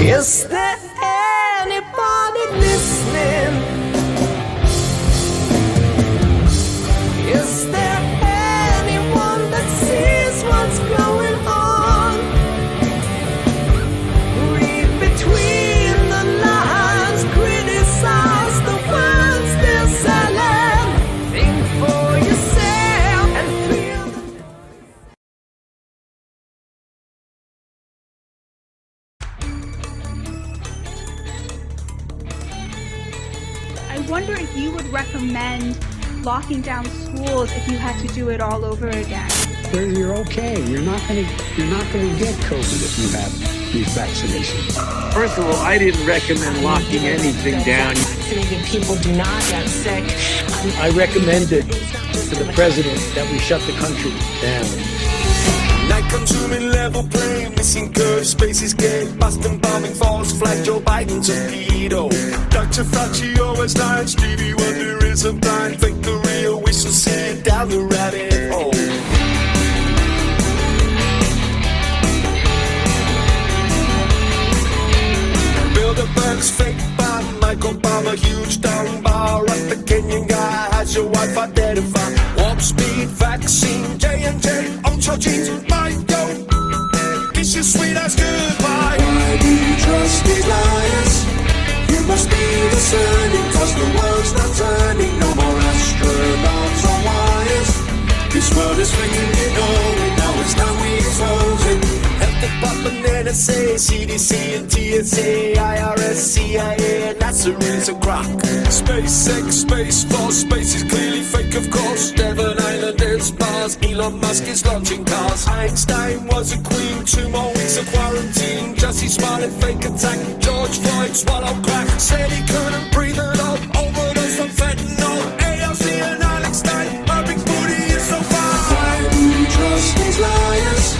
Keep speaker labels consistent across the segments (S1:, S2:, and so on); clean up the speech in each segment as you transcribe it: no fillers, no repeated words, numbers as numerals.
S1: Is there anybody listening? Is there anyone that sees what's going on? Read between the lines, criticize the words they're selling. Think for yourself and feel the
S2: I wonder if you would recommend locking down schools if you had to do it all over again.
S3: You're okay. You're not gonna get COVID if you have these vaccinations.
S4: First of all, I didn't recommend locking anything down.
S5: Vaccinated people do not get sick.
S3: I recommended to the president that we shut the country down.
S6: Night consuming level playing, missing curve, space escape, Boston bombing, false flag, Joe Biden torpedo. Dr. Fauci always lying, Stevie Wonder is a blind, fake the real, we shall see it down the rabbit hole. Bilderberg's fake bomb, Mike Obama, huge down bar, at the Kenyan guy has your wife identified. Warp speed, vaccine, J&J, ultra genes, my yo, kiss your sweet ass goodbye. Why do you trust these liars? You must be discerning, cause the world's not turning. No more astronauts on wires. This world is making you know, we know it's time we expose it. Health Department, NSA, CDC and TSA, IRS, CIA, and NASA is a crock. SpaceX, Space Force, space is clearly fake, of course. Devon Island is Mars, Elon Musk is launching cars. Einstein was a queen, 2 more weeks of quarantine. Jussie Smollett, fake attack. George Floyd swallowed crack, said he couldn't breathe at all. Overdose from fentanyl. AOC and Alex Stein, my big booty is so far. Why do you trust these liars?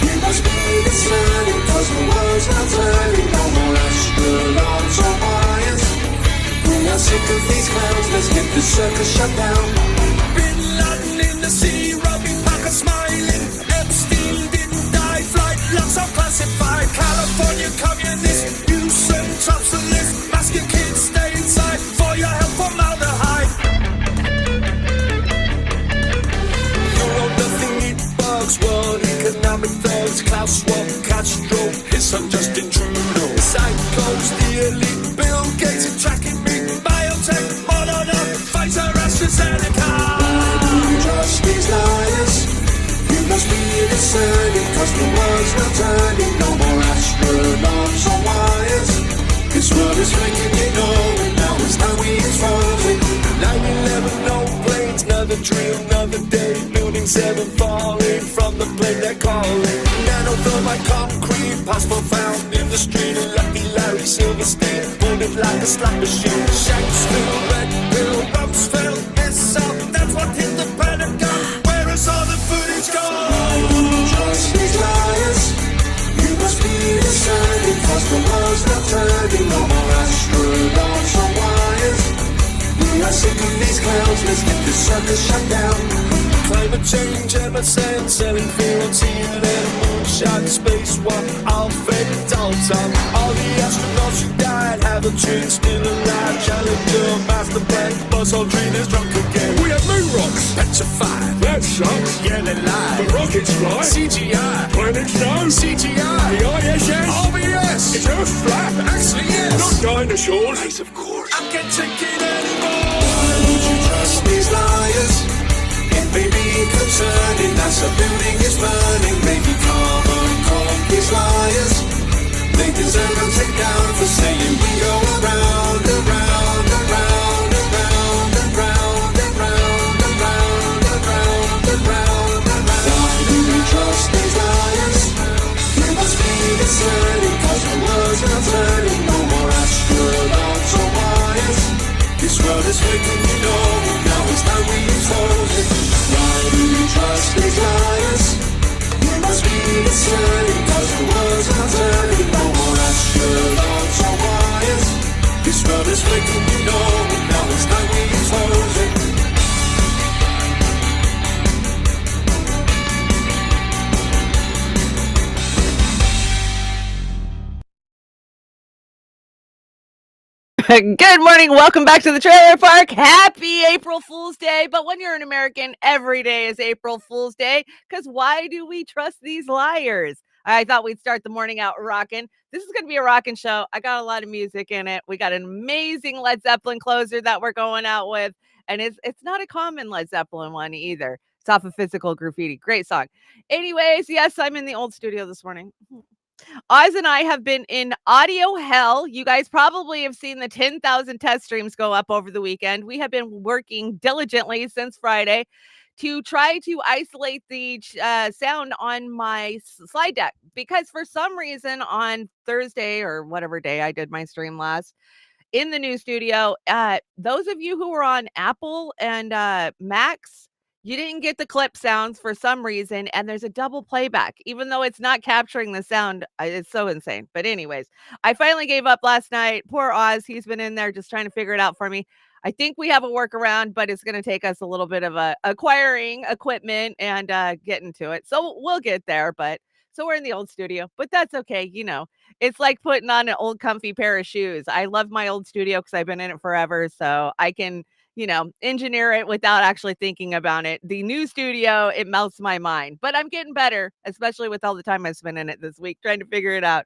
S6: You must be discerning, cause the world's not turning. No more astronauts or wires. We are sick of these clowns, let's get the circus shut down. Bin Laden in the sea, Robbie Parker smiling. Epstein didn't die, flight logs are classified. California communist, Newsom tops the list. Mask your kids, stay inside, for your health formaldehyde. Euro nothing eat bugs, World Economic Thugs, Klaus Schwab, Castro, his son Justin Trudeau. Psychos, the elite, Bill Gates are tracking me. Biotech, Moderna, Pfizer, AstraZeneca. Why do you trust these liars? You must be discerning, cause the world's not turning. No more astronauts on wires. This world is making you know, and now it's time we expose it. 9/11, no planes, another dream, another day. Building 7 falling from the plane they're calling. Nanothermite concrete, passport found in the street. Lucky Larry Silverstein, pulled it like a slot machine. Shanksville, red pill, Rumsfeld, missile. That's what hit the Pentagon. Where is all the footage gone? Why do you trust these liars? You must be discerning, cause the world's not turning. No more astronauts on wires. We are sick of these clowns, let's get this circus shut down. Climate change, MSN, selling fear on CNN. Moonshot, space one, I'll fake it all time. All the astronauts who died have a twin still alive. Challenger, master plan, Buzz Aldrin is drunk again.
S7: We have moon rocks.
S6: Petrified,
S7: That sucks.
S6: yeah they lie.
S7: The rockets fly.
S6: CGI,
S7: Planets no.
S6: CGI,
S7: The ISS.
S6: RBS,
S7: It's Earth flat.
S6: actually yes.
S7: Not dinosaurs.
S6: Yes, of course. I can't take it anymore. Why would you trust these liars? It may be concerning, NASA building is burning. Maybe carbon caught these liars. They deserve a take down for saying we go around, around, around, around, and round, and round, and round, and round, and round, and round. Why do you trust these liars? You must be discerning, cause the world's not turning. No more astronauts or wires. This world is making you know, now it's time we expose it. Why do you trust these liars? You must be discerning, cause the world's not turning. No more astronauts or wires. This world is making you know, now it's time we expose it.
S8: Good morning. Welcome back to the trailer park. Happy April Fool's Day. But when you're an American, every day is April Fool's Day. Because why do we trust these liars? I thought we'd start the morning out rocking. This is going to be a rocking show. I got a lot of music in it. We got an amazing Led Zeppelin closer that we're going out with. And it's not a common Led Zeppelin one either. It's off of Physical Graffiti. Great song. Anyways, yes, I'm in the old studio this morning. Oz and I have been in audio hell. You guys probably have seen the 10,000 test streams go up over the weekend. We have been working diligently since Friday to try to isolate the sound on my slide deck because for some reason on Thursday or whatever day I did my stream last in the new studio, those of you who were on Apple and Macs, you didn't get the clip sounds for some reason, and there's a double playback, even though it's not capturing the sound. It's so insane. But anyways, I finally gave up last night. Poor Oz, he's been in there just trying to figure it out for me. I think we have a workaround, but it's going to take us a little bit of acquiring equipment and getting to it. So we'll get there. But so we're in the old studio, but that's okay. It's like putting on an old comfy pair of shoes. I love my old studio because I've been in it forever, so I can engineer it without actually thinking about it. The new studio, it melts my mind, but I'm getting better, especially with all the time I spent in it this week trying to figure it out.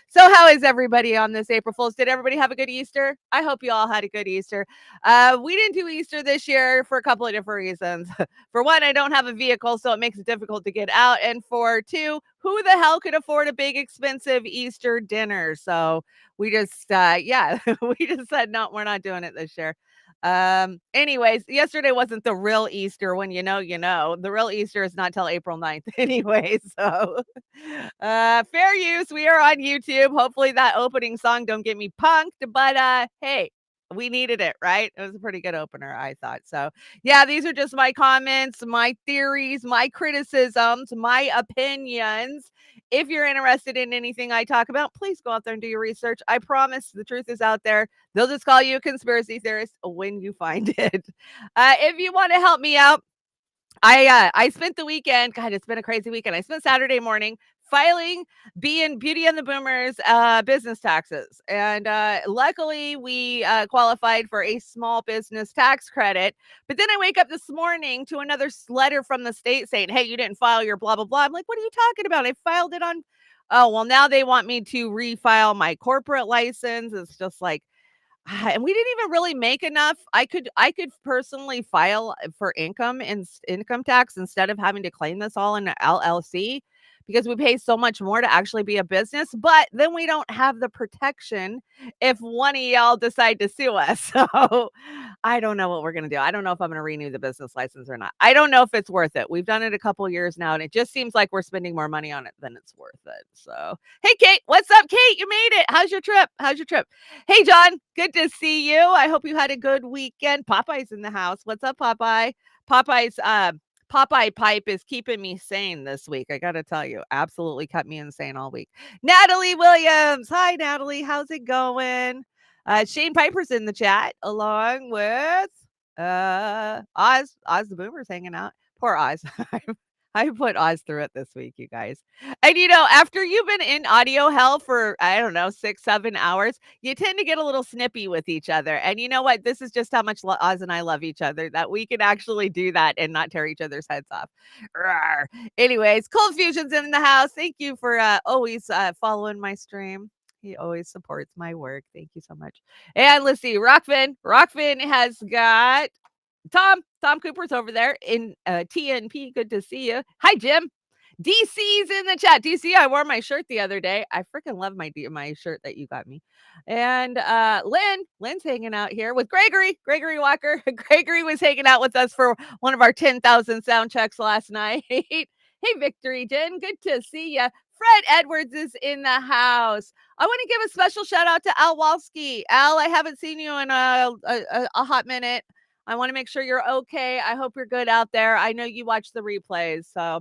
S8: So how is everybody on this April Fool's? Did everybody have a good Easter? I hope you all had a good Easter. We didn't do Easter this year for a couple of different reasons. For one, I don't have a vehicle, so it makes it difficult to get out. And for two, who the hell could afford a big, expensive Easter dinner? So we just, we just said, no, we're not doing it this year. Anyways, yesterday wasn't the real Easter when the real Easter is not till April 9th anyway. So fair use. We are on YouTube. Hopefully that opening song don't get me punked, but hey, we needed it, right? It was a pretty good opener, I thought. So yeah, these are just my comments, my theories, my criticisms, my opinions. If you're interested in anything I talk about, please go out there and do your research. I promise the truth is out there. They'll just call you a conspiracy theorist when you find it. If you want to help me out, I spent the weekend. God, it's been a crazy weekend. I spent Saturday morning filing Beauty and the Boomers business taxes. And luckily, we qualified for a small business tax credit. But then I wake up this morning to another letter from the state saying, hey, you didn't file your blah, blah, blah. I'm like, what are you talking about? I filed it on. Oh, well, now they want me to refile my corporate license. It's just like, and we didn't even really make enough. I could personally file for income tax instead of having to claim this all in an LLC because we pay so much more to actually be a business, but then we don't have the protection if one of y'all decide to sue us. So I don't know what we're going to do. I don't know if I'm going to renew the business license or not. I don't know if it's worth it. We've done it a couple years now, and it just seems like we're spending more money on it than it's worth it. So, hey, Kate, what's up, Kate? You made it. How's your trip? Hey, John, good to see you. I hope you had a good weekend. Popeye's in the house. What's up, Popeye? Popeye pipe is keeping me sane this week. I got to tell you, absolutely kept me insane all week. Natalie Williams. Hi, Natalie. How's it going? Shane Piper's in the chat along with Oz the Boomer's hanging out. Poor Oz. I put Oz through it this week, you guys. And after you've been in audio hell for, I don't know, 6-7 hours, you tend to get a little snippy with each other. And you know what? This is just how much Oz and I love each other, that we can actually do that and not tear each other's heads off. Rawr. Anyways, Cold Fusion's in the house. Thank you for always following my stream. He always supports my work. Thank you so much. And let's see, Rokfin. Rokfin has got Tom Cooper's over there in TNP. Good to see you. Hi, Jim. DC's in the chat. DC, I wore my shirt the other day. I freaking love my shirt that you got me. And Lynn's hanging out here with Gregory Walker. Gregory was hanging out with us for one of our 10,000 sound checks last night. Hey, Victory Jen. Good to see you. Fred Edwards is in the house. I want to give a special shout out to Al Walski. Al, I haven't seen you in a hot minute. I want to make sure you're okay. I hope you're good out there. I know you watch the replays, so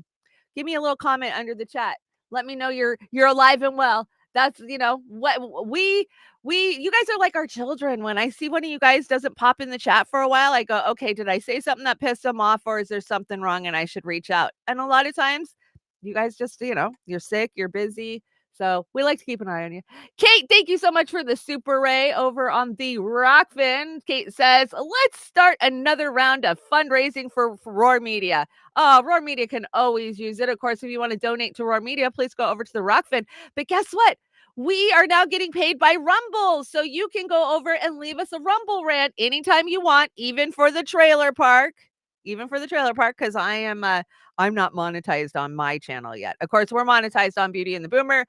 S8: give me a little comment under the chat. Let me know you're alive and well. That's what we you guys are like our children. When I see one of you guys doesn't pop in the chat for a while, I go, okay, did I say something that pissed them off, or is there something wrong and I should reach out? And a lot of times, you guys just you're sick, you're busy. So we like to keep an eye on you. Kate, thank you so much for the super ray over on the Rokfin. Kate says, let's start another round of fundraising for Roar Media. Roar Media can always use it. Of course, if you want to donate to Roar Media, please go over to the Rokfin. But guess what? We are now getting paid by Rumble. So you can go over and leave us a Rumble rant anytime you want, even for the trailer park. Even for the trailer park, because I'm not monetized on my channel yet. Of course, we're monetized on Beauty and the Boomer.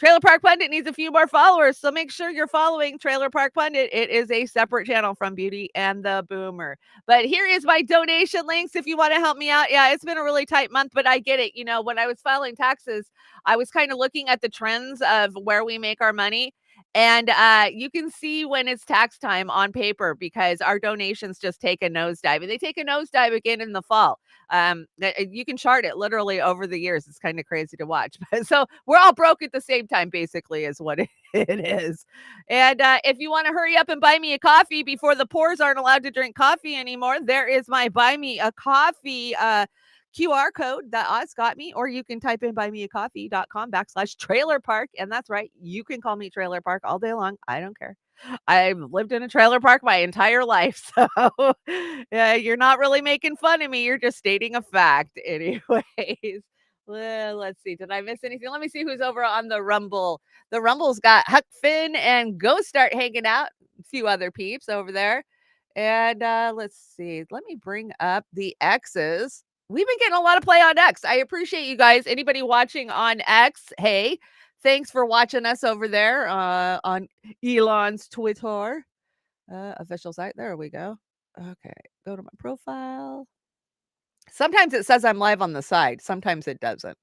S8: Trailer Park Pundit needs a few more followers, so make sure you're following Trailer Park Pundit. It is a separate channel from Beauty and the Boomer. But here is my donation links if you want to help me out. Yeah, it's been a really tight month, but I get it. You know, when I was filing taxes, I was kind of looking at the trends of where we make our money. And you can see when it's tax time on paper because our donations just take a nosedive. And they take a nosedive again in the fall. You can chart it literally over the years. It's kind of crazy to watch. So we're all broke at the same time, basically, is what it is. And if you want to hurry up and buy me a coffee before the poors aren't allowed to drink coffee anymore, there is my buy me a coffee QR code that Oz got me, or you can type in buymeacoffee.com/trailer park. And that's right. You can call me Trailer Park all day long. I don't care. I've lived in a trailer park my entire life. So yeah, you're not really making fun of me. You're just stating a fact. Anyways, well, let's see. Did I miss anything? Let me see who's over on the Rumble. The Rumble's got Huck Finn and Ghost Start hanging out. A few other peeps over there. And let's see. Let me bring up the X's. We've been getting a lot of play on X. I appreciate you guys. Anybody watching on X, hey, thanks for watching us over there on Elon's Twitter official site. There we go. Okay, go to my profile. Sometimes it says I'm live on the side. Sometimes it doesn't.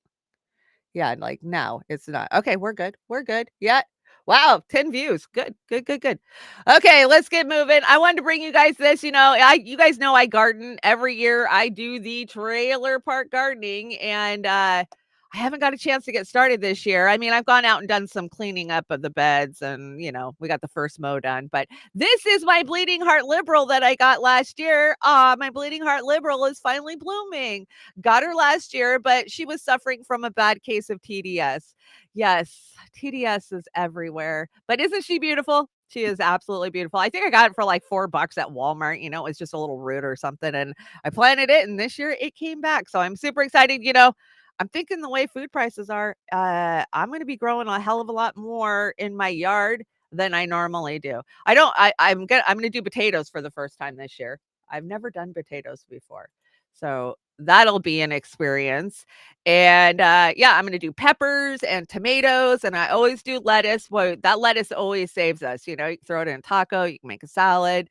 S8: Yeah, like now it's not. Okay, we're good. We're good. Yeah. Wow, 10 views. Good. Okay, let's get moving. I wanted to bring you guys this. You know, you guys know I garden every year. I do the trailer park gardening, and I haven't got a chance to get started this year. I mean, I've gone out and done some cleaning up of the beds, and you know, we got the first mow done. But this is my bleeding heart liberal that I got last year. My bleeding heart liberal is finally blooming. Got her last year, but she was suffering from a bad case of TDS. Yes, TDS is everywhere. But isn't she beautiful? She is absolutely beautiful. I think I got it for like $4 at Walmart. You know, it was just a little root or something. And I planted it, and this year it came back. So I'm super excited. You know, I'm thinking the way food prices are, I'm going to be growing a hell of a lot more in my yard than I normally do. I'm going to do potatoes for the first time this year. I've never done potatoes before. So that'll be an experience. And yeah, I'm going to do peppers and tomatoes, and I always do lettuce. Well, that lettuce always saves us. You know, you can throw it in a taco, you can make a salad.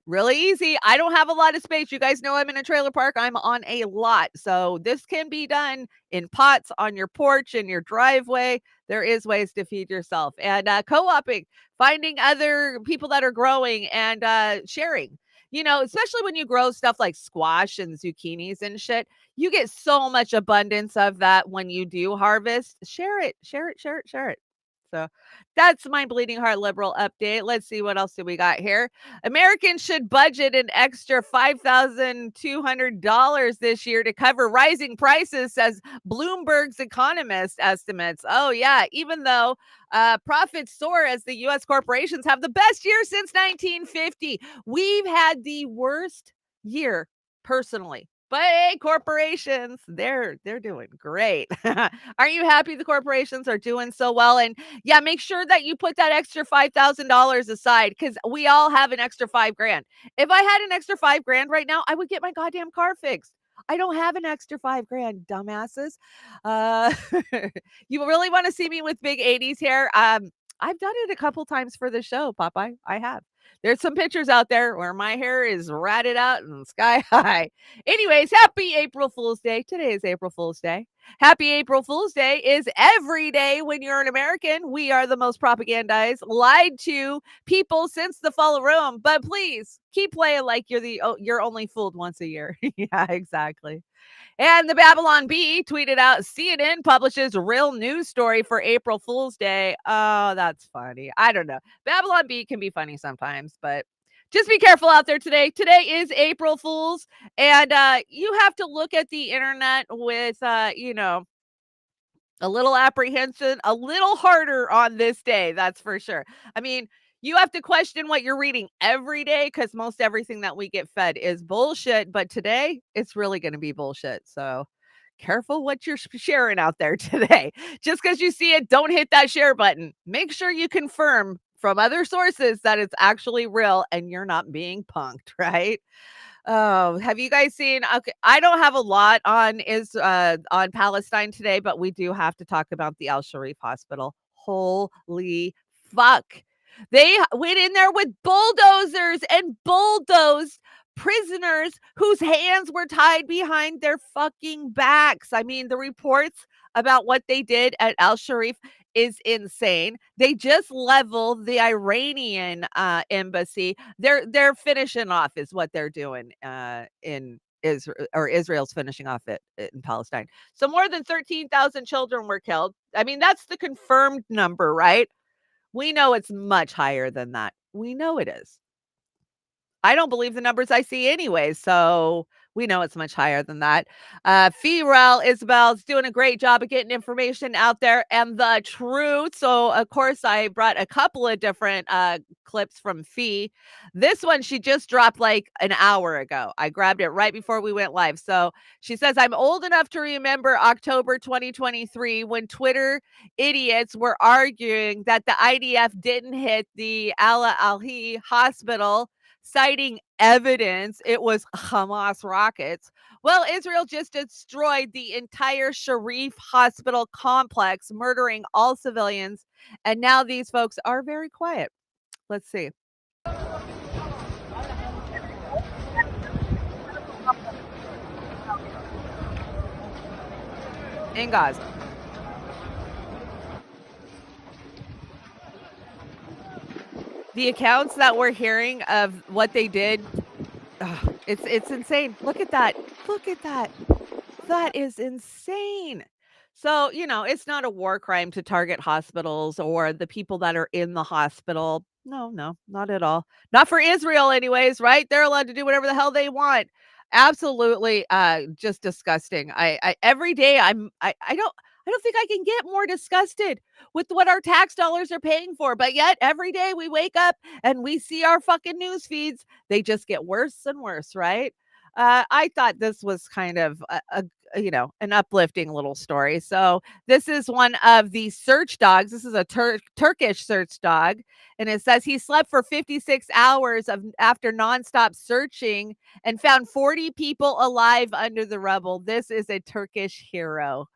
S8: Really easy. I don't have a lot of space. You guys know I'm in a trailer park. I'm on a lot. So this can be done in pots on your porch, in your driveway. There is ways to feed yourself. And co-oping, finding other people that are growing and sharing. You know, especially when you grow stuff like squash and zucchinis and shit, you get so much abundance of that when you do harvest. Share it. So that's my bleeding heart liberal update. Let's see what else do we got here. Americans should budget an extra $5,200 this year to cover rising prices, says Bloomberg's economist estimates. Oh yeah, even though profits soar as the U.S. corporations have the best year since 1950. We've had the worst year personally. But hey, corporations, they're doing great. Aren't you happy the corporations are doing so well? And yeah, make sure that you put that extra $5,000 aside, because we all have an extra $5,000. If I had an extra $5,000 right now, I would get my goddamn car fixed. I don't have an extra $5,000, dumbasses. You really want to see me with big 80s hair? I've done it a couple times for the show, Popeye. I have. There's some pictures out there where my hair is ratted out and sky high. Anyways, happy April Fool's Day. Today is April Fool's Day. Happy April Fool's Day is every day when you're an American. We are the most propagandized, lied to people since the fall of Rome. But please keep playing like you're only fooled once a year. Yeah, exactly. And the Babylon Bee tweeted out, CNN publishes real news story for April Fool's Day. Oh, that's funny. I don't know. Babylon Bee can be funny sometimes, but just be careful out there today. Today is April Fool's, and you have to look at the internet with, you know, A little apprehension, a little harder on this day, that's for sure. I mean, you have to question what you're reading every day because most everything that we get fed is bullshit. But today, it's really going to be bullshit. So careful what you're sharing out there today. Just because you see it, don't hit that share button. Make sure you confirm from other sources that it's actually real and you're not being punked, right? Oh, have you guys seen? Okay, I don't have a lot on Palestine today, but we do have to talk about the Al Sharif Hospital. Holy fuck. They went in there with bulldozers and bulldozed prisoners whose hands were tied behind their fucking backs. I mean, the reports about what they did at Al Sharif is insane. They just leveled the Iranian embassy. They're finishing off is what they're doing in Israel, or Israel's finishing off it in Palestine. So more than 13,000 children were killed. I mean, that's the confirmed number, right? We know it's much higher than that. We know it is. I don't believe the numbers I see anyway, so we know it's much higher than that. Firel Isabel's doing a great job of getting information out there and the truth. So, of course, I brought a couple of different clips from Fee. This one she just dropped like an hour ago. I grabbed it right before we went live. So she says, I'm old enough to remember October 2023 when Twitter idiots were arguing that the IDF didn't hit the Al-Ahli hospital, citing evidence it was Hamas rockets. Well, Israel just destroyed the entire Sharif hospital complex, murdering all civilians. And now these folks are very quiet. Let's see. In Gaza. The accounts that we're hearing of what they did, it's insane. Look at that. Look at that. That is insane. So, it's not a war crime to target hospitals or the people that are in the hospital. No, not at all. Not for Israel anyways, right? They're allowed to do whatever the hell they want. Absolutely just disgusting. I every day I don't think I can get more disgusted with what our tax dollars are paying for. But yet every day we wake up and we see our fucking news feeds. They just get worse and worse, right? I thought this was kind of an uplifting little story. So this is one of the search dogs. This is a Turkish search dog. And it says he slept for 56 hours after nonstop searching and found 40 people alive under the rubble. This is a Turkish hero.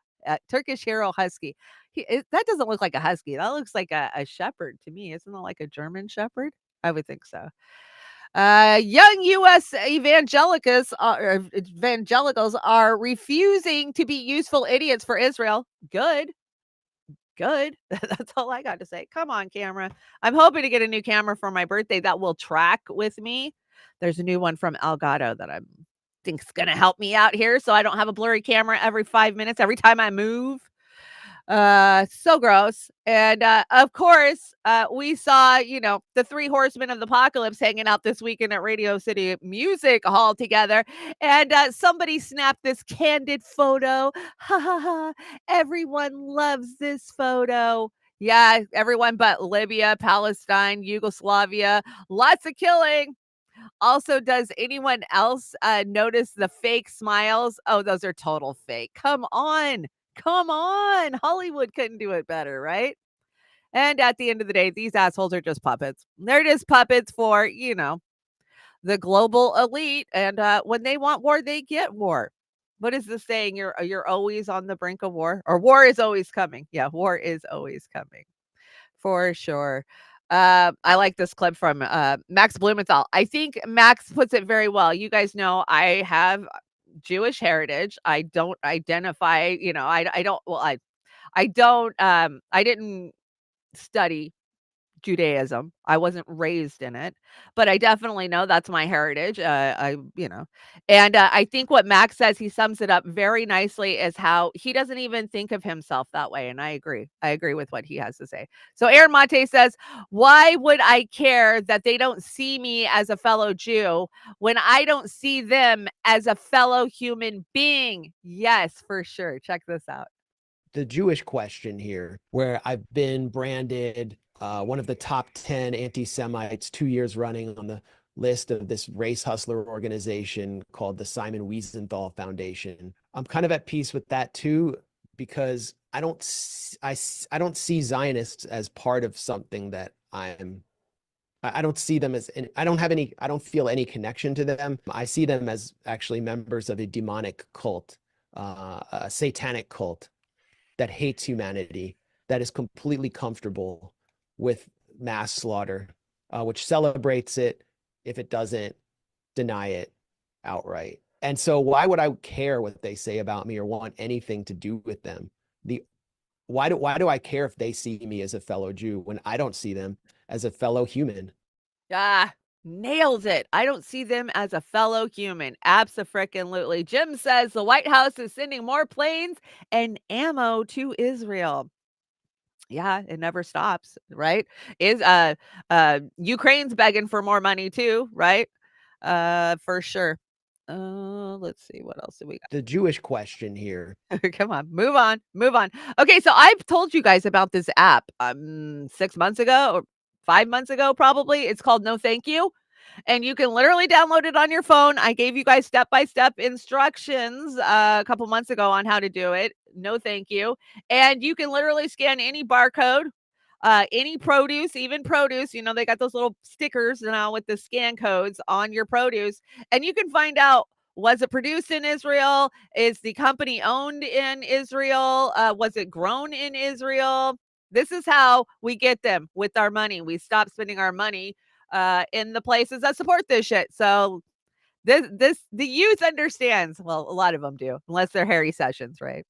S8: Turkish hero husky. That doesn't look like a husky. That looks like a shepherd to me. Isn't it like a German shepherd? I would think so. Young U.S. evangelicals are refusing to be useful idiots for Israel. Good. That's all I got to say. Come on, camera. I'm hoping to get a new camera for my birthday that will track with me. There's a new one from Elgato that I think's gonna help me out here, so I don't have a blurry camera every 5 minutes every time I move. So gross. And of course, we saw, the three horsemen of the apocalypse hanging out this weekend at Radio City Music Hall together. And somebody snapped this candid photo. Ha ha ha. Everyone loves this photo. Yeah, everyone but Libya, Palestine, Yugoslavia. Lots of killing. Also, does anyone else notice the fake smiles? Oh, those are total fake. Come on. Hollywood couldn't do it better, right? And at the end of the day, these assholes are just puppets. They're just puppets for, the global elite. And when they want war, they get war. What is the saying? You're always on the brink of war, or war is always coming. Yeah, war is always coming. For sure. I like this clip from Max Blumenthal. I think Max puts it very well. You guys know I have Jewish heritage. I don't identify, I didn't study Judaism. I wasn't raised in it, but I definitely know that's my heritage. And I think what Max says, he sums it up very nicely, is how he doesn't even think of himself that way. And I agree. I agree with what he has to say. So Aaron Mate says, why would I care that they don't see me as a fellow Jew when I don't see them as a fellow human being? Yes, for sure. Check this out.
S9: the Jewish question here, where I've been branded one of the top 10 anti-Semites 2 years running on the list of this race hustler organization called the Simon Wiesenthal Foundation. I'm kind of at peace with that too, because I don't see Zionists as part of something that I don't see them as, I don't feel any connection to them. I see them as actually members of a demonic cult, a satanic cult that hates humanity, that is completely comfortable with mass slaughter, which celebrates it if it doesn't deny it outright. And so why would I care what they say about me or want anything to do with them? Why do I care if they see me as a fellow Jew when I don't see them as a fellow human?
S8: Ah, nails it. I don't see them as a fellow human. Abso-frickin-lutely. Jim says the White House is sending more planes and ammo to Israel. Yeah, it never stops, right? Ukraine's begging for more money too, right? For sure. Let's see, what else do we got?
S9: The Jewish question here.
S8: Come on, move on. Okay, so I've told you guys about this app 6 months ago or 5 months ago, probably. It's called No Thank You. And you can literally download it on your phone. I gave you guys step-by-step instructions a couple months ago on how to do it. No thank you. And you can literally scan any barcode, any produce, even produce. You know, they got those little stickers now with the scan codes on your produce. And you can find out, was it produced in Israel? Is the company owned in Israel? Was it grown in Israel? This is how we get them with our money. We stop spending our money in the places that support this shit. So the youth understands. Well, a lot of them do, unless they're Harry Sessions, right?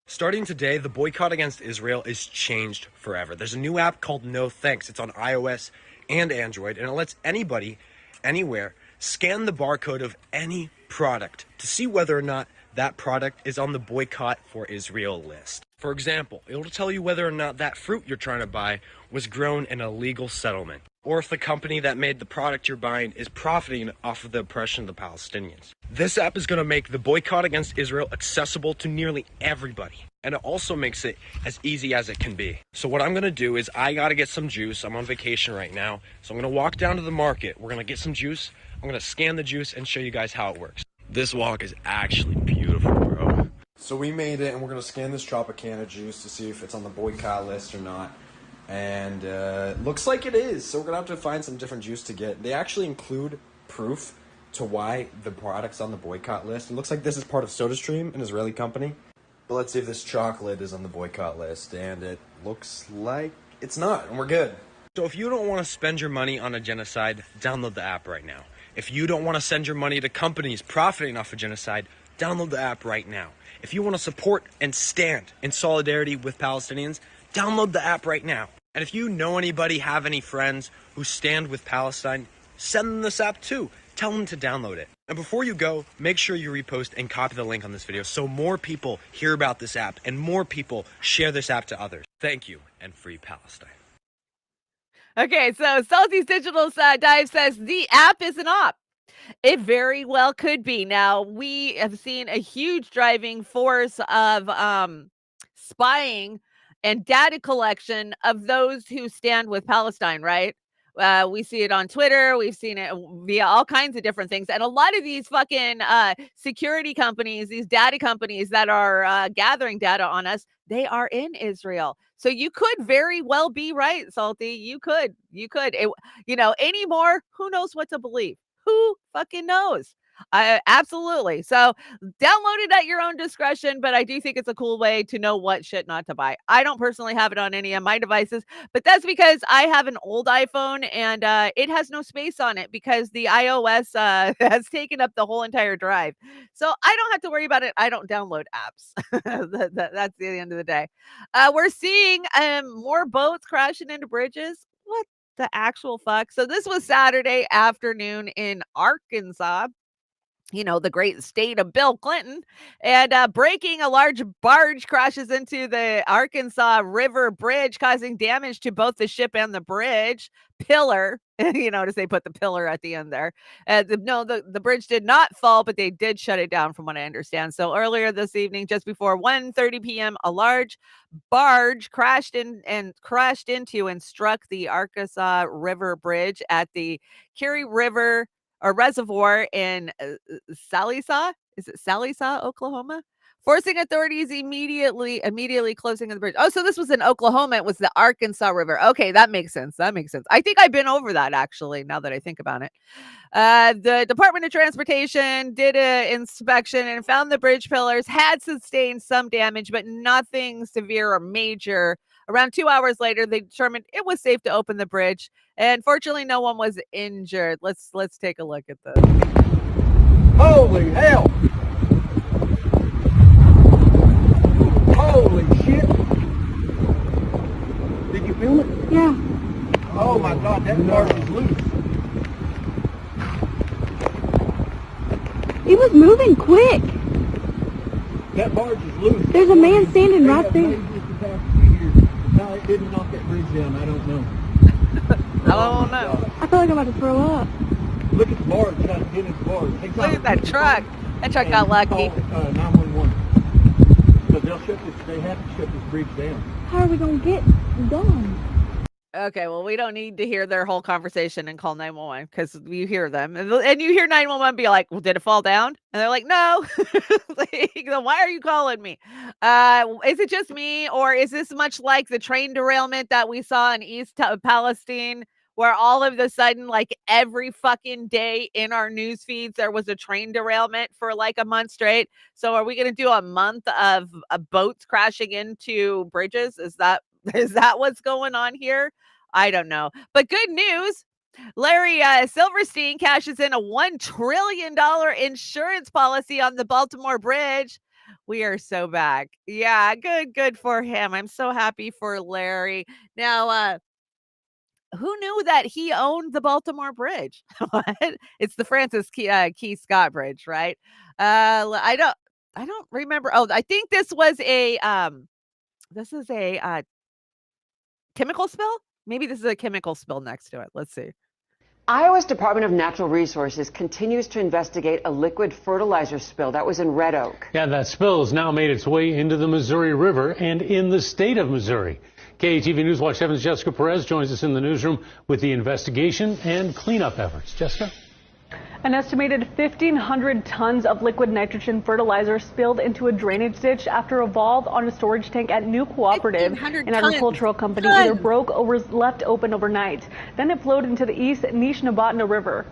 S10: Starting today, the boycott against Israel is changed forever. There's a new app called No Thanks. It's on iOS and Android, and it lets anybody, anywhere, scan the barcode of any product to see whether or not that product is on the boycott for Israel list. For example, it'll tell you whether or not that fruit you're trying to buy was grown in a legal settlement, or if the company that made the product you're buying is profiting off of the oppression of the Palestinians. This app is going to make the boycott against Israel accessible to nearly everybody, and it also makes it as easy as it can be. So what I'm going to do is I got to get some juice. I'm on vacation right now, so I'm going to walk down to the market. We're going to get some juice. I'm going to scan the juice and show you guys how it works. This walk is actually beautiful, bro.
S11: So we made it, and we're going to scan this Tropicana juice to see if it's on the boycott list or not. And looks like it is, so we're going to have to find some different juice to get. They actually include proof to why the product's on the boycott list. It looks like this is part of SodaStream, an Israeli company. But let's see if this chocolate is on the boycott list, and it looks like it's not, and we're good.
S10: So if you don't want to spend your money on a genocide, download the app right now. If you don't want to send your money to companies profiting off of genocide, download the app right now. If you want to support and stand in solidarity with Palestinians, download the app right now. And if you know anybody, have any friends who stand with Palestine, send them this app too. Tell them to download it. And before you go, make sure you repost and copy the link on this video so more people hear about this app and more people share this app to others. Thank you, and free Palestine.
S8: Okay, so Salty's Digital Dive says the app is an op. It very well could be. Now, we have seen a huge driving force of spying and data collection of those who stand with Palestine, right? We see it on Twitter. We've seen it via all kinds of different things. And a lot of these fucking security companies, these data companies that are gathering data on us, they are in Israel. So you could very well be right, Salty. You could. Anymore, who knows what to believe? Who fucking knows? Absolutely. So download it at your own discretion, but I do think it's a cool way to know what shit not to buy. I don't personally have it on any of my devices, but that's because I have an old iPhone and it has no space on it because the iOS has taken up the whole entire drive. So I don't have to worry about it. I don't download apps. That's the end of the day. We're seeing more boats crashing into bridges. What the actual fuck? So this was Saturday afternoon in Arkansas. The great state of Bill Clinton, and breaking a large barge crashes into the Arkansas River Bridge, causing damage to both the ship and the bridge pillar. Notice they put the pillar at the end there. No, the bridge did not fall, but they did shut it down from what I understand. So earlier this evening, just before 1:30 p.m., a large barge crashed into and struck the Arkansas River Bridge at the Curie River or Reservoir in Salisa. Is it Salisa, Oklahoma? Forcing authorities immediately closing the bridge. Oh, so this was in Oklahoma. It was the Arkansas River. Okay, that makes sense. I think I've been over that, actually, now that I think about it. The Department of Transportation did an inspection and found the bridge pillars had sustained some damage, but nothing severe or major. Around 2 hours later, they determined it was safe to open the bridge, and fortunately, no one was injured. Let's take a look at this.
S4: Holy hell! Holy shit! Did you feel it?
S1: Yeah.
S4: Oh my God, that barge is loose.
S1: It was moving quick.
S4: That barge is loose.
S1: There's a man standing right there.
S4: No, it didn't knock that bridge down. I don't know.
S8: I don't know.
S1: I feel like I'm about to throw up.
S4: Look at the barge. Trying to get in the barge.
S8: Look at that truck. That truck got lucky.
S4: Call 911. Because they have to shut this bridge down.
S1: How are we going to get done?
S8: Okay, well, we don't need to hear their whole conversation and call 911 because you hear them. And you hear 911 be like, well, did it fall down? And they're like, no. Why are you calling me? Is it just me, or is this much like the train derailment that we saw in East Palestine, where all of a sudden, like every fucking day in our news feeds, there was a train derailment for like a month straight? So are we going to do a month of boats crashing into bridges? Is that what's going on here? I don't know. But good news. Larry Silverstein cashes in a $1 trillion insurance policy on the Baltimore Bridge. We are so back. Yeah, good for him. I'm so happy for Larry. Now, who knew that he owned the Baltimore Bridge? What? It's the Francis Key Scott Bridge, right? I don't remember. Oh, I think this was a chemical spill. Maybe this is a chemical spill next to it. Let's see.
S5: Iowa's Department of Natural Resources continues to investigate a liquid fertilizer spill that was in Red Oak.
S12: Yeah, that spill has now made its way into the Missouri River and in the state of Missouri. KATV News Watch 7's Jessica Perez joins us in the newsroom with the investigation and cleanup efforts. Jessica?
S13: An estimated 1,500 tons of liquid nitrogen fertilizer spilled into a drainage ditch after a valve on a storage tank at New Cooperative, an agricultural company, either broke or was left open overnight. Then it flowed into the East Chanda-Masta River.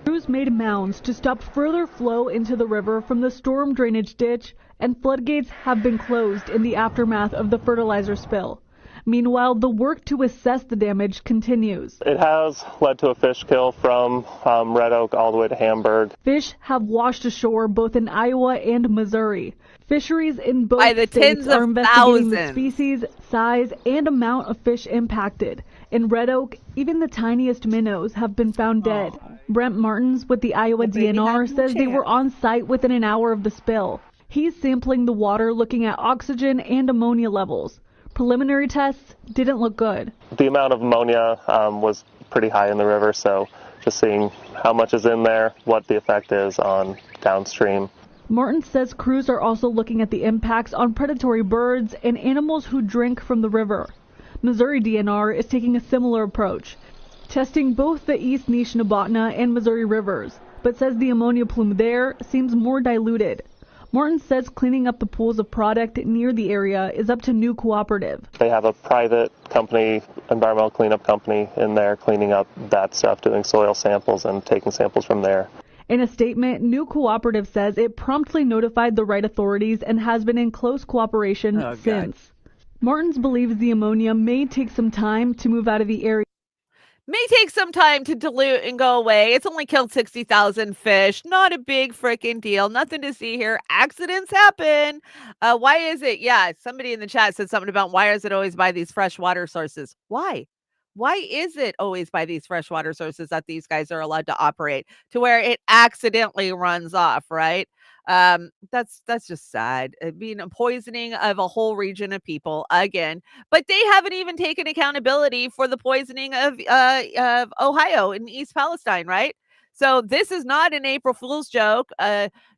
S13: Crews made mounds to stop further flow into the river from the storm drainage ditch, and floodgates have been closed in the aftermath of the fertilizer spill. Meanwhile, the work to assess the damage continues.
S14: It has led to a fish kill from Red Oak all the way to Hamburg.
S13: Fish have washed ashore both in Iowa and Missouri. Fisheries in both states are investigating the species, size, and amount of fish impacted. In Red Oak, even the tiniest minnows have been found dead. Brent Martins with the Iowa DNR says they were on site within an hour of the spill. He's sampling the water, looking at oxygen and ammonia levels. Preliminary tests didn't look good.
S14: The amount of ammonia was pretty high in the river, so just seeing how much is in there, what the effect is on downstream.
S13: Martin says crews are also looking at the impacts on predatory birds and animals who drink from the river. Missouri DNR is taking a similar approach, testing both the East Chanda-Masta and Missouri rivers, but says the ammonia plume there seems more diluted. Martin says cleaning up the pools of product near the area is up to New Cooperative.
S14: They have a private company, environmental cleanup company in there cleaning up that stuff, doing soil samples and taking samples from there.
S13: In a statement, New Cooperative says it promptly notified the right authorities and has been in close cooperation since. Martins believes the ammonia may take some time to move out of the area.
S8: May take some time to dilute and go away. It's only killed 60,000 fish. Not a big freaking deal. Nothing to see here. Accidents happen. Why is it? Yeah, somebody in the chat said something about why is it always by these fresh water sources? Why? Why is it always by these freshwater sources that these guys are allowed to operate to where it accidentally runs off, right? That's just sad. I mean, a poisoning of a whole region of people again, but they haven't even taken accountability for the poisoning of Ohio in East Palestine, right? So this is not an April Fool's joke.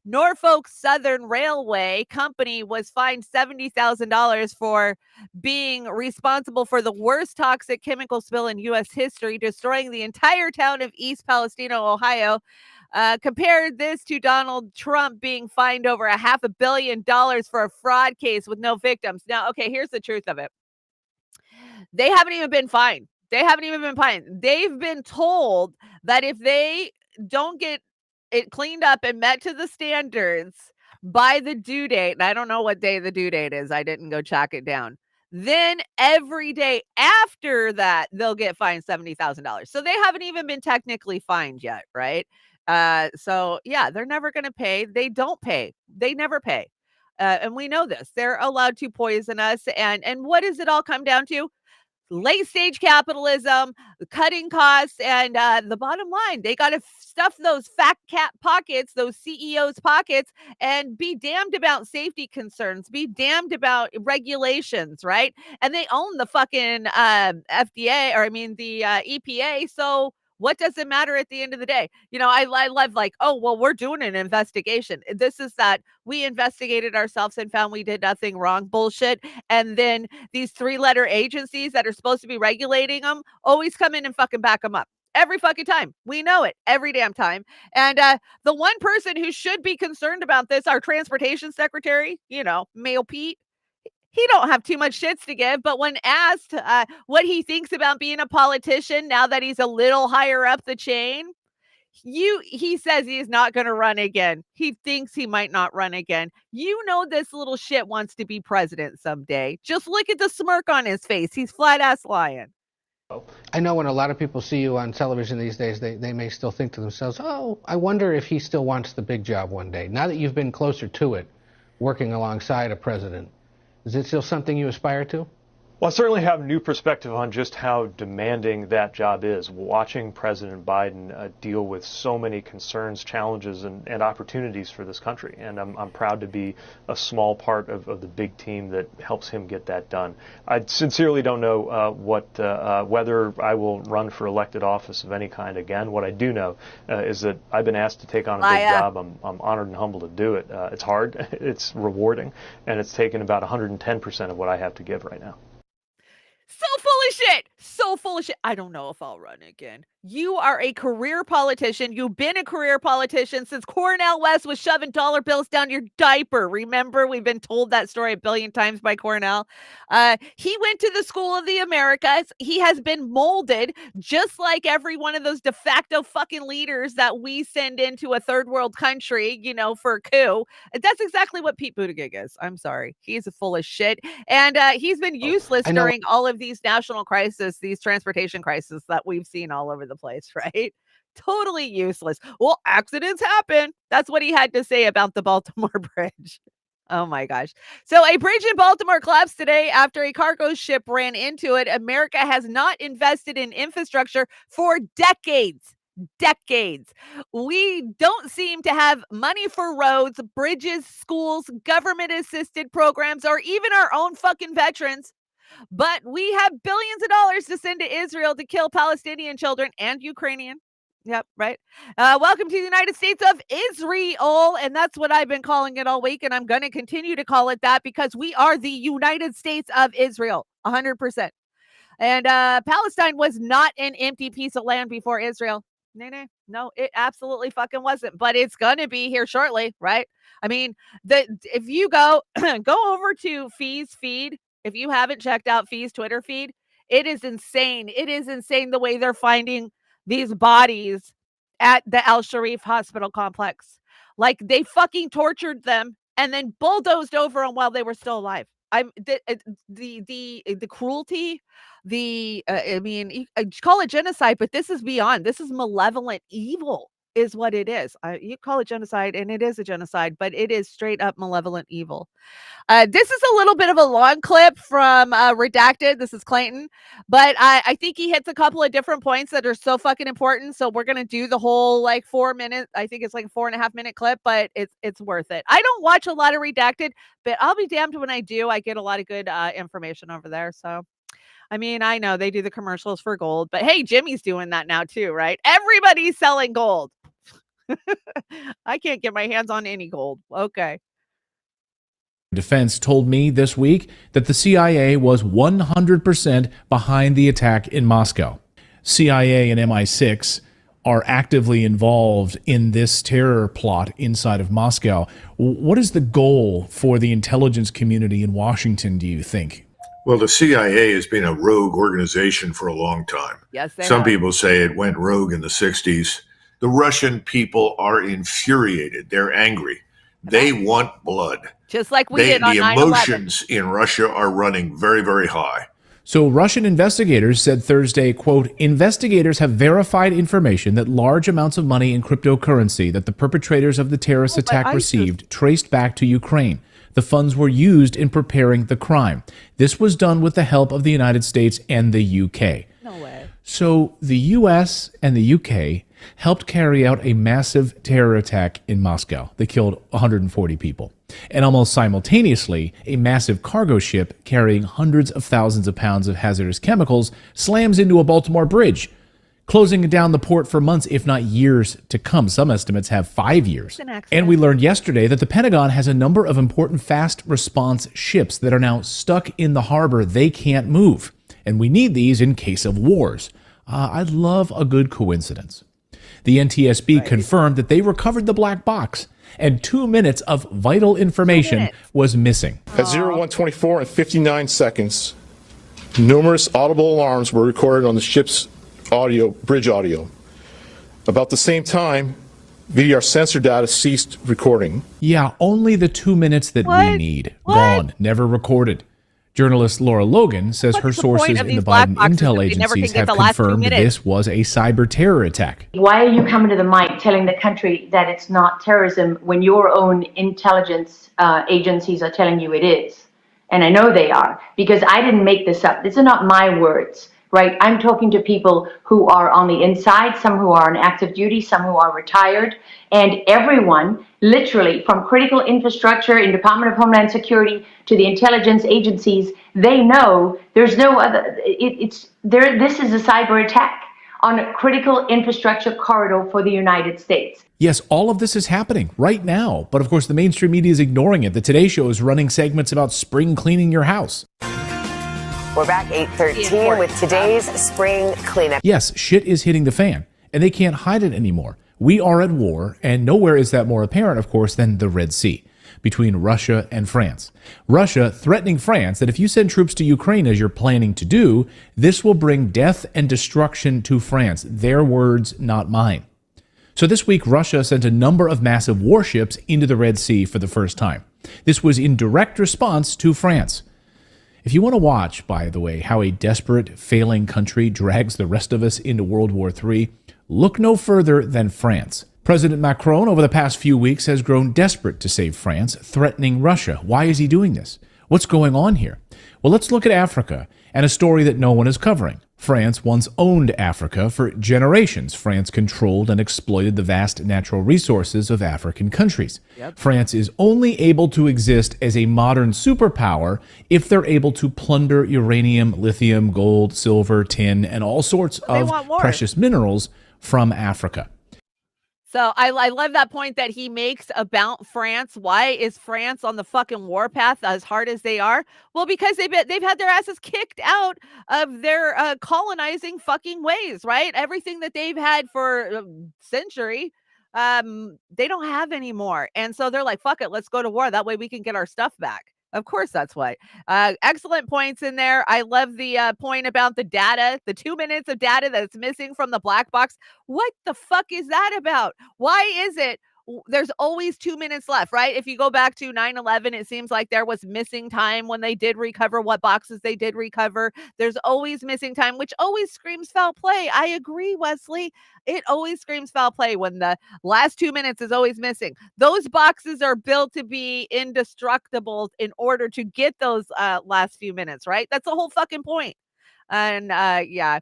S8: Norfolk Southern Railway Company was fined $70,000 for being responsible for the worst toxic chemical spill in U.S. history, destroying the entire town of East Palestine, Ohio. Compared this to Donald Trump being fined over $500 million for a fraud case with no victims. Now, okay, here's the truth of it. They haven't even been fined. They've been told that if they don't get it cleaned up and met to the standards by the due date, and I don't know what day the due date is, I didn't go track it down, then every day after that, they'll get fined $70,000. So they haven't even been technically fined yet, right? So yeah, they're never going to pay. They don't pay. They never pay. And we know this. They're allowed to poison us. And what does it all come down to? Late stage capitalism, cutting costs, and the bottom line, they got to stuff those fat cat pockets, those CEOs' pockets, and be damned about safety concerns, be damned about regulations, right? And they own the fucking FDA, or I mean the EPA. So what does it matter at the end of the day? You know, I love like, oh, well, we're doing an investigation. This is that we investigated ourselves and found we did nothing wrong bullshit. And then these 3-letter agencies that are supposed to be regulating them always come in and fucking back them up. Every fucking time. We know it every damn time. And the one person who should be concerned about this, our transportation secretary, you know, Mayo Pete, he don't have too much shits to give, but when asked what he thinks about being a politician now that he's a little higher up the chain, he says he's not going to run again. He thinks he might not run again. You know, this little shit wants to be president someday. Just look at the smirk on his face. He's flat ass lying.
S15: I know when a lot of people see you on television these days, they may still think to themselves, oh, I wonder if he still wants the big job one day. Now that you've been closer to it, working alongside a president, is it still something you aspire to?
S16: Well, I certainly have a new perspective on just how demanding that job is. Watching President Biden deal with so many concerns, challenges, and opportunities for this country. And I'm proud to be a small part of the big team that helps him get that done. I sincerely don't know whether I will run for elected office of any kind again. What I do know is that I've been asked to take on a big job. I'm honored and humbled to do it. It's hard, it's rewarding, and it's taken about 110% of what I have to give right now.
S8: So full of shit. So full of shit. I don't know if I'll run again. You are a career politician. You've been a career politician since Cornel West was shoving dollar bills down your diaper. Remember, we've been told that story a billion times by Cornel. He went to the School of the Americas. He has been molded just like every one of those de facto fucking leaders that we send into a third world country, you know, for a coup. That's exactly what Pete Buttigieg is. I'm sorry. He's full of shit. And he's been useless during all of these national crises, these transportation crises that we've seen all over the place, right? Totally useless. Well, accidents happen. That's what he had to say about the Baltimore Bridge. Oh my gosh. So a bridge in Baltimore collapsed today after a cargo ship ran into it. America has not invested in infrastructure for decades. We don't seem to have money for roads, bridges, schools, government assisted programs, or even our own fucking veterans. But we have billions of dollars to send to Israel to kill Palestinian children and Ukrainian. Yep, right. Welcome to the United States of Israel. And that's what I've been calling it all week. And I'm going to continue to call it that because we are the United States of Israel, 100%. And Palestine was not an empty piece of land before Israel. No, it absolutely fucking wasn't. But it's going to be here shortly, right? I mean, if you go over to Fee's feed, if you haven't checked out Fee's Twitter feed, it is insane. It is insane the way they're finding these bodies at the Al Sharif hospital complex. Like they fucking tortured them and then bulldozed over them while they were still alive. The cruelty, I mean, you call it genocide, but this is beyond. This is malevolent evil. is what it is. You call it genocide, and it is a genocide, but it is straight up malevolent evil. This is a little bit of a long clip from Redacted. This is Clayton, but I think he hits a couple of different points that are so fucking important. So we're gonna do the whole like 4 minute. I think it's like a 4.5 minute clip, but it's worth it. I don't watch a lot of Redacted, but I'll be damned when I do. I get a lot of good information over there. So. I mean, I know they do the commercials for gold, but hey, Jimmy's doing that now too, right? Everybody's selling gold. I can't get my hands on any gold. Okay.
S17: Defense told me this week that the CIA was 100% behind the attack in Moscow. CIA and MI6 are actively involved in this terror plot inside of Moscow. What is the goal for the intelligence community in Washington, do you think?
S18: Well, the CIA has been a rogue organization for a long time.
S8: Yes,
S18: Some people say it went rogue in the 60s. The Russian people are infuriated. They're angry. They want blood.
S8: Just like we did on 9/11.
S18: The emotions in Russia are running very, very high.
S17: So Russian investigators said Thursday, quote, investigators have verified information that large amounts of money in cryptocurrency that the perpetrators of the terrorist attack received traced back to Ukraine. The funds were used in preparing the crime. This was done with the help of the United States and the UK.
S8: No way.
S17: So the US and the UK helped carry out a massive terror attack in Moscow that killed 140 people. And almost simultaneously, a massive cargo ship carrying hundreds of thousands of pounds of hazardous chemicals slams into a Baltimore bridge, closing down the port for months, if not years to come. Some estimates have 5 years. And we learned yesterday that the Pentagon has a number of important fast response ships that are now stuck in the harbor. They can't move. And we need these in case of wars. I love a good coincidence. The NTSB confirmed that they recovered the black box, and 2 minutes of vital information was missing.
S19: At 0124 and 59 seconds, numerous audible alarms were recorded on the ship's bridge audio. About the same time, VDR sensor data ceased recording.
S17: Yeah, only the 2 minutes that we need. Gone, never recorded. Journalist Laura Logan says her sources in the Biden intel agencies have confirmed this was a cyber terror attack.
S20: Why are you coming to the mic telling the country that it's not terrorism when your own intelligence agencies are telling you it is? And I know they are, because I didn't make this up. These are not my words, right? I'm talking to people who are on the inside, some who are on active duty, some who are retired, and everyone, literally from critical infrastructure in Department of Homeland Security to the intelligence agencies, they know there's no other, this is a cyber attack on a critical infrastructure corridor for the United States.
S17: Yes, all of this is happening right now. But of course, the mainstream media is ignoring it. The Today Show is running segments about spring cleaning your house.
S21: We're back 8:13 with today's spring cleanup.
S17: Yes, shit is hitting the fan, and they can't hide it anymore. We are at war, and nowhere is that more apparent, of course, than the Red Sea between Russia and France. Russia threatening France that if you send troops to Ukraine as you're planning to do, this will bring death and destruction to France. Their words, not mine. So this week, Russia sent a number of massive warships into the Red Sea for the first time. This was in direct response to France. If you want to watch, by the way, how a desperate, failing country drags the rest of us into World War III, look no further than France. President Macron, over the past few weeks, has grown desperate to save France, threatening Russia. Why is he doing this? What's going on here? Well, let's look at Africa and a story that no one is covering. France once owned Africa for generations. France controlled and exploited the vast natural resources of African countries. France is only able to exist as a modern superpower if they're able to plunder uranium, lithium, gold, silver, tin, and all sorts of precious minerals from Africa.
S8: So I love that point that he makes about France. Why is France on the fucking warpath as hard as they are? Well, because they've had their asses kicked out of their colonizing fucking ways, right? Everything that they've had for a century, they don't have anymore. And so they're like, fuck it, let's go to war. That way we can get our stuff back. Of course, that's why. Excellent points in there. I love the point about the data, the 2 minutes of data that's missing from the black box. What the fuck is that about? Why is it there's always 2 minutes left, right? If you go back to 9/11, it seems like there was missing time when they did recover what boxes they did recover. There's always missing time, which always screams foul play. I agree, Wesley. It always screams foul play when the last 2 minutes is always missing. Those boxes are built to be indestructible in order to get those last few minutes, right? That's the whole fucking point. And yeah,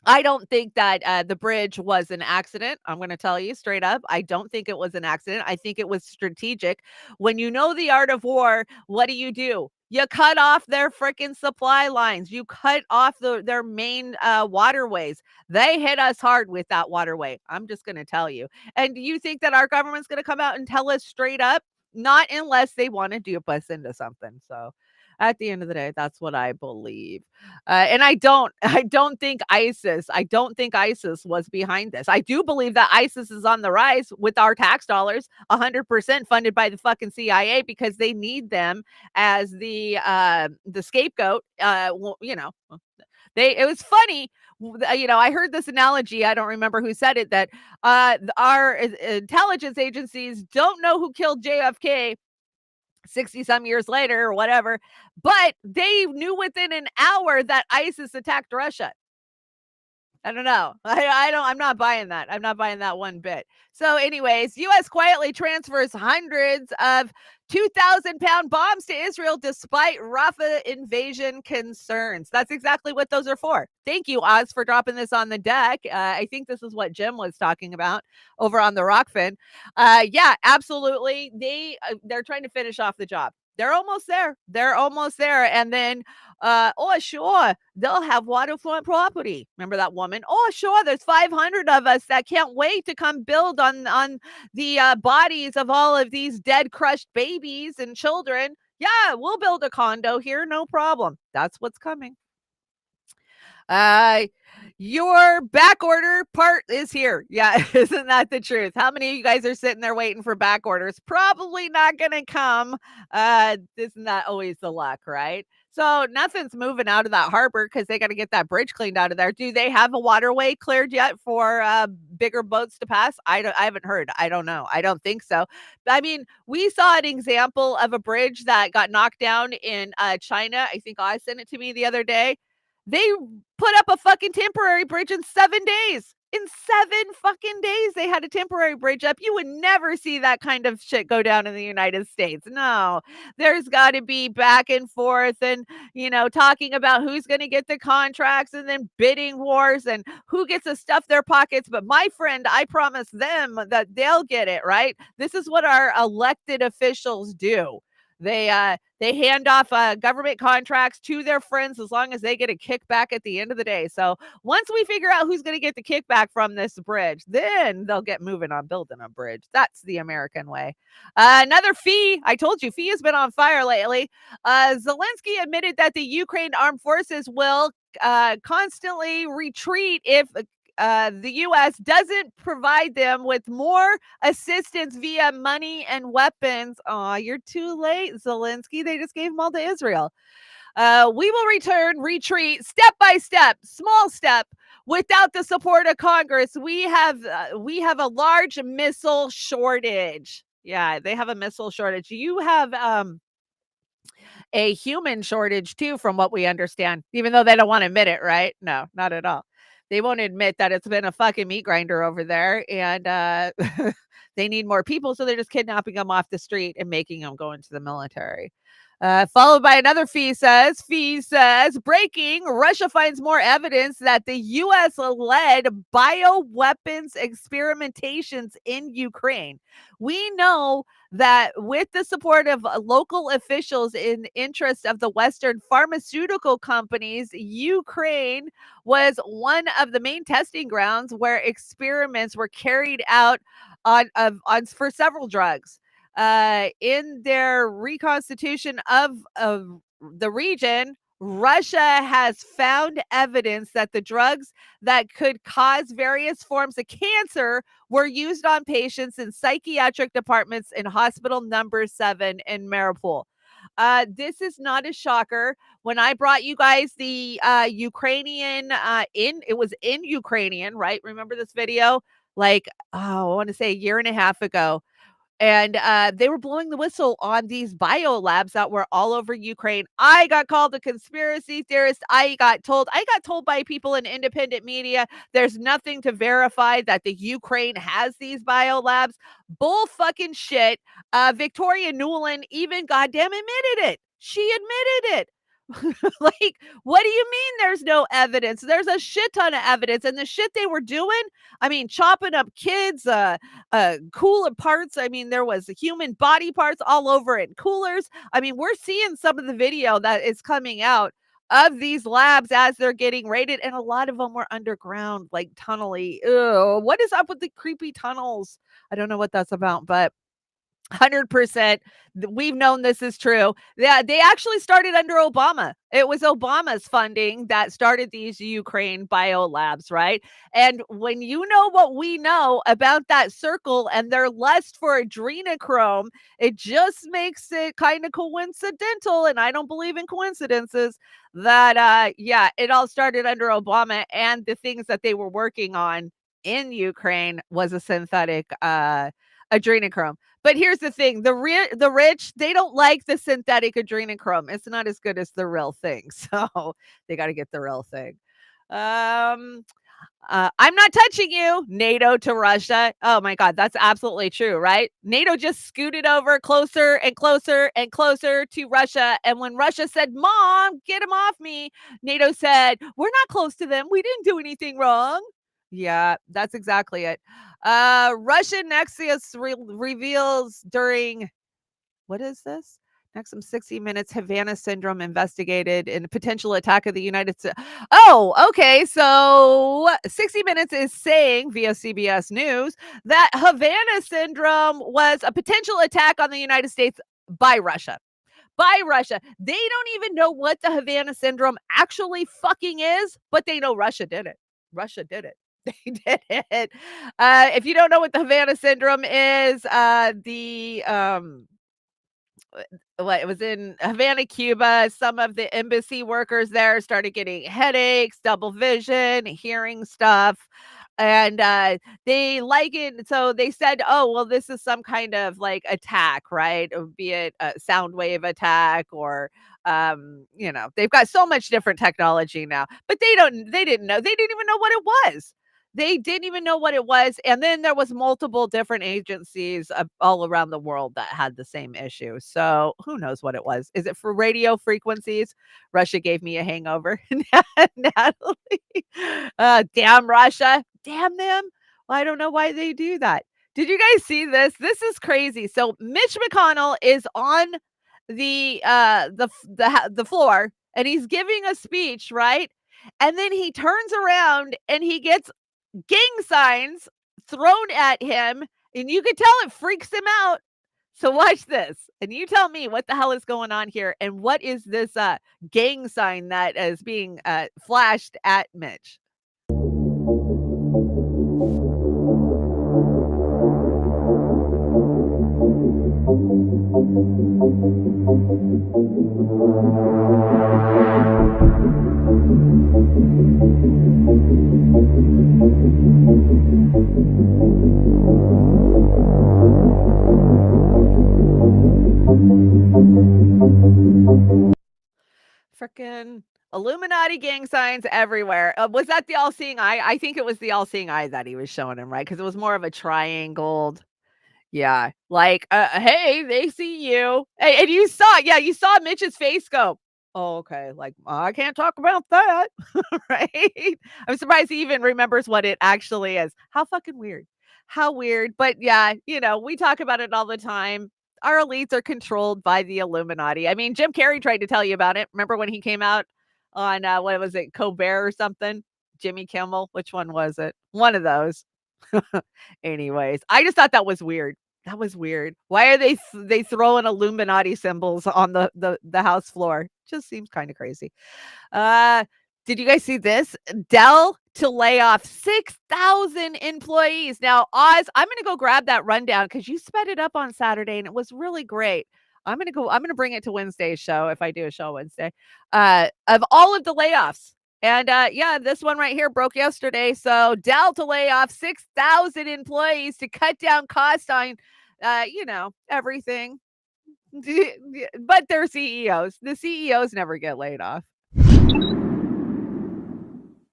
S8: I don't think that the bridge was an accident. I'm going to tell you straight up. I don't think it was an accident. I think it was strategic. When you know the art of war, what do? You cut off their freaking supply lines. You cut off their main waterways. They hit us hard with that waterway. I'm just going to tell you. And do you think that our government's going to come out and tell us straight up? Not unless they want to dupe us into something. So at the end of the day, that's what I believe. And I don't think ISIS was behind this. I do believe that ISIS is on the rise with our tax dollars, 100% funded by the fucking CIA because they need them as the scapegoat. Well, you know, it was funny. I heard this analogy. I don't remember who said it, that our intelligence agencies don't know who killed JFK 60 some years later or whatever, but they knew within an hour that ISIS attacked Russia. I don't know. I'm not buying that. I'm not buying that one bit. So anyways, U.S. quietly transfers hundreds of 2,000-pound bombs to Israel despite Rafa invasion concerns. That's exactly what those are for. Thank you, Oz, for dropping this on the deck. I think this is what Jim was talking about over on the Rokfin. Yeah, absolutely. They're trying to finish off the job. They're almost there. And then, oh, sure, they'll have waterfront property. Remember that woman? Oh, sure, there's 500 of us that can't wait to come build on the bodies of all of these dead, crushed babies and children. Yeah, we'll build a condo here, no problem. That's what's coming. Your back order part is here. Yeah, isn't that the truth? How many of you guys are sitting there waiting for back orders? Probably not going to come. Isn't that always the luck, right? So nothing's moving out of that harbor because they got to get that bridge cleaned out of there. Do they have a waterway cleared yet for bigger boats to pass? I haven't heard. I don't know. I don't think so. I mean, we saw an example of a bridge that got knocked down in China. I think I sent it to me the other day. They put up a fucking temporary bridge in 7 days. In 7 fucking days, they had a temporary bridge up. You would never see that kind of shit go down in the United States. No, there's got to be back and forth and, talking about who's going to get the contracts and then bidding wars and who gets to stuff their pockets. But my friend, I promise them that they'll get it, right? This is what our elected officials do. They hand off government contracts to their friends as long as they get a kickback at the end of the day. So once we figure out who's going to get the kickback from this bridge, then they'll get moving on building a bridge. That's the American way. Another fee. I told you, fee has been on fire lately. Zelensky admitted that the Ukraine armed forces will constantly retreat if the U.S. doesn't provide them with more assistance via money and weapons. Oh, you're too late, Zelensky. They just gave them all to Israel. We will retreat step by step, small step, without the support of Congress. We have a large missile shortage. Yeah, they have a missile shortage. You have a human shortage too, from what we understand, even though they don't want to admit it, right? No, not at all. They won't admit that it's been a fucking meat grinder over there, and they need more people, so they're just kidnapping them off the street and making them go into the military. Followed by another fee says, breaking, Russia finds more evidence that the U.S. led bioweapons experimentations in Ukraine. We know that with the support of local officials in interest of the Western pharmaceutical companies, Ukraine was one of the main testing grounds where experiments were carried out on for several drugs. In their reconstitution of the region, Russia has found evidence that the drugs that could cause various forms of cancer were used on patients in psychiatric departments in hospital number 7 in Mariupol. This is not a shocker. When I brought you guys the Ukrainian it was in Ukrainian, right? Remember this video? like, I want to say a year and a half ago. And they were blowing the whistle on these bio labs that were all over Ukraine. I got called a conspiracy theorist. I got told by people in independent media there's nothing to verify that the Ukraine has these bio labs. Bull fucking shit. Victoria Nuland even goddamn admitted it. She admitted it. Like, what do you mean there's no evidence? There's a shit ton of evidence. And the shit they were doing, I mean, chopping up kids, cooler parts. I mean, there was human body parts all over in coolers. I mean, we're seeing some of the video that is coming out of these labs as they're getting raided, and a lot of them were underground, like tunnely. Ew, what is up with the creepy tunnels? I don't know what that's about, but 100%. We've known this is true. Yeah, they actually started under Obama. It was Obama's funding that started these Ukraine bio labs, right? And when you know what we know about that circle and their lust for adrenochrome, it just makes it kind of coincidental, and I don't believe in coincidences, that yeah, it all started under Obama, and the things that they were working on in Ukraine was a synthetic adrenochrome. But here's the thing, the rich, they don't like the synthetic adrenochrome. It's not as good as the real thing. So they got to get the real thing. I'm not touching you, NATO to Russia. Oh my God, that's absolutely true, right? NATO just scooted over closer and closer and closer to Russia. And when Russia said, Mom, get him off me, NATO said, we're not close to them. We didn't do anything wrong. Yeah, that's exactly it. Russian Nexus reveals during, what is this? Next, some 60 Minutes Havana syndrome investigated in a potential attack of the United States. Oh, okay. So 60 Minutes is saying via CBS News that Havana syndrome was a potential attack on the United States by Russia. By Russia. They don't even know what the Havana syndrome actually fucking is, but they know Russia did it. Russia did it. They did it. If you don't know what the Havana syndrome is, it was in Havana, Cuba. Some of the embassy workers there started getting headaches, double vision, hearing stuff. And they likened, so they said, oh, well, this is some kind of like attack, right? Be it a sound wave attack or they've got so much different technology now, but they didn't know. They didn't even know what it was. They didn't even know what it was. And then there was multiple different agencies all around the world that had the same issue. So who knows what it was? Is it for radio frequencies? Russia gave me a hangover. Natalie, damn Russia. Damn them. Well, I don't know why they do that. Did you guys see this? This is crazy. So Mitch McConnell is on the floor and he's giving a speech, right? And then he turns around and he gets gang signs thrown at him, and you could tell it freaks him out. So watch this, and you tell me what the hell is going on here, and what is this gang sign that is being flashed at Mitch? Freaking Illuminati gang signs everywhere. Was that the all-seeing eye? I think it was the all-seeing eye that he was showing him, right? Because it was more of a triangled. Yeah, like, hey, they see you. Hey, and you saw Mitch's face go, oh, okay, like, I can't talk about that, right? I'm surprised he even remembers what it actually is. How fucking weird. How weird. But yeah, we talk about it all the time. Our elites are controlled by the Illuminati. I mean, Jim Carrey tried to tell you about it. Remember when he came out on, what was it, Colbert or something? Jimmy Kimmel? Which one was it? One of those. Anyways, I just thought that was weird. That was weird. Why are they throwing Illuminati symbols on the house floor? Just seems kind of crazy. Did you guys see this? Dell to lay off 6,000 employees. Now, Oz, I'm going to go grab that rundown because you sped it up on Saturday and it was really great. I'm going to bring it to Wednesday's show if I do a show Wednesday of all of the layoffs. And yeah, this one right here broke yesterday. So Dell to lay off 6,000 employees to cut down costs on, everything. But they're CEOs. The CEOs never get laid off.
S2: The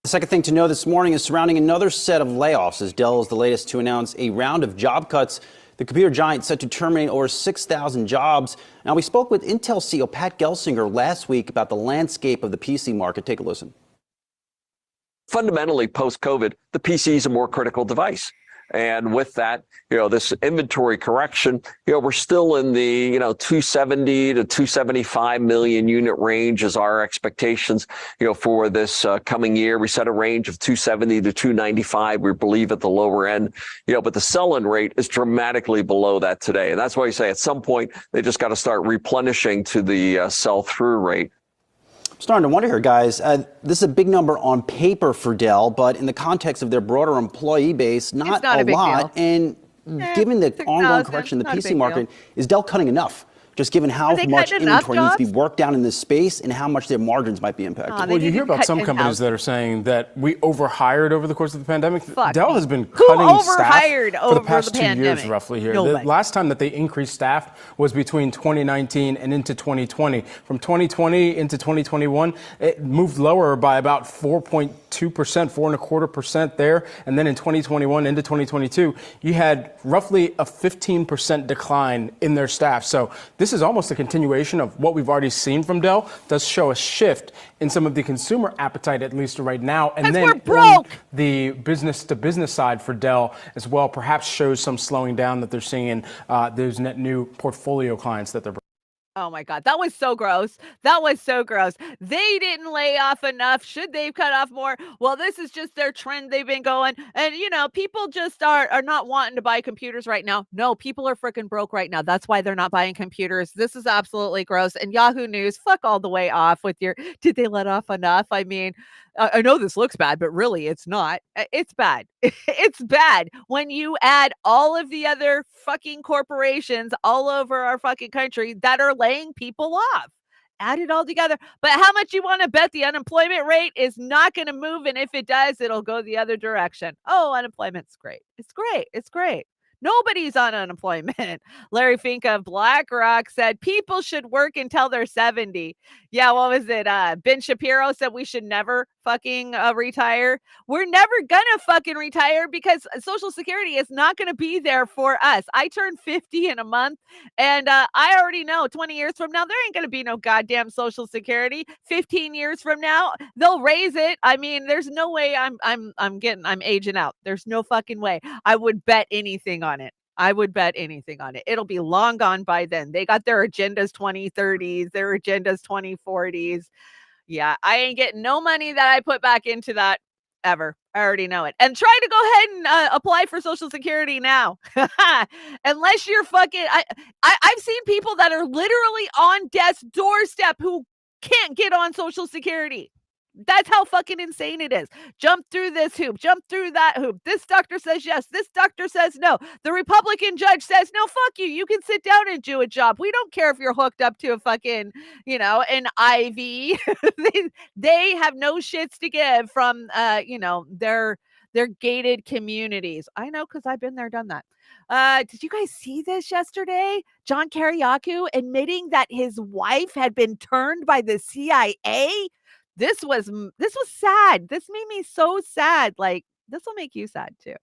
S2: second thing to know this morning is surrounding another set of layoffs, as Dell is the latest to announce a round of job cuts. The computer giant set to terminate over 6,000 jobs. Now, we spoke with Intel CEO Pat Gelsinger last week about the landscape of the PC market. Take a listen.
S22: Fundamentally, post-COVID, the PC is a more critical device. And with that, this inventory correction, we're still in the, 270 to 275 million unit range is our expectations, for this coming year. We set a range of 270 to 295, we believe, at the lower end, but the sell-in rate is dramatically below that today. And that's why you say at some point, they just got to start replenishing to the sell-through rate.
S2: Starting to wonder here, guys, this is a big number on paper for Dell, but in the context of their broader employee base, not a lot. Deal. And given the ongoing correction in the PC market, is Dell cutting enough? Just given how much inventory needs to be worked down in this space and how much their margins might be impacted.
S23: Well, you hear about some companies that are saying that we overhired over the course of the pandemic. Dell has been cutting staff for the past 2 years, roughly here. The last time that they increased staff was between 2019 and into 2020. From 2020 into 2021, it moved lower by about 4.2%, 4.25% there. And then in 2021 into 2022, you had roughly a 15% decline in their staff. So this is almost a continuation of what we've already seen from Dell. Does show a shift in some of the consumer appetite, at least right now. And then on the business to business side for Dell as well, perhaps shows some slowing down that they're seeing in those net new portfolio clients that they're.
S8: Oh my God, that was so gross. That was so gross. They didn't lay off enough. Should they cut off more? Well, this is just their trend they've been going. And, people just are not wanting to buy computers right now. No, people are freaking broke right now. That's why they're not buying computers. This is absolutely gross. And Yahoo News, fuck all the way off with your, did they let off enough? I mean, I know this looks bad, but really it's not. It's bad. It's bad when you add all of the other fucking corporations all over our fucking country that are laying people off. Add it all together. But how much you want to bet the unemployment rate is not going to move? And if it does, it'll go the other direction. Oh, unemployment's great. It's great. It's great. Nobody's on unemployment. Larry Fink of BlackRock said people should work until they're 70. Yeah, what was it? Ben Shapiro said we should never fucking retire. We're never gonna fucking retire because Social Security is not gonna be there for us. I turned 50 in a month, and I already know 20 years from now there ain't gonna be no goddamn Social Security. 15 years from now they'll raise it. I mean, there's no way I'm aging out. There's no fucking way. I would bet anything on it. I would bet anything on it. It'll be long gone by then. They got their agendas 2030s, their agendas 2040s. Yeah, I ain't getting no money that I put back into that ever. I already know it. And try to go ahead and apply for Social Security now. Unless you're fucking, I've seen people that are literally on death's doorstep who can't get on Social Security. That's how fucking insane it is. Jump through this hoop, jump through that hoop. This doctor says yes, this doctor says no. The Republican judge says, no, fuck you. You can sit down and do a job. We don't care if you're hooked up to a fucking, an IV. they have no shits to give from, their gated communities. I know because I've been there, done that. Did you guys see this yesterday? John Kiriakou admitting that his wife had been turned by the CIA. This was sad. This made me so sad. Like, this will make you sad too.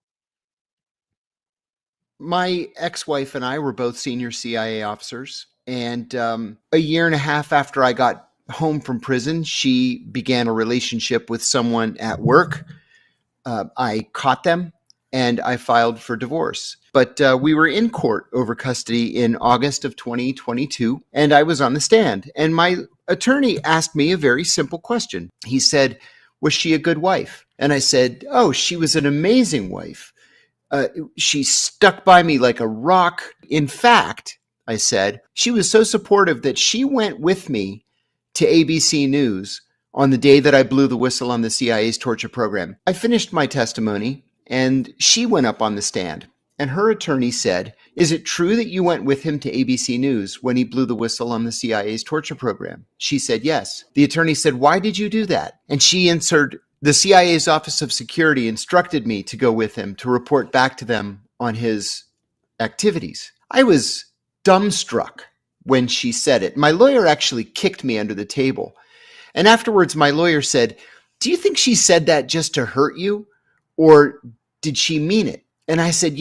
S24: My ex-wife and I were both senior CIA officers. And a year and a half after I got home from prison, she began a relationship with someone at work. I caught them and I filed for divorce. But we were in court over custody in August of 2022, and I was on the stand. And my attorney asked me a very simple question. He said, was she a good wife? And I said, oh, she was an amazing wife. She stuck by me like a rock. In fact, I said, she was so supportive that she went with me to ABC News on the day that I blew the whistle on the CIA's torture program. I finished my testimony, and she went up on the stand. And her attorney said, is it true that you went with him to ABC News when he blew the whistle on the CIA's torture program? She said yes. The attorney said, why did you do that? And she answered, the CIA's Office of Security instructed me to go with him to report back to them on his activities. I was dumbstruck when she said it. My lawyer actually kicked me under the table. And afterwards, my lawyer said, do you think she said that just to hurt you? Or did she mean it? And I said,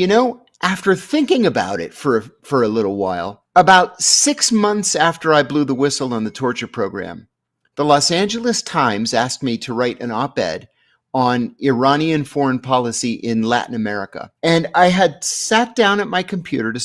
S24: after thinking about it for a little while, about 6 months after I blew the whistle on the torture program, the Los Angeles Times asked me to write an op-ed on Iranian foreign policy in Latin America. And I had sat down at my computer to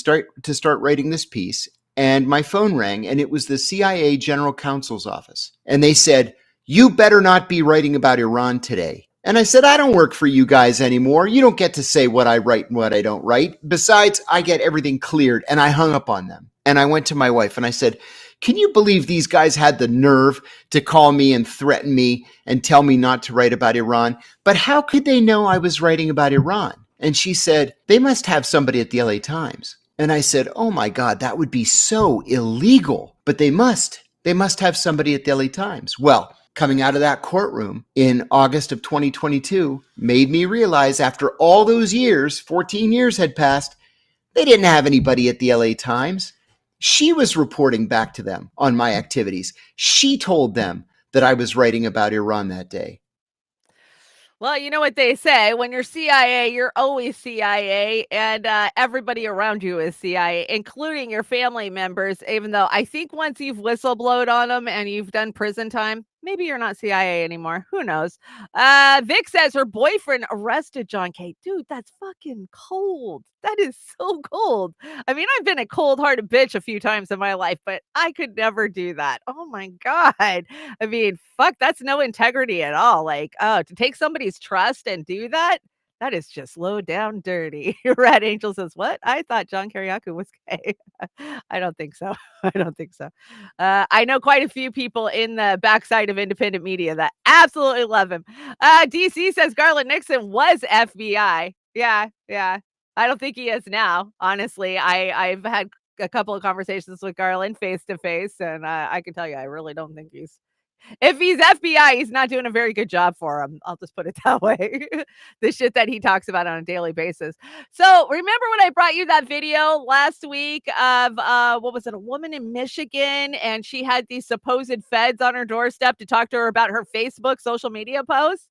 S24: start writing this piece, and my phone rang, and it was the CIA General Counsel's office. And they said, you better not be writing about Iran today. And I said, I don't work for you guys anymore. You don't get to say what I write and what I don't write. Besides, I get everything cleared. And I hung up on them. And I went to my wife and I said, can you believe these guys had the nerve to call me and threaten me and tell me not to write about Iran? But how could they know I was writing about Iran? And she said, they must have somebody at the LA Times. And I said, oh my God, that would be so illegal. But they must have somebody at the LA Times. Well, coming out of that courtroom in August of 2022 made me realize after all those years, 14 years had passed, they didn't have anybody at the LA Times. She was reporting back to them on my activities. She told them that I was writing about Iran that day.
S8: Well, you know what they say, when you're CIA, you're always CIA, and everybody around you is CIA, including your family members, even though I think once you've whistleblowed on them and you've done prison time, maybe you're not CIA anymore. Who knows? Vic says her boyfriend arrested John K. Dude, that's fucking cold. That is so cold. I mean, I've been a cold-hearted bitch a few times in my life, but I could never do that. Oh my God. I mean, fuck, that's no integrity at all. Like, to take somebody's trust and do that, that is just low down dirty. Red Angel says, what? I thought John Kiriakou was gay. I don't think so. I don't think so. I know quite a few people in the backside of independent media that absolutely love him. DC says Garland Nixon was FBI. Yeah. I don't think he is now. Honestly, I've had a couple of conversations with Garland face to face, and I can tell you, I really don't think he's. If he's FBI, he's not doing a very good job for him. I'll just put it that way. The shit that he talks about on a daily basis. So remember when I brought you that video last week of, what was it, a woman in Michigan, and she had these supposed feds on her doorstep to talk to her about her Facebook social media posts?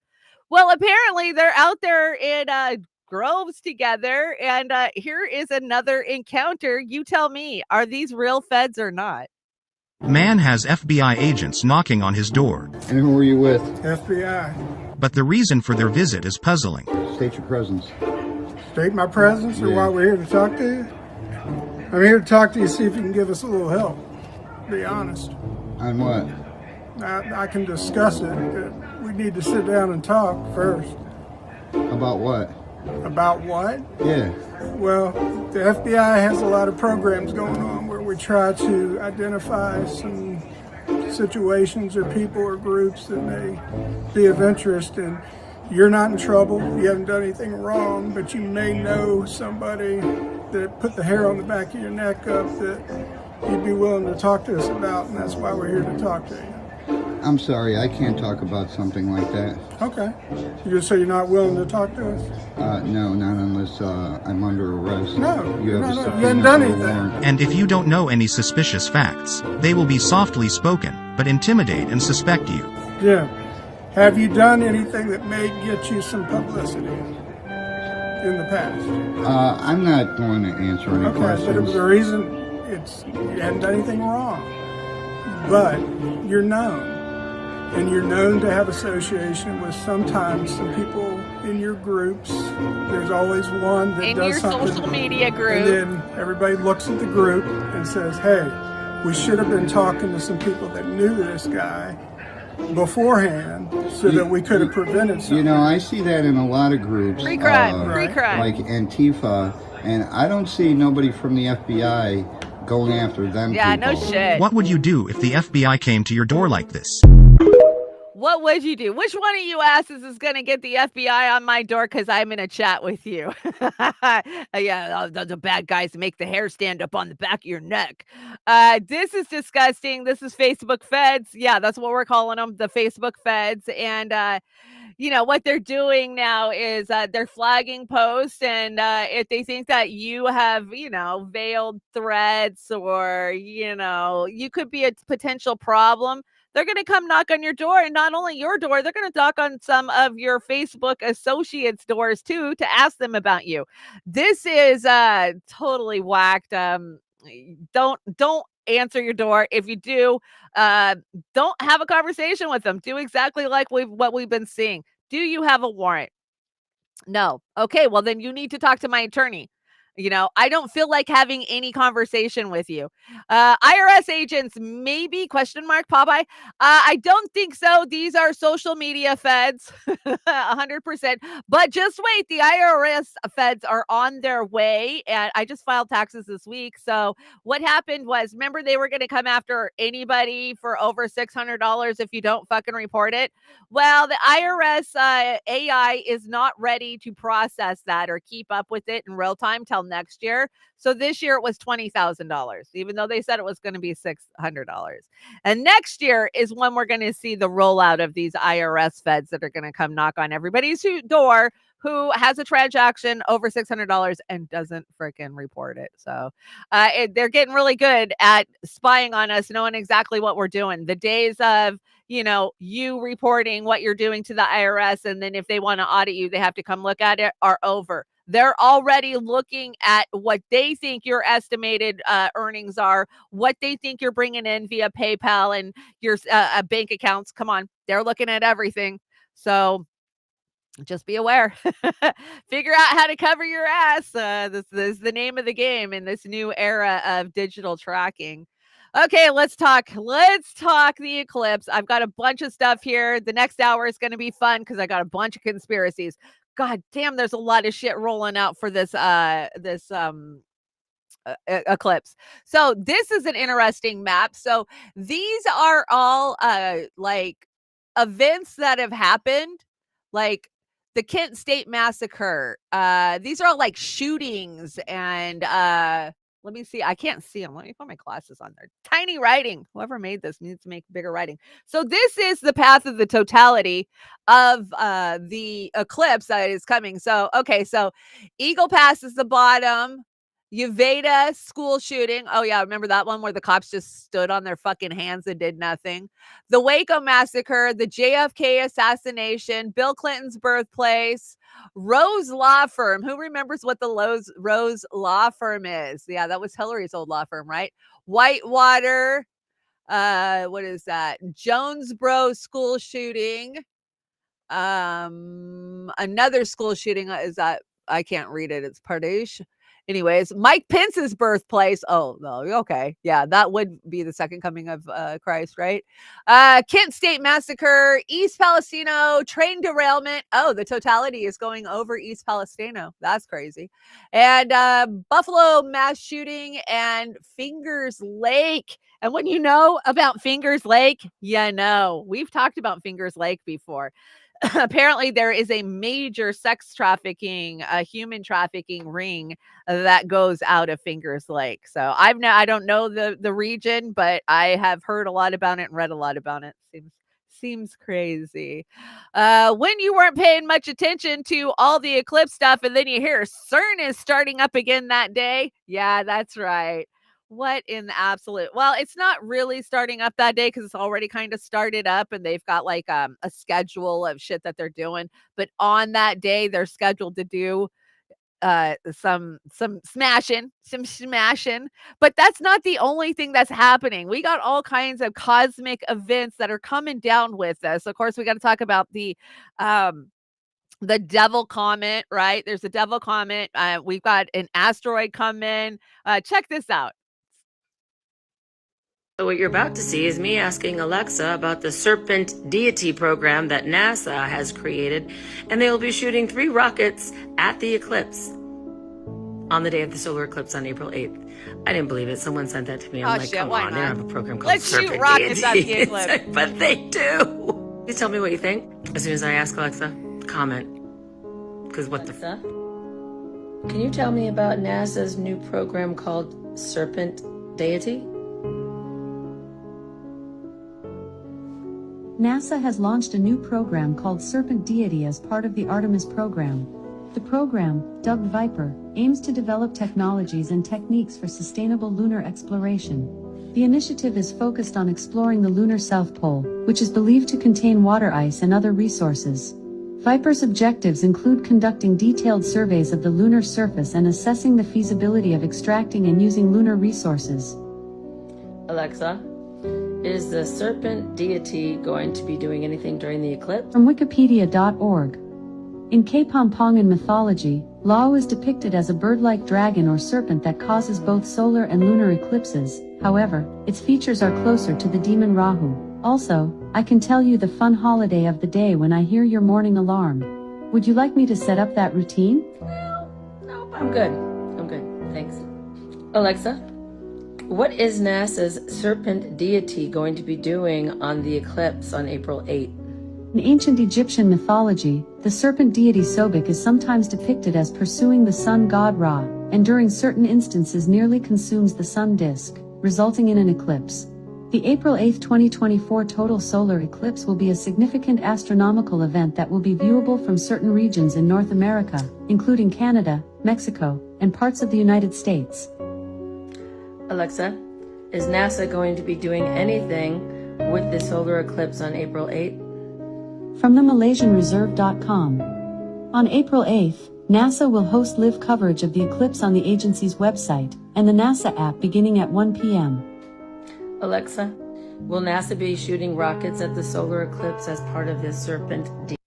S8: Well, apparently they're out there in groves together, and here is another encounter. You tell me, are these real feds or not?
S3: Man has FBI agents knocking on his door.
S6: And who are you with?
S3: FBI. But the reason for their visit is puzzling.
S6: State your presence.
S7: State my presence, or why we're here to talk to you? I'm here to talk to you, see if you can give us a little help. Be honest.
S6: On what?
S7: I can discuss it, but we need to sit down and talk first.
S6: About what?
S7: About what?
S6: Yeah.
S7: Well, the FBI has a lot of programs going on where we try to identify some situations or people or groups that may be of interest. And you're not in trouble. You haven't done anything wrong, but you may know somebody that put the hair on the back of your neck up that you'd be willing to talk to us about, and that's why we're here to talk to you.
S6: I'm sorry, I can't talk about something like that.
S7: Okay. You just say you're not willing to talk to us?
S6: No, not unless I'm under arrest.
S7: No,
S6: you
S7: haven't done anything.
S3: And if you don't know any suspicious facts, they will be softly spoken, but intimidate and suspect you.
S7: Jim, have you done anything that may get you some publicity in the past?
S6: I'm not going to answer any questions.
S7: Okay, but the reason you haven't done anything wrong, but you're known. And you're known to have association with sometimes some people in your groups. There's always one that does something. In your social media group. And then everybody looks at the group and says, hey, we should have been talking to some people that knew this guy beforehand so that we could have prevented something.
S6: You know, I see that in a lot of groups.
S8: Pre-crime.
S6: Like Antifa. And I don't see nobody from the FBI going after them.
S8: Yeah, people. No shit.
S3: What would you do if the FBI came to your door like this?
S8: What would you do? Which one of you asses is going to get the FBI on my door because I'm in a chat with you? Yeah, the bad guys make the hair stand up on the back of your neck. This is disgusting. This is Facebook feds. Yeah, that's what we're calling them, the Facebook feds. And, what they're doing now is they're flagging posts. And if they think that you have, veiled threats or, you could be a potential problem, they're going to come knock on your door, and not only your door, they're going to knock on some of your Facebook associates' doors too to ask them about you. This is totally whacked. Don't answer your door. If you do, don't have a conversation with them. Do exactly like what we've been seeing. Do you have a warrant? No. Okay, well then you need to talk to my attorney. I don't feel like having any conversation with you. IRS agents, maybe, ? Popeye. I don't think so. These are social media feds, 100%. But just wait, the IRS feds are on their way. And I just filed taxes this week. So what happened was, remember, they were going to come after anybody for over $600 if you don't fucking report it. Well, the IRS AI is not ready to process that or keep up with it in real time till next year. So this year it was $20,000, even though they said it was going to be $600. And next year is when we're going to see the rollout of these IRS feds that are going to come knock on everybody's door who has a transaction over $600 and doesn't freaking report it. So they're getting really good at spying on us, knowing exactly what we're doing. The days of, you reporting what you're doing to the IRS, and then if they want to audit you, they have to come look at it, are over. They're already looking at what they think your estimated earnings are, what they think you're bringing in via PayPal and your bank accounts. Come on, they're looking at everything. So just be aware. Figure out how to cover your ass. This is the name of the game in this new era of digital tracking. Okay, let's talk the eclipse. I've got a bunch of stuff here. The next hour is going to be fun because I got a bunch of conspiracies. God damn, there's a lot of shit rolling out for this eclipse. So this is an interesting map. So these are all like events that have happened, like the Kent State Massacre. These are all like shootings and let me see. I can't see them. Let me put my glasses on there. Tiny writing. Whoever made this needs to make bigger writing. So this is the path of the totality of the eclipse that is coming. So, okay. So Eagle Pass is the bottom. Uveda school shooting. Oh, yeah. Remember that one where the cops just stood on their fucking hands and did nothing? The Waco massacre, the JFK assassination, Bill Clinton's birthplace, Rose Law Firm. Who remembers what the Rose Law Firm is? Yeah, that was Hillary's old law firm, right? Whitewater. What is that? Jonesboro school shooting. Another school shooting is that I can't read it. It's Pardesh. Anyways, Mike Pence's birthplace. Oh, no. Okay. Yeah, that would be the second coming of Christ, right? Kent State Massacre, East Palestino, train derailment. Oh, the totality is going over East Palestino. That's crazy. And Buffalo mass shooting and Fingers Lake. And when you know about Fingers Lake, we've talked about Fingers Lake before. Apparently there is a major sex trafficking, human trafficking ring that goes out of Fingers Lake. So I don't know the region, but I have heard a lot about it and read a lot about it. Seems crazy. When you weren't paying much attention to all the eclipse stuff, and then you hear CERN is starting up again that day. Yeah, that's right. What in the absolute? Well, it's not really starting up that day because it's already kind of started up and they've got like a schedule of shit that they're doing. But on that day, they're scheduled to do some smashing. But that's not the only thing that's happening. We got all kinds of cosmic events that are coming down with us. Of course, we got to talk about the devil comet, right? There's a devil comet. We've got an asteroid coming. Check this out.
S4: So what you're about to see is me asking Alexa about the Serpent Deity program that NASA has created, and they will be shooting 3 rockets at the eclipse on the day of the solar eclipse on April 8th. I didn't believe it. Someone sent that to me. I'm like, come on, they have a program called Serpent Deity. At the eclipse. But they do. Please tell me what you think. As soon as I ask Alexa, comment. Because what Alexa, can you tell me about NASA's new program called Serpent Deity?
S1: NASA has launched a new program called Serpent Deity as part of the Artemis program. The program, dubbed Viper, aims to develop technologies and techniques for sustainable lunar exploration. The initiative is focused on exploring the lunar South Pole, which is believed to contain water ice and other resources. Viper's objectives include conducting detailed surveys of the lunar surface and assessing the feasibility of extracting and using lunar resources.
S4: Alexa, is the Serpent Deity going to be doing anything during the eclipse?
S1: From Wikipedia.org. In Kapampangan mythology, Lao is depicted as a bird-like dragon or serpent that causes both solar and lunar eclipses. However, its features are closer to the demon Rahu. Also, I can tell you the fun holiday of the day when I hear your morning alarm. Would you like me to set up that routine?
S4: No, I'm good. I'm good. Thanks. Alexa, what is NASA's Serpent Deity going to be doing on the eclipse on April 8?
S1: In ancient Egyptian mythology, the serpent deity Sobek is sometimes depicted as pursuing the sun god Ra, and during certain instances nearly consumes the sun disk, resulting in an eclipse. The April 8, 2024 total solar eclipse will be a significant astronomical event that will be viewable from certain regions in North America, including Canada, Mexico, and parts of the United States.
S4: Alexa, is NASA going to be doing anything with the solar eclipse on April 8?
S1: From the MalaysianReserve.com. On April 8th, NASA will host live coverage of the eclipse on the agency's website and the NASA app beginning at 1 p.m.
S4: Alexa, will NASA be shooting rockets at the solar eclipse as part of this Serpent Deity?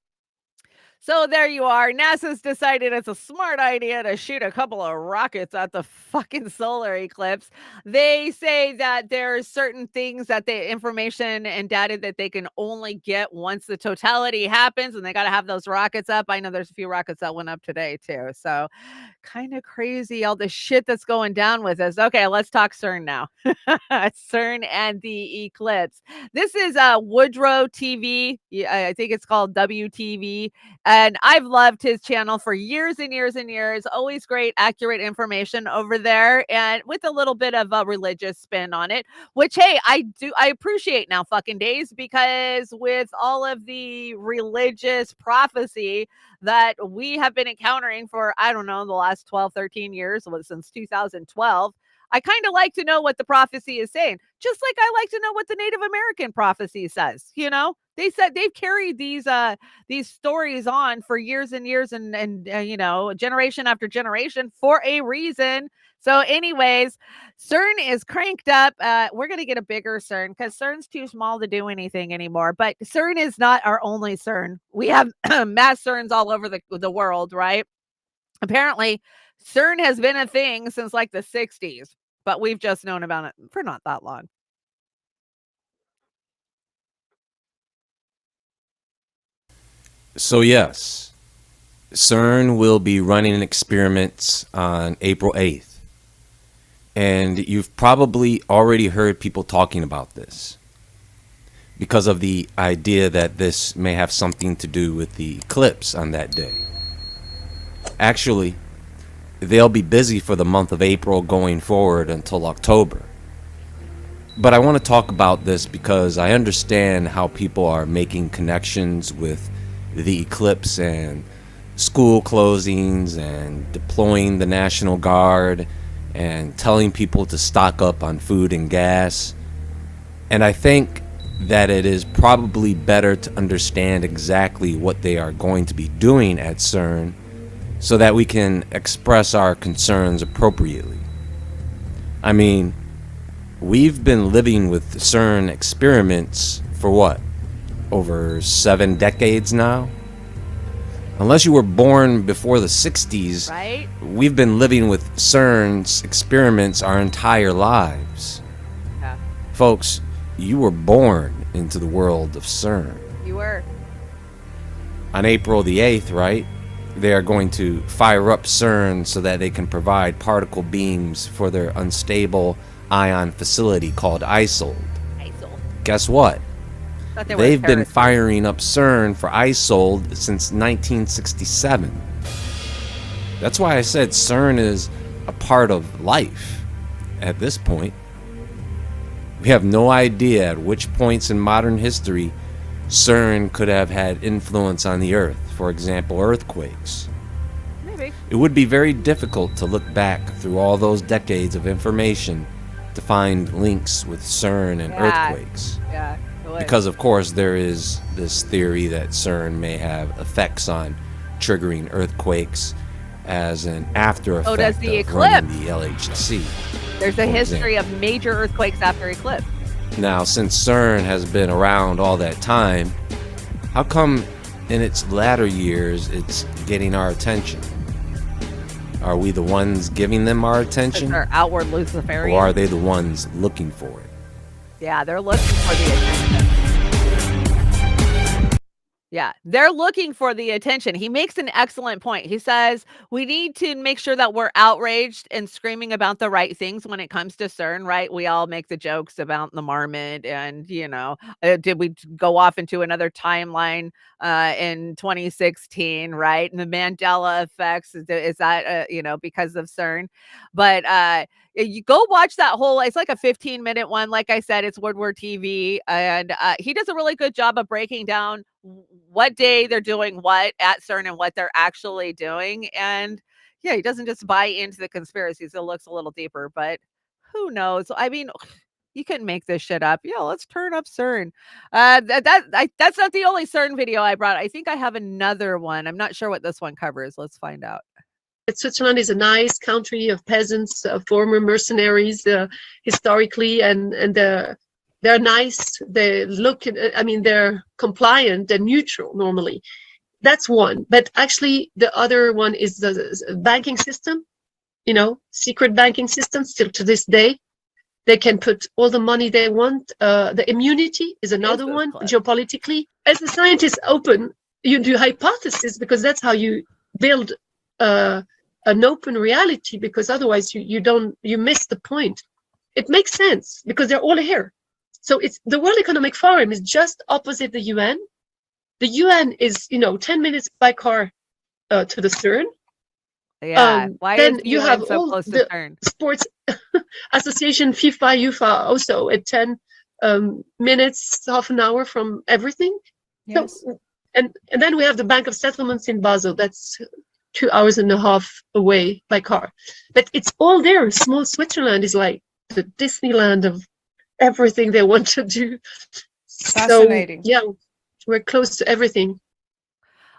S8: So there you are. NASA's decided it's a smart idea to shoot a couple of rockets at the fucking solar eclipse. They say that there's certain things that the information and data that they can only get once the totality happens, and they got to have those rockets up. I know there's a few rockets that went up today too. So kind of crazy, all the shit that's going down with us. Okay, let's talk CERN now. CERN and the eclipse. This is Woodrow TV. I think it's called WTV. And I've loved his channel for years and years and years. Always great, accurate information over there, and with a little bit of a religious spin on it, which, hey, I appreciate now fucking days, because with all of the religious prophecy that we have been encountering for, I don't know, the last 12, 13 years, since 2012, I kind of like to know what the prophecy is saying, just like I like to know what the Native American prophecy says. You know, they said they've carried these stories on for years and years and you know, generation after generation for a reason. So anyways, CERN is cranked up. We're going to get a bigger CERN because CERN's too small to do anything anymore. But CERN is not our only CERN. We have mass CERNs all over the world, right? Apparently, CERN has been a thing since like the 60s, but we've just known about it for not that long.
S9: So yes, CERN will be running experiments on April 8th. And you've probably already heard people talking about this because of the idea that this may have something to do with the eclipse on that day. Actually, they'll be busy for the month of April going forward until October. But I want to talk about this because I understand how people are making connections with the eclipse and school closings and deploying the National Guard and telling people to stock up on food and gas. And I think that it is probably better to understand exactly what they are going to be doing at CERN so that we can express our concerns appropriately. I mean, we've been living with CERN experiments for what? Over 7 decades now? Unless you were born before the 60s,
S8: right?
S9: We've been living with CERN's experiments our entire lives.
S8: Yeah.
S9: Folks, you were born into the world of CERN.
S8: You were.
S9: On April the 8th, right? They are going to fire up CERN so that they can provide particle beams for their unstable ion facility called ISIL.
S8: ISIL.
S9: Guess what? They've been firing up CERN for ISOL since 1967. That's why I said CERN is a part of life at this point. We have no idea at which points in modern history CERN could have had influence on the Earth. For example, earthquakes.
S8: Maybe.
S9: It would be very difficult to look back through all those decades of information to find links with CERN and earthquakes.
S8: Yeah.
S9: Because, of course, there is this theory that CERN may have effects on triggering earthquakes as an after effect
S8: does the
S9: of
S8: eclipse.
S9: running the LHC.
S8: There's a history of major earthquakes after eclipse.
S9: Now, since CERN has been around all that time, how come in its latter years it's getting our attention? Are we the ones giving them our attention?
S8: They're outward Luciferian.
S9: Or are they the ones looking for it?
S8: Yeah, they're looking for the attention. Yeah, they're looking for the attention. He makes an excellent point. He says, we need to make sure that we're outraged and screaming about the right things when it comes to CERN, right? We all make the jokes about the marmot and, did we go off into another timeline in 2016, right? And the Mandela effects, is that, because of CERN? But you go watch that whole, it's like a 15-minute one. Like I said, it's Woodward TV. And he does a really good job of breaking down what day they're doing what at CERN and what they're actually doing. And yeah, he doesn't just buy into the conspiracies. It looks a little deeper, but who knows? I mean, you couldn't make this shit up. Yeah, let's turn up CERN. That's not the only CERN video I brought. I think I have another one. I'm not sure what this one covers. Let's find out.
S5: Switzerland is a nice country of peasants, former mercenaries, historically, and they're nice. They look, they're compliant and neutral normally. That's one. But actually, the other one is the banking system, secret banking system. Still to this day, they can put all the money they want. The immunity is another one, geopolitically. As a scientist, you do hypothesis because that's how you build an open reality, because otherwise you miss the point. It makes sense because they're all here. So it's the World Economic Forum is just opposite the UN. The UN is 10 minutes by car to the CERN.
S8: Yeah. Why
S5: then
S8: is the
S5: you
S8: UN
S5: have
S8: so
S5: all
S8: close to
S5: the
S8: CERN?
S5: sports association, FIFA, UFA, also at 10 minutes, half an hour from everything.
S8: Yes.
S5: So, and then we have the Bank of Settlements in Basel. That's 2 hours and a half away by car. But it's all there. Small Switzerland is like the Disneyland of everything they want to do.
S8: Fascinating.
S5: So, yeah, we're close to everything.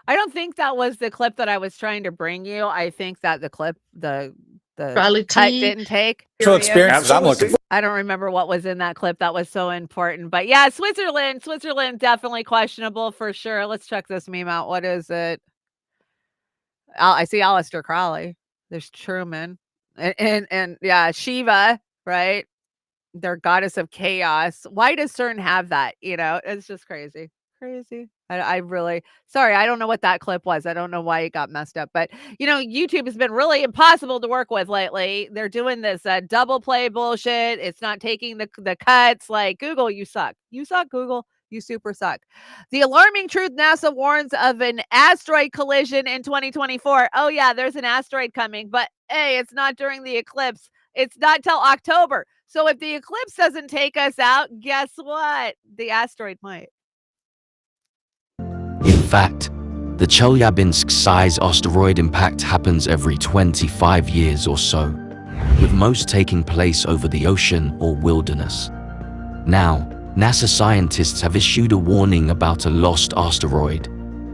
S8: I don't think that was the clip that I was trying to bring you. I think that the clip, the
S5: Reality.
S8: cut didn't take.
S2: experiences I'm looking for.
S8: I don't remember what was in that clip that was so important. But yeah, Switzerland definitely questionable for sure. Let's check this meme out. What is it? I see Aleister Crowley. There's Truman. And yeah, Shiva, right? Their goddess of chaos. Why does CERN have that? It's just crazy. I really, sorry, I don't know what that clip was. I don't know why it got messed up, but YouTube has been really impossible to work with lately. They're doing this double play bullshit. It's not taking the cuts. Like, Google, you suck. You suck, Google. You super suck. The alarming truth: NASA warns of an asteroid collision in 2024. Oh yeah, there's an asteroid coming, but hey, it's not during the eclipse. It's not till October. So if the eclipse doesn't take us out, guess what? The asteroid might.
S10: In fact, the Chelyabinsk-size asteroid impact happens every 25 years or so, with most taking place over the ocean or wilderness. Now, NASA scientists have issued a warning about a lost asteroid,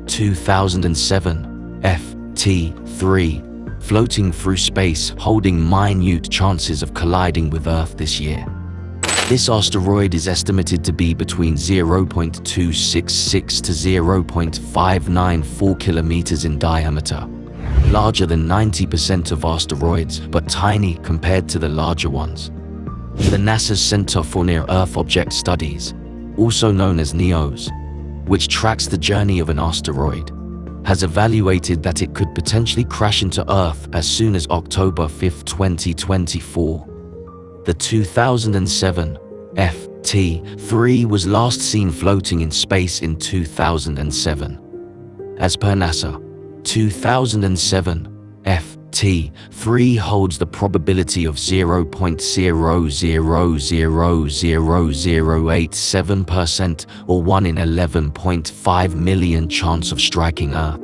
S10: 2007 FT3, floating through space holding minute chances of colliding with Earth this year. This asteroid is estimated to be between 0.266 to 0.594 kilometers in diameter, larger than 90% of asteroids, but tiny compared to the larger ones. The NASA's Center for Near-Earth Object Studies, also known as NEOS, which tracks the journey of an asteroid, has evaluated that it could potentially crash into Earth as soon as October 5, 2024. The 2007 FT FT-3 was last seen floating in space in 2007. As per NASA, 2007 FT-3 holds the probability of 0.00000087% or 1 in 11.5 million chance of striking Earth.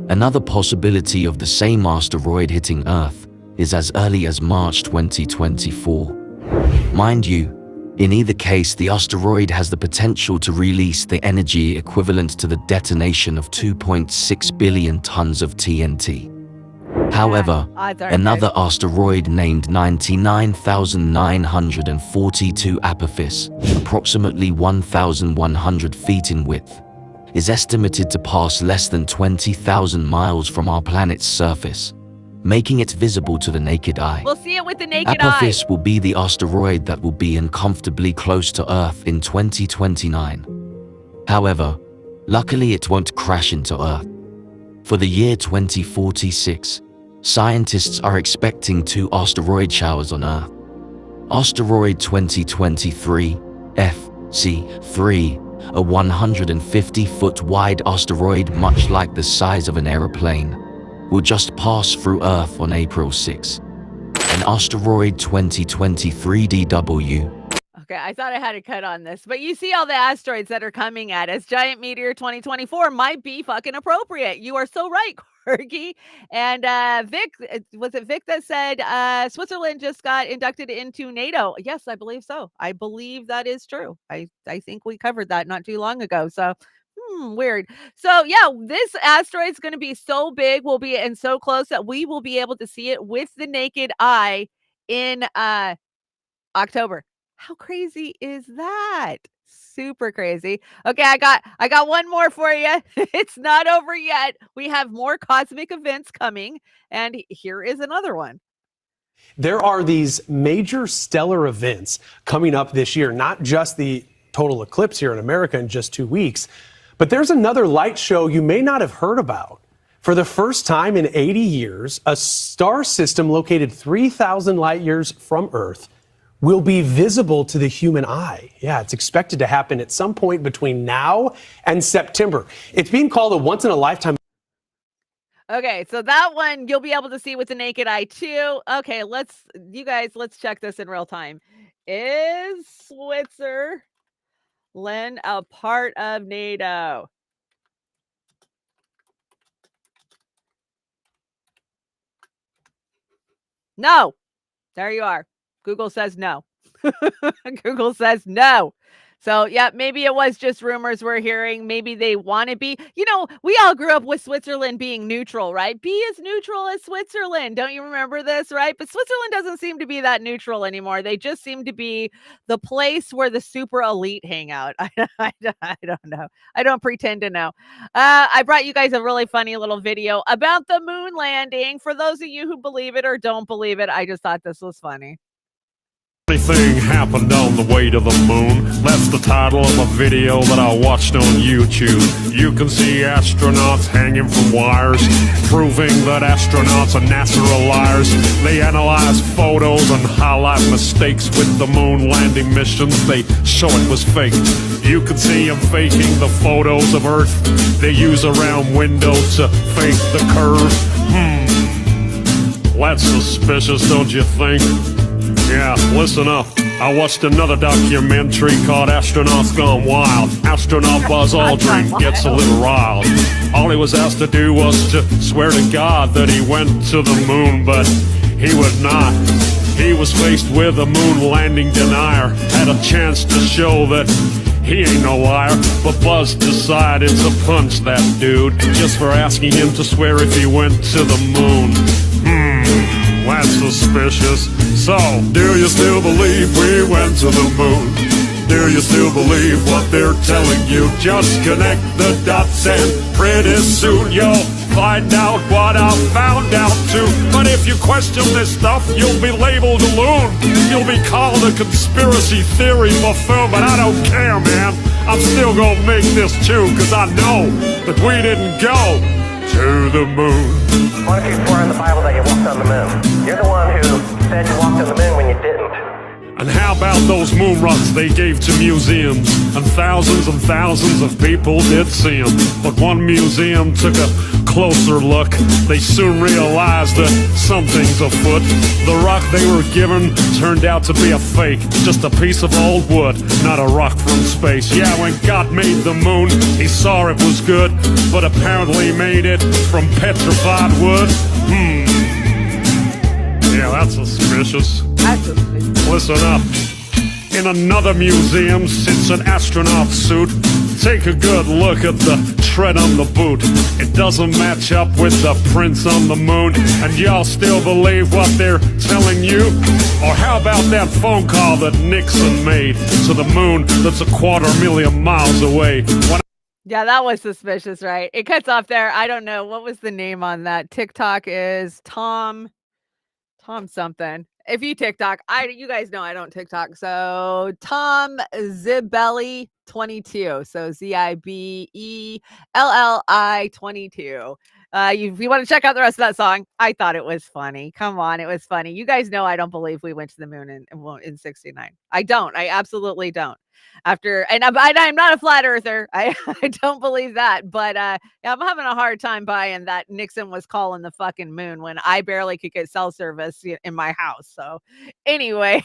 S10: Another possibility of the same asteroid hitting Earth is as early as March 2024. Mind you, in either case, the asteroid has the potential to release the energy equivalent to the detonation of 2.6 billion tons of TNT. However, another asteroid named 99,942 Apophis, approximately 1,100 feet in width, is estimated to pass less than 20,000 miles from our planet's surface, making it visible to the naked eye.
S8: We'll see it with the naked
S10: Apophis
S8: eye.
S10: will be the asteroid that will be uncomfortably close to Earth in 2029. However, luckily it won't crash into Earth. For the year 2046, scientists are expecting 2 asteroid showers on Earth. Asteroid 2023 FC3, a 150-foot wide asteroid much like the size of an aeroplane, will just pass through Earth on April 6. An asteroid 2023 DW.
S8: Okay, I thought I had a cut on this, but you see all the asteroids that are coming at us. Giant Meteor 2024 might be fucking appropriate. You are so right, Corky. And Vic, was it Vic that said Switzerland just got inducted into NATO? Yes, I believe so. I believe that is true. I think we covered that not too long ago. So weird. So yeah, this asteroid is going to be so big, we'll be and so close that we will be able to see it with the naked eye in October. How crazy is that? Super crazy. Okay, I got one more for you. It's not over yet. We have more cosmic events coming, and here is another one.
S11: There are these major stellar events coming up this year, not just the total eclipse here in America in just 2 weeks, but there's another light show you may not have heard about. For the first time in 80 years, a star system located 3,000 light years from Earth will be visible to the human eye. Yeah, it's expected to happen at some point between now and September. It's being called a once-in-a-lifetime.
S8: Okay, so that one you'll be able to see with the naked eye too. Okay, let's check this in real time. Is Switzerland a part of NATO? No. There you are. Google says no. Google says no. So, yeah, maybe it was just rumors we're hearing. Maybe they want to be. You know, we all grew up with Switzerland being neutral, right? Be as neutral as Switzerland. Don't you remember this, right? But Switzerland doesn't seem to be that neutral anymore. They just seem to be the place where the super elite hang out. I don't know. I don't pretend to know. I brought you guys a really funny little video about the moon landing. For those of you who believe it or don't believe it, I just thought this was funny.
S12: Anything happened on the way to the moon? That's the title of a video that I watched on YouTube. You can see astronauts hanging from wires, proving that astronauts and NASA are liars. They analyze photos and highlight mistakes with the moon landing missions. They show it was fake. You can see them faking the photos of Earth. They use a round window to fake the curve. That's suspicious, don't you think? Yeah, listen up. I watched another documentary called Astronauts Gone Wild. Astronaut Buzz Aldrin gets a little riled. All he was asked to do was to swear to God that he went to the moon, but he would not. He was faced with a moon landing denier. Had a chance to show that he ain't no liar, but Buzz decided to punch that dude just for asking him to swear if he went to the moon. That's suspicious. So, do you still believe we went to the moon? Do you still believe what they're telling you? Just connect the dots and pretty soon you'll find out what I found out too. But if you question this stuff, you'll be labeled a loon. You'll be called a conspiracy theory buffoon, but I don't care, man. I'm still gonna make this too, cause I know that we didn't go to the moon.
S13: What if you swore in the Bible that you walked on the moon? You're the one who said you walked on the moon when you didn't.
S12: And how about those moon rocks they gave to museums? And thousands of people did see them. But one museum took a closer look. They soon realized that something's afoot. The rock they were given turned out to be a fake. Just a piece of old wood, not a rock from space. Yeah, when God made the moon, he saw it was good, but apparently made it from petrified wood. Yeah, that's suspicious. Listen up. In another museum sits an astronaut suit. Take a good look at the tread on the boot. It doesn't match up with the prints on the moon. And y'all still believe what they're telling you? Or how about that phone call that Nixon made to the moon that's 250,000 miles away?
S8: Yeah, that was suspicious, right? It cuts off there. I don't know. What was the name on that? TikTok is Tom something. If you TikTok, you guys know I don't TikTok. So Tom Zibelli 22. So Zibelli 22. If you want to check out the rest of that song, I thought it was funny. Come on, it was funny. You guys know I don't believe we went to the moon in 69. I don't. I absolutely don't. I'm not a flat earther. I don't believe that, but yeah, I'm having a hard time buying that Nixon was calling the fucking moon when I barely could get cell service in my house. So anyways,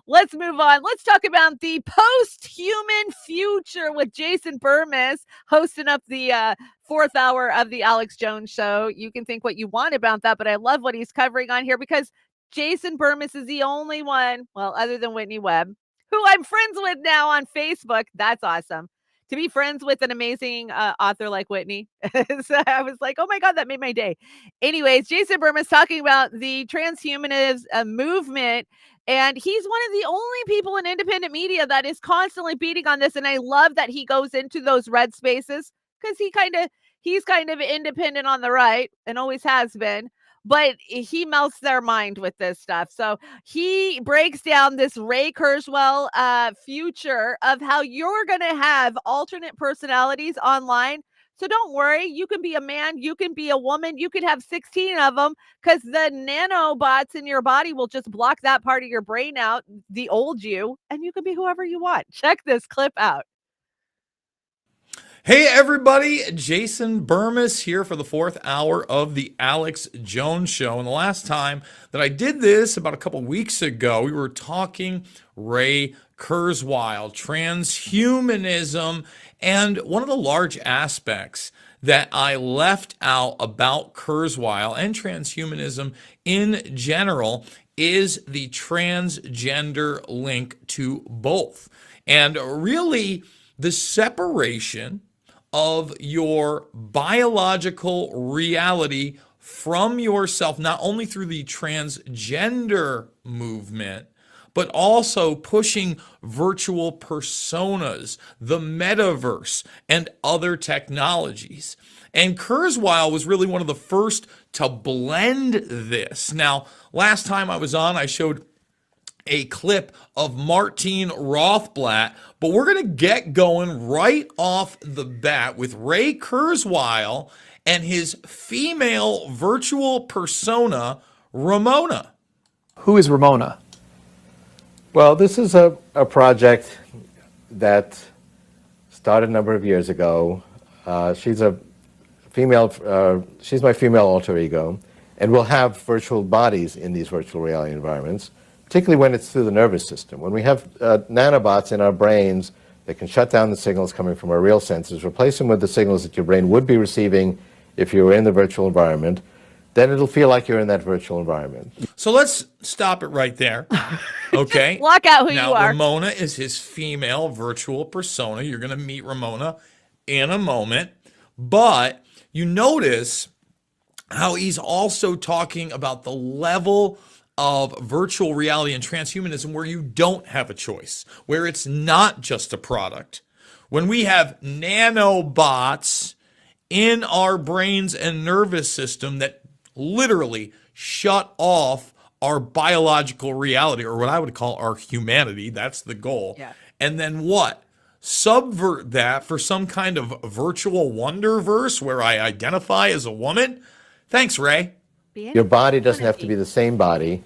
S8: let's move on. Let's talk about the post-human future with Jason Burmis hosting up the fourth hour of the Alex Jones Show. You can think what you want about that, but I love what he's covering on here because Jason Burmis is the only one, well, other than Whitney Webb, who I'm friends with now on Facebook. That's awesome. To be friends with an amazing author like Whitney. So I was like, oh my God, that made my day. Anyways, Jason Burmis talking about the transhumanist movement. And he's one of the only people in independent media that is constantly beating on this. And I love that he goes into those red spaces because he's kind of independent on the right and always has been. But he melts their mind with this stuff. So he breaks down this Ray Kurzweil future of how you're going to have alternate personalities online. So don't worry. You can be a man. You can be a woman. You could have 16 of them because the nanobots in your body will just block that part of your brain out, the old you, and you can be whoever you want. Check this clip out.
S13: Hey everybody, Jason Burmis here for the fourth hour of the Alex Jones Show. And the last time that I did this, about a couple weeks ago, we were talking Ray Kurzweil, transhumanism, and one of the large aspects that I left out about Kurzweil and transhumanism in general is the transgender link to both. And really, the separation of your biological reality from yourself, not only through the transgender movement, but also pushing virtual personas, the metaverse, and other technologies. And Kurzweil was really one of the first to blend this. Now, last time I was on, I showed a clip of Martine Rothblatt, but we're going to get going right off the bat with Ray Kurzweil and his female virtual persona, Ramona.
S14: Who is Ramona? Well, this is a project that started a number of years ago. She's a female, she's my female alter ego, and we'll have virtual bodies in these virtual reality environments, particularly when it's through the nervous system. When we have nanobots in our brains that can shut down the signals coming from our real senses, replace them with the signals that your brain would be receiving if you were in the virtual environment, then it'll feel like you're in that virtual environment.
S13: So let's stop it right there. Okay.
S8: Block out who
S13: now,
S8: you are.
S13: Ramona is his female virtual persona. You're going to meet Ramona in a moment. But you notice how he's also talking about the level of virtual reality and transhumanism where you don't have a choice, where it's not just a product. When we have nanobots in our brains and nervous system that literally shut off our biological reality, or what I would call our humanity, that's the goal. Yeah. And then what? Subvert that for some kind of virtual wonderverse where I identify as a woman? Thanks, Ray.
S14: Your body doesn't have to be the same body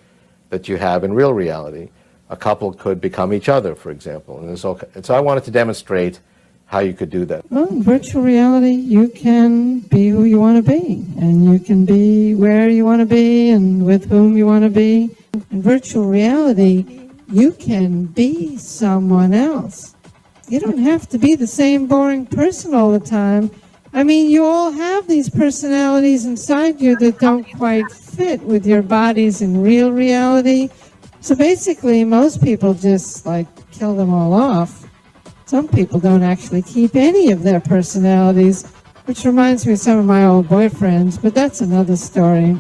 S14: that you have in real reality. a couple could become each other, for example. And so I wanted to demonstrate how you could do that.
S15: Well, in virtual reality, you can be who you want to be, and you can be where you want to be and with whom you want to be. In virtual reality, you can be someone else. You don't have to be the same boring person all the time. I mean, you all have these personalities inside you that don't quite fit with your bodies in real reality. So basically, most people just, kill them all off. Some people don't actually keep any of their personalities, which reminds me of some of my old boyfriends, but that's another story.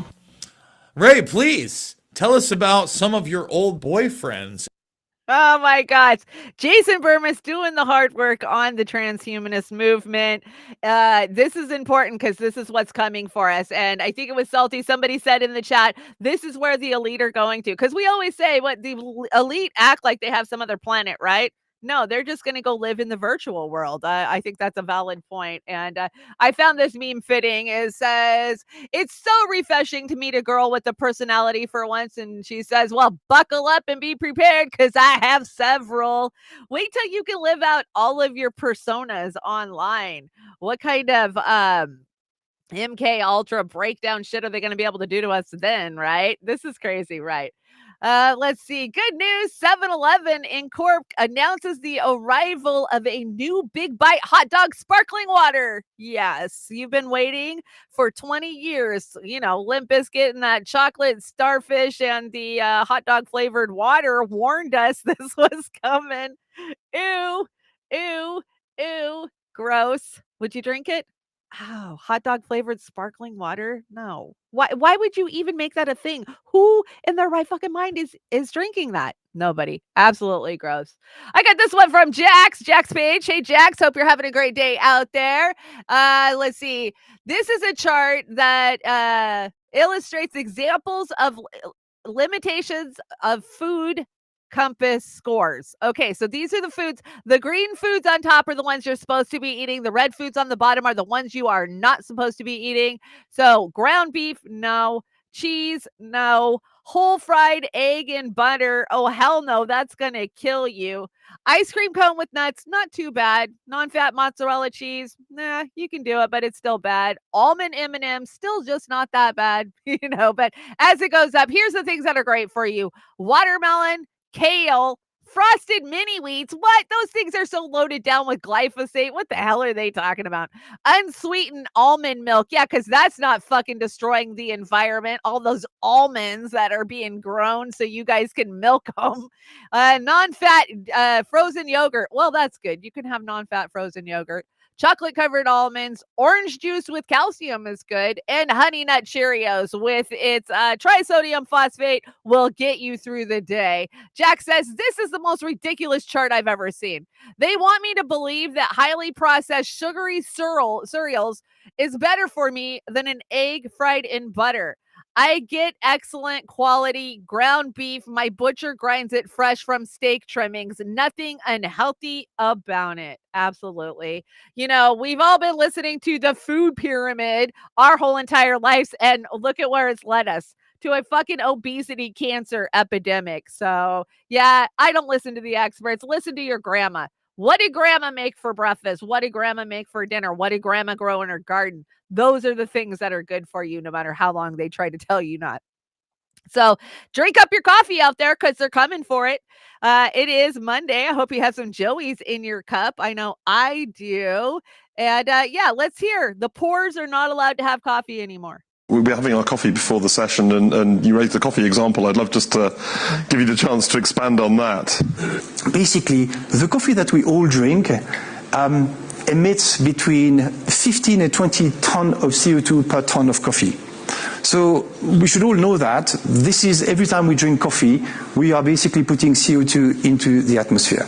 S13: Ray, please tell us about some of your old boyfriends.
S8: Oh my gosh. Jason Burmis doing the hard work on the transhumanist movement. This is important because this is what's coming for us. And I think it was Salty. Somebody said in the chat, this is where the elite are going to. Because we always say what the elite act like they have some other planet, right? No, they're just going to go live in the virtual world. I think that's a valid point. And I found this meme fitting. It says, it's so refreshing to meet a girl with a personality for once. And she says, well, buckle up and be prepared because I have several. Wait till you can live out all of your personas online. What kind of MK Ultra breakdown shit are they going to be able to do to us then, right? This is crazy, right? Let's see. Good news. 7-Eleven in Cork announces the arrival of a new Big Bite hot dog sparkling water. Yes, you've been waiting for 20 years. You know, Limp Bizkit and that chocolate starfish and the hot dog flavored water warned us this was coming. Ew, ew, ew. Gross. Would you drink it? Oh, hot dog flavored sparkling water? No. Why would you even make that a thing? Who in their right fucking mind is drinking that? Nobody. Absolutely gross. I got this one from Jax Page. Hey Jax, hope you're having a great day out there. Let's see. This is a chart that illustrates examples of limitations of food compass scores. Okay, so these are the foods. The green foods on top are the ones you're supposed to be eating. The red foods on the bottom are the ones you are not supposed to be eating. So ground beef, no. Cheese, no. Whole fried egg and butter, oh hell no, that's gonna kill you. Ice cream cone with nuts, not too bad. Non-fat mozzarella cheese, nah, you can do it, but it's still bad. Almond M&Ms, still just not that bad, but as it goes up, here's the things that are great for you. Watermelon, kale, frosted mini wheats. What? Those things are so loaded down with glyphosate. What the hell are they talking about? Unsweetened almond milk. Yeah, because that's not fucking destroying the environment. All those almonds that are being grown so you guys can milk them. Non-fat frozen yogurt. Well, that's good. You can have non-fat frozen yogurt. Chocolate covered almonds, orange juice with calcium is good, and Honey Nut Cheerios with its trisodium phosphate will get you through the day. Jack says, this is the most ridiculous chart I've ever seen. They want me to believe that highly processed sugary cereals is better for me than an egg fried in butter. I get excellent quality ground beef. My butcher grinds it fresh from steak trimmings. Nothing unhealthy about it. Absolutely. We've all been listening to the food pyramid our whole entire lives, and look at where it's led us, to a fucking obesity cancer epidemic. So, yeah, I don't listen to the experts. Listen to your grandma. What did grandma make for breakfast? What did grandma make for dinner? What did grandma grow in her garden? Those are the things that are good for you, no matter how long they try to tell you not. So drink up your coffee out there because they're coming for it. It is Monday. I hope you have some Joey's in your cup. I know I do. And yeah, let's hear. The poors are not allowed to have coffee anymore.
S16: We'll be having our coffee before the session, and you raised the coffee example. I'd love just to give you the chance to expand on that.
S18: Basically, the coffee that we all drink emits between 15 and 20 tons of CO2 per ton of coffee. So we should all know that this is, every time we drink coffee, we are basically putting CO2 into the atmosphere.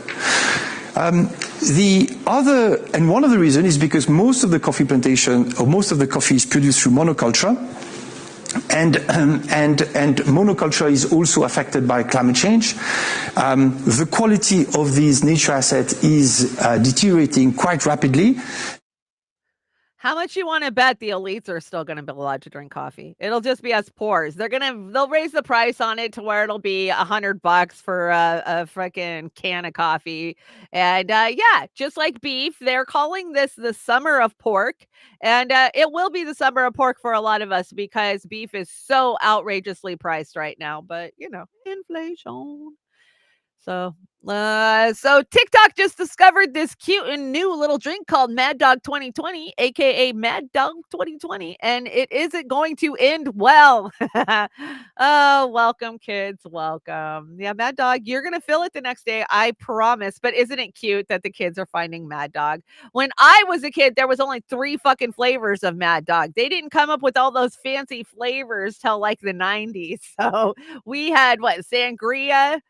S18: One of the reasons is because most of the coffee plantation, or most of the coffee is produced through monoculture, and monoculture is also affected by climate change. The quality of these nature assets is deteriorating quite rapidly.
S8: How much you want to bet the elites are still going to be allowed to drink coffee? It'll just be us poors. They'll raise the price on it to where it'll be $100 for a freaking can of coffee. And yeah, just like beef, they're calling this the summer of pork. And it will be the summer of pork for a lot of us because beef is so outrageously priced right now. But, inflation. So TikTok just discovered this cute and new little drink called Mad Dog 2020, aka Mad Dog 2020, and it isn't going to end well. Oh, welcome, kids, welcome. Yeah, Mad Dog, you're gonna feel it the next day, I promise. But isn't it cute that the kids are finding Mad Dog? When I was a kid, there was only 3 fucking flavors of Mad Dog. They didn't come up with all those fancy flavors till like the 90s. So we had sangria.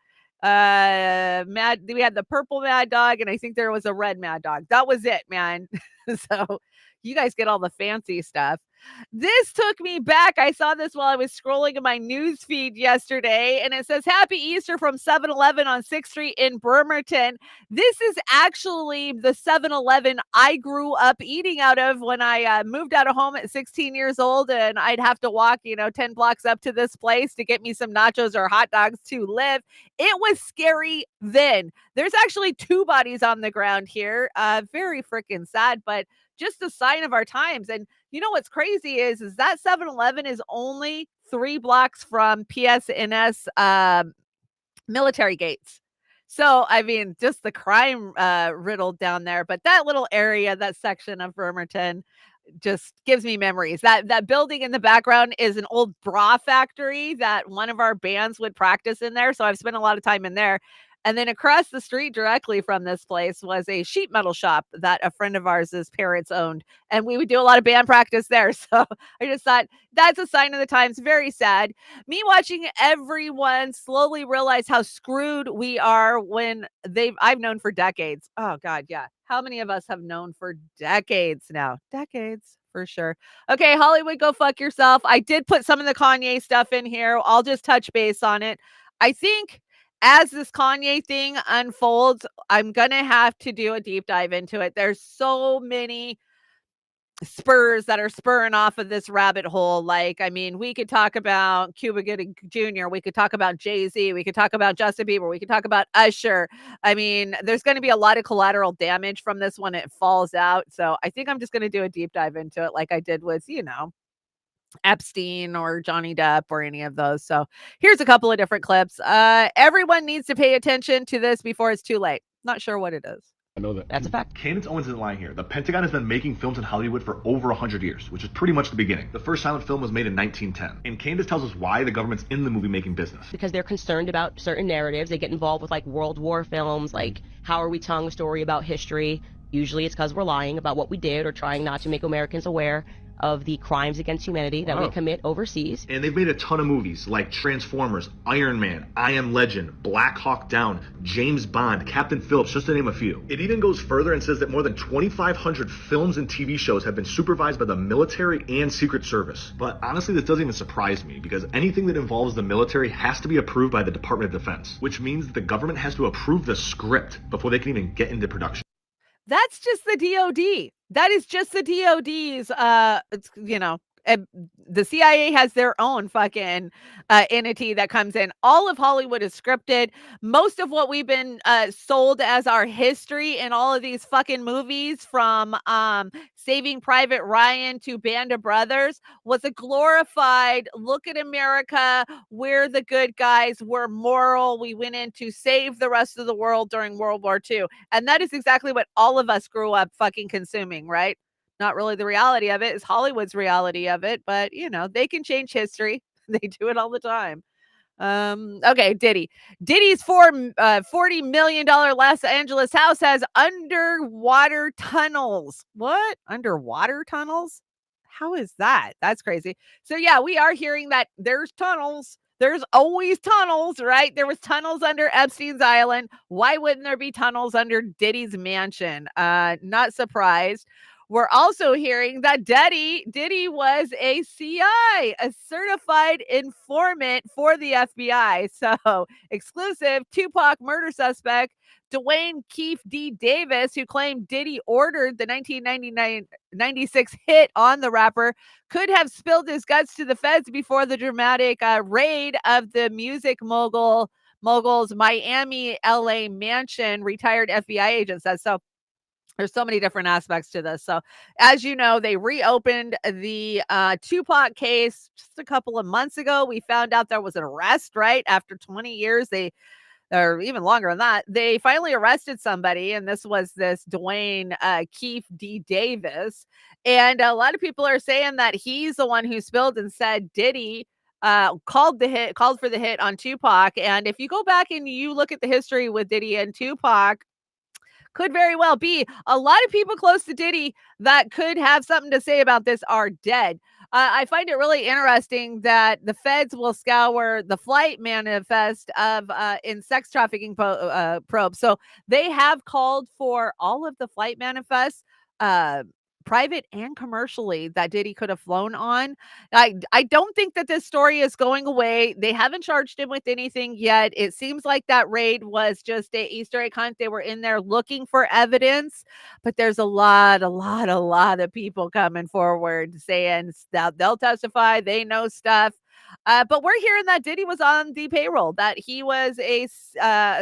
S8: We had the purple Mad Dog, and I think there was a red Mad Dog. That was it, man. So you guys get all the fancy stuff. This took me back. I saw this while I was scrolling in my news feed yesterday, and it says Happy Easter from 7-Eleven on 6th Street in Bremerton. This is actually the 7-Eleven I grew up eating out of when I moved out of home at 16 years old, and I'd have to walk 10 blocks up to this place to get me some nachos or hot dogs to live. It was scary then. There's actually 2 bodies on the ground here. Very freaking sad, but just a sign of our times. And you know what's crazy is that 7-Eleven is only 3 blocks from PSNS military gates. So, I mean, just the crime riddled down there. But that little area, that section of Bremerton, just gives me memories. That building in the background is an old bra factory that one of our bands would practice in there. So I've spent a lot of time in there. And then across the street directly from this place was a sheet metal shop that a friend of ours' parents owned. And we would do a lot of band practice there. So I just thought that's a sign of the times. Very sad. Me watching everyone slowly realize how screwed we are when I've known for decades. Oh God, yeah. How many of us have known for decades now? Decades. For sure. Okay, Hollywood, go fuck yourself. I did put some of the Kanye stuff in here. I'll just touch base on it. I think as this Kanye thing unfolds, I'm going to have to do a deep dive into it. There's so many spurs that are spurring off of this rabbit hole. We could talk about Cuba Gooding Jr. We could talk about Jay-Z. We could talk about Justin Bieber. We could talk about Usher. There's going to be a lot of collateral damage from this when it falls out. So I think I'm just going to do a deep dive into it like I did with, Epstein or Johnny Depp or any of those. So here's a couple of different clips. Everyone needs to pay attention to this before it's too late. Not sure what it is.
S17: I know that.
S8: That's a fact.
S17: Candace Owens isn't lying here. The Pentagon has been making films in Hollywood for over 100 years, which is pretty much the beginning. The first silent film was made in 1910. And Candace tells us why the government's in the movie making business.
S19: Because they're concerned about certain narratives. They get involved with World War films, how are we telling a story about history? Usually it's because we're lying about what we did or trying not to make Americans aware of the crimes against humanity that we commit overseas.
S17: And they've made a ton of movies like Transformers, Iron Man, I Am Legend, Black Hawk Down, James Bond, Captain Phillips, just to name a few. It even goes further and says that more than 2,500 films and TV shows have been supervised by the military and Secret Service. But honestly, this doesn't even surprise me because anything that involves the military has to be approved by the Department of Defense, which means that the government has to approve the script before they can even get into production.
S8: That's just the DOD. That is just the DOD's, the CIA has their own fucking entity that comes in. All of Hollywood is scripted. Most of what we've been sold as our history in all of these fucking movies, from Saving Private Ryan to Band of Brothers, was a glorified look at America. We're the good guys. We're moral. We went in to save the rest of the world during World War II. And that is exactly what all of us grew up fucking consuming, right? Not really the reality of it. It's Hollywood's reality of it, but they can change history. They do it all the time. Okay, Diddy. Diddy's $40 million Los Angeles house has underwater tunnels. What? Underwater tunnels? How is that? That's crazy. So yeah, we are hearing that there's tunnels. There's always tunnels, right? There was tunnels under Epstein's Island. Why wouldn't there be tunnels under Diddy's mansion? Not surprised. We're also hearing that Diddy was a CI, a certified informant for the FBI. So exclusive Tupac murder suspect Dwayne Keefe D. Davis, who claimed Diddy ordered the 1996 hit on the rapper, could have spilled his guts to the feds before the dramatic raid of the music mogul's Miami, LA mansion, retired FBI agent says. So there's so many different aspects to this. So as you know, they reopened the Tupac case just a couple of months ago. We found out there was an arrest, right? After 20 years, or even longer than that, they finally arrested somebody, and this was this Dwayne Keefe D. Davis. And a lot of people are saying that he's the one who spilled and said Diddy called for the hit on Tupac. And if you go back and you look at the history with Diddy and Tupac, could very well be a lot of people close to Diddy that could have something to say about this are dead. I find it really interesting that the feds will scour the flight manifest of in sex trafficking probes. So they have called for all of the flight manifests, private and commercially, that Diddy could have flown on. I don't think that this story is going away. They haven't charged him with anything yet. It seems like that raid was just a Easter egg hunt. They were in there looking for evidence, but there's a lot of people coming forward saying that they'll testify, they know stuff. But we're hearing that Diddy was on the payroll, that he was a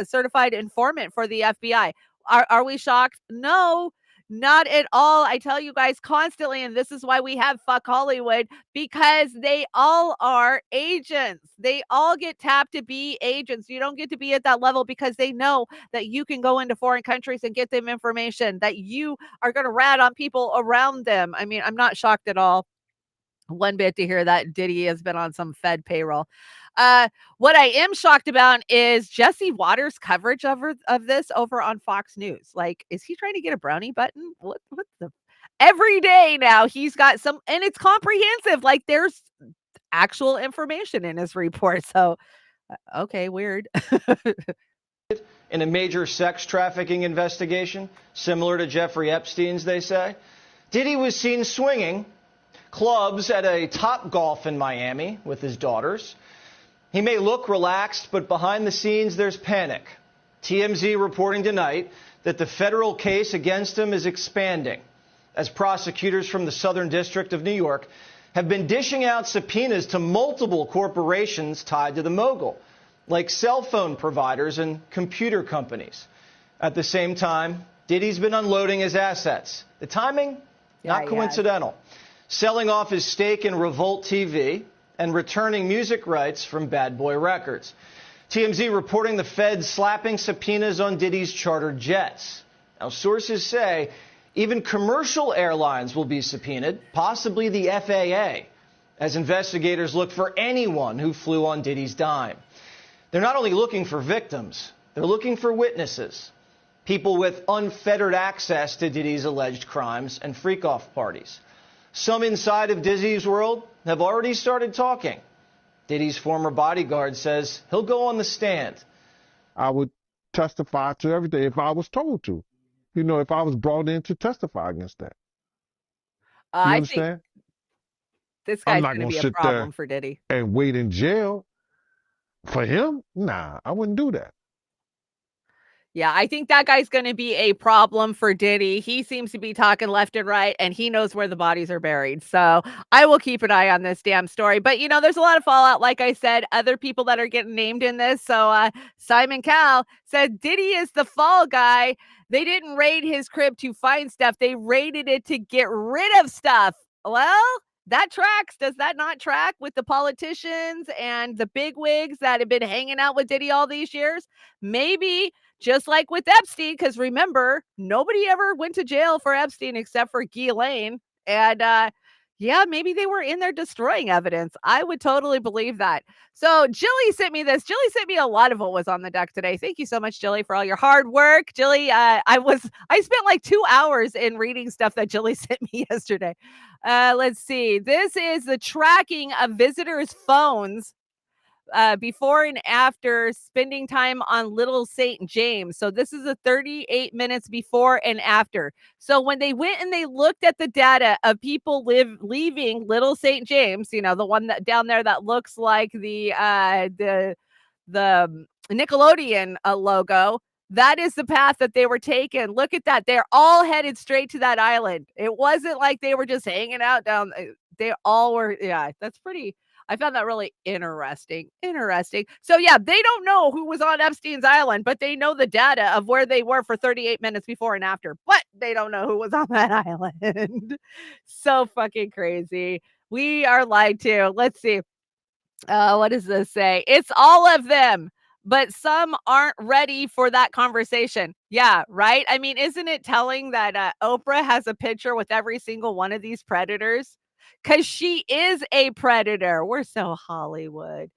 S8: certified informant for the FBI. Are we shocked? No. Not at all. I tell you guys constantly, and this is why we have Fuck Hollywood, because they all are agents. They all get tapped to be agents. You don't get to be at that level because they know that you can go into foreign countries and get them information, that you are going to rat on people around them. I mean, I'm not shocked at all one bit to hear that Diddy has been on some Fed payroll. What I am shocked about is Jesse Waters' coverage of this over on Fox News. Like, is he trying to get a brownie button? What the? Every day now he's got some, and it's comprehensive. Like, there's actual information in his report. So, okay, weird.
S20: In a major sex trafficking investigation, similar to Jeffrey Epstein's, they say, Diddy was seen swinging clubs at a Topgolf in Miami with his daughters. He may look relaxed, but behind the scenes, there's panic. TMZ reporting tonight that the federal case against him is expanding as prosecutors from the Southern District of New York have been dishing out subpoenas to multiple corporations tied to the mogul, like cell phone providers and computer companies. At the same time, Diddy's been unloading his assets. The timing, not coincidental. Selling off his stake in Revolt TV and returning music rights from Bad Boy Records. TMZ reporting the feds slapping subpoenas on Diddy's chartered jets. Now, sources say even commercial airlines will be subpoenaed, possibly the FAA, as investigators look for anyone who flew on Diddy's dime. They're not only looking for victims, they're looking for witnesses, people with unfettered access to Diddy's alleged crimes and freak-off parties. Some inside of Diddy's world have already started talking. Diddy's former bodyguard says he'll go on the stand.
S21: I would testify to everything if I was told to. You know, if I was brought in to testify against that. You understand?
S8: This guy's going to be a problem for Diddy.
S21: And wait in jail for him? Nah, I wouldn't do that.
S8: Yeah, I think that guy's going to be a problem for Diddy. He seems to be talking left and right, and he knows where the bodies are buried. So I will keep an eye on this damn story. But, you know, there's a lot of fallout. Like I said, other people that are getting named in this. So Simon Cowell said Diddy is the fall guy. They didn't raid his crib to find stuff. They raided it to get rid of stuff. Well, that tracks. Does that not track with the politicians and the bigwigs that have been hanging out with Diddy all these years? Maybe just like with Epstein, because remember, nobody ever went to jail for Epstein except for Ghislaine. And yeah, maybe they were in there destroying evidence. I would totally believe that. So Jilly sent me this. Jilly sent me a lot of what was on the deck today. Thank you so much, Jilly, for all your hard work. Jilly, I spent like 2 hours in reading stuff that Jilly sent me yesterday. Let's see. This is the tracking of visitors' phones before and after spending time on Little St. James. So this is a 38 minutes before and after. So when they went and they looked at the data of people leaving Little St. James, the one that down there that looks like the Nickelodeon logo, that is the path that they were taking. Look at that. They're all headed straight to that island. It wasn't like they were just hanging out down. They all were. Yeah, that's pretty. I found that really interesting. So yeah, they don't know who was on Epstein's island, but they know the data of where they were for 38 minutes before and after, but they don't know who was on that island. So fucking crazy. We are lied to. Let's see. What does this say? It's all of them, but some aren't ready for that conversation. Yeah, right? I mean, isn't it telling that Oprah has a picture with every single one of these predators? Because she is a predator. We're so Hollywood.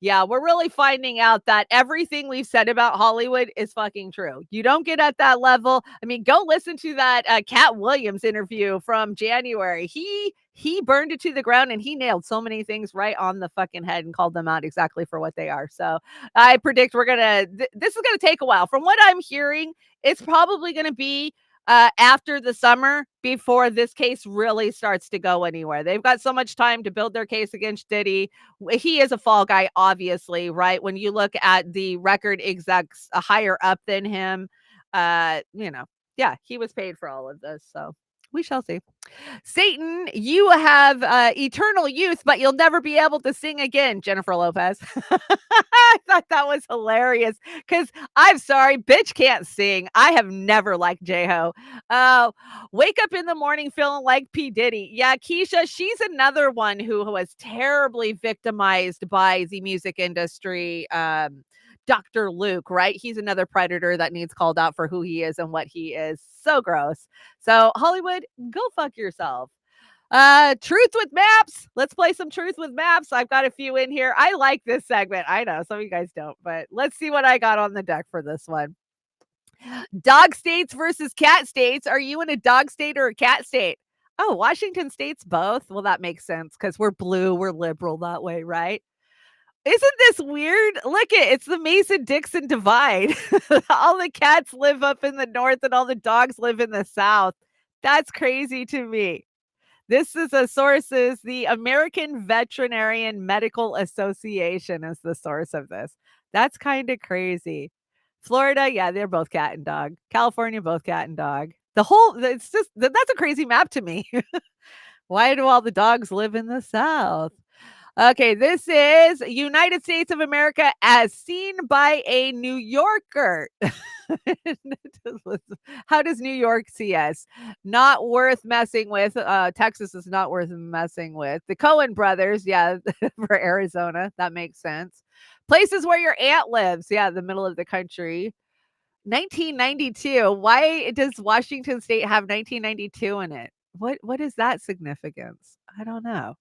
S8: Yeah, we're really finding out that everything we've said about Hollywood is fucking true. You don't get at that level. I mean, go listen to that Cat Williams interview from January. He burned it to the ground and he nailed so many things right on the fucking head and called them out exactly for what they are. So I predict this is going to take a while. From what I'm hearing, it's probably going to be after the summer before this case really starts to go anywhere. They've got so much time to build their case against Diddy. He is a fall guy, obviously, right? When you look at the record execs higher up than him, yeah, he was paid for all of this. So we shall see. Satan, you have eternal youth, but you'll never be able to sing again, Jennifer Lopez. I thought that was hilarious because I'm sorry, bitch can't sing. I have never liked J-Ho. Wake up in the morning feeling like P. Diddy. Yeah, Keisha, she's another one who was terribly victimized by the music industry. Dr. Luke, right? He's another predator that needs called out for who he is and what he is. So gross. So Hollywood, go fuck yourself. Truth with Maps. Let's play some Truth with Maps. I've got a few in here. I like this segment. I know some of you guys don't, but let's see what I got on the deck for this one. Dog states versus cat states. Are you in a dog state or a cat state? Oh, Washington state's both. Well, that makes sense because we're blue. We're liberal that way, right? Isn't this weird? Look it's the Mason-Dixon divide. All the cats live up in the north and all the dogs live in the south. That's crazy to me. This is a source is the American Veterinarian Medical Association is the source of this. That's kind of crazy. Florida, yeah, they're both cat and dog. California, both cat and dog. It's just, that's a crazy map to me. Why do all the dogs live in the south? Okay, this is United States of America as seen by a New Yorker. How does New York see us? Not worth messing with. Texas is not worth messing with. The Coen brothers, yeah, for Arizona. That makes sense. Places where your aunt lives. Yeah, the middle of the country. 1992. Why does Washington State have 1992 in it? What is that significance? I don't know.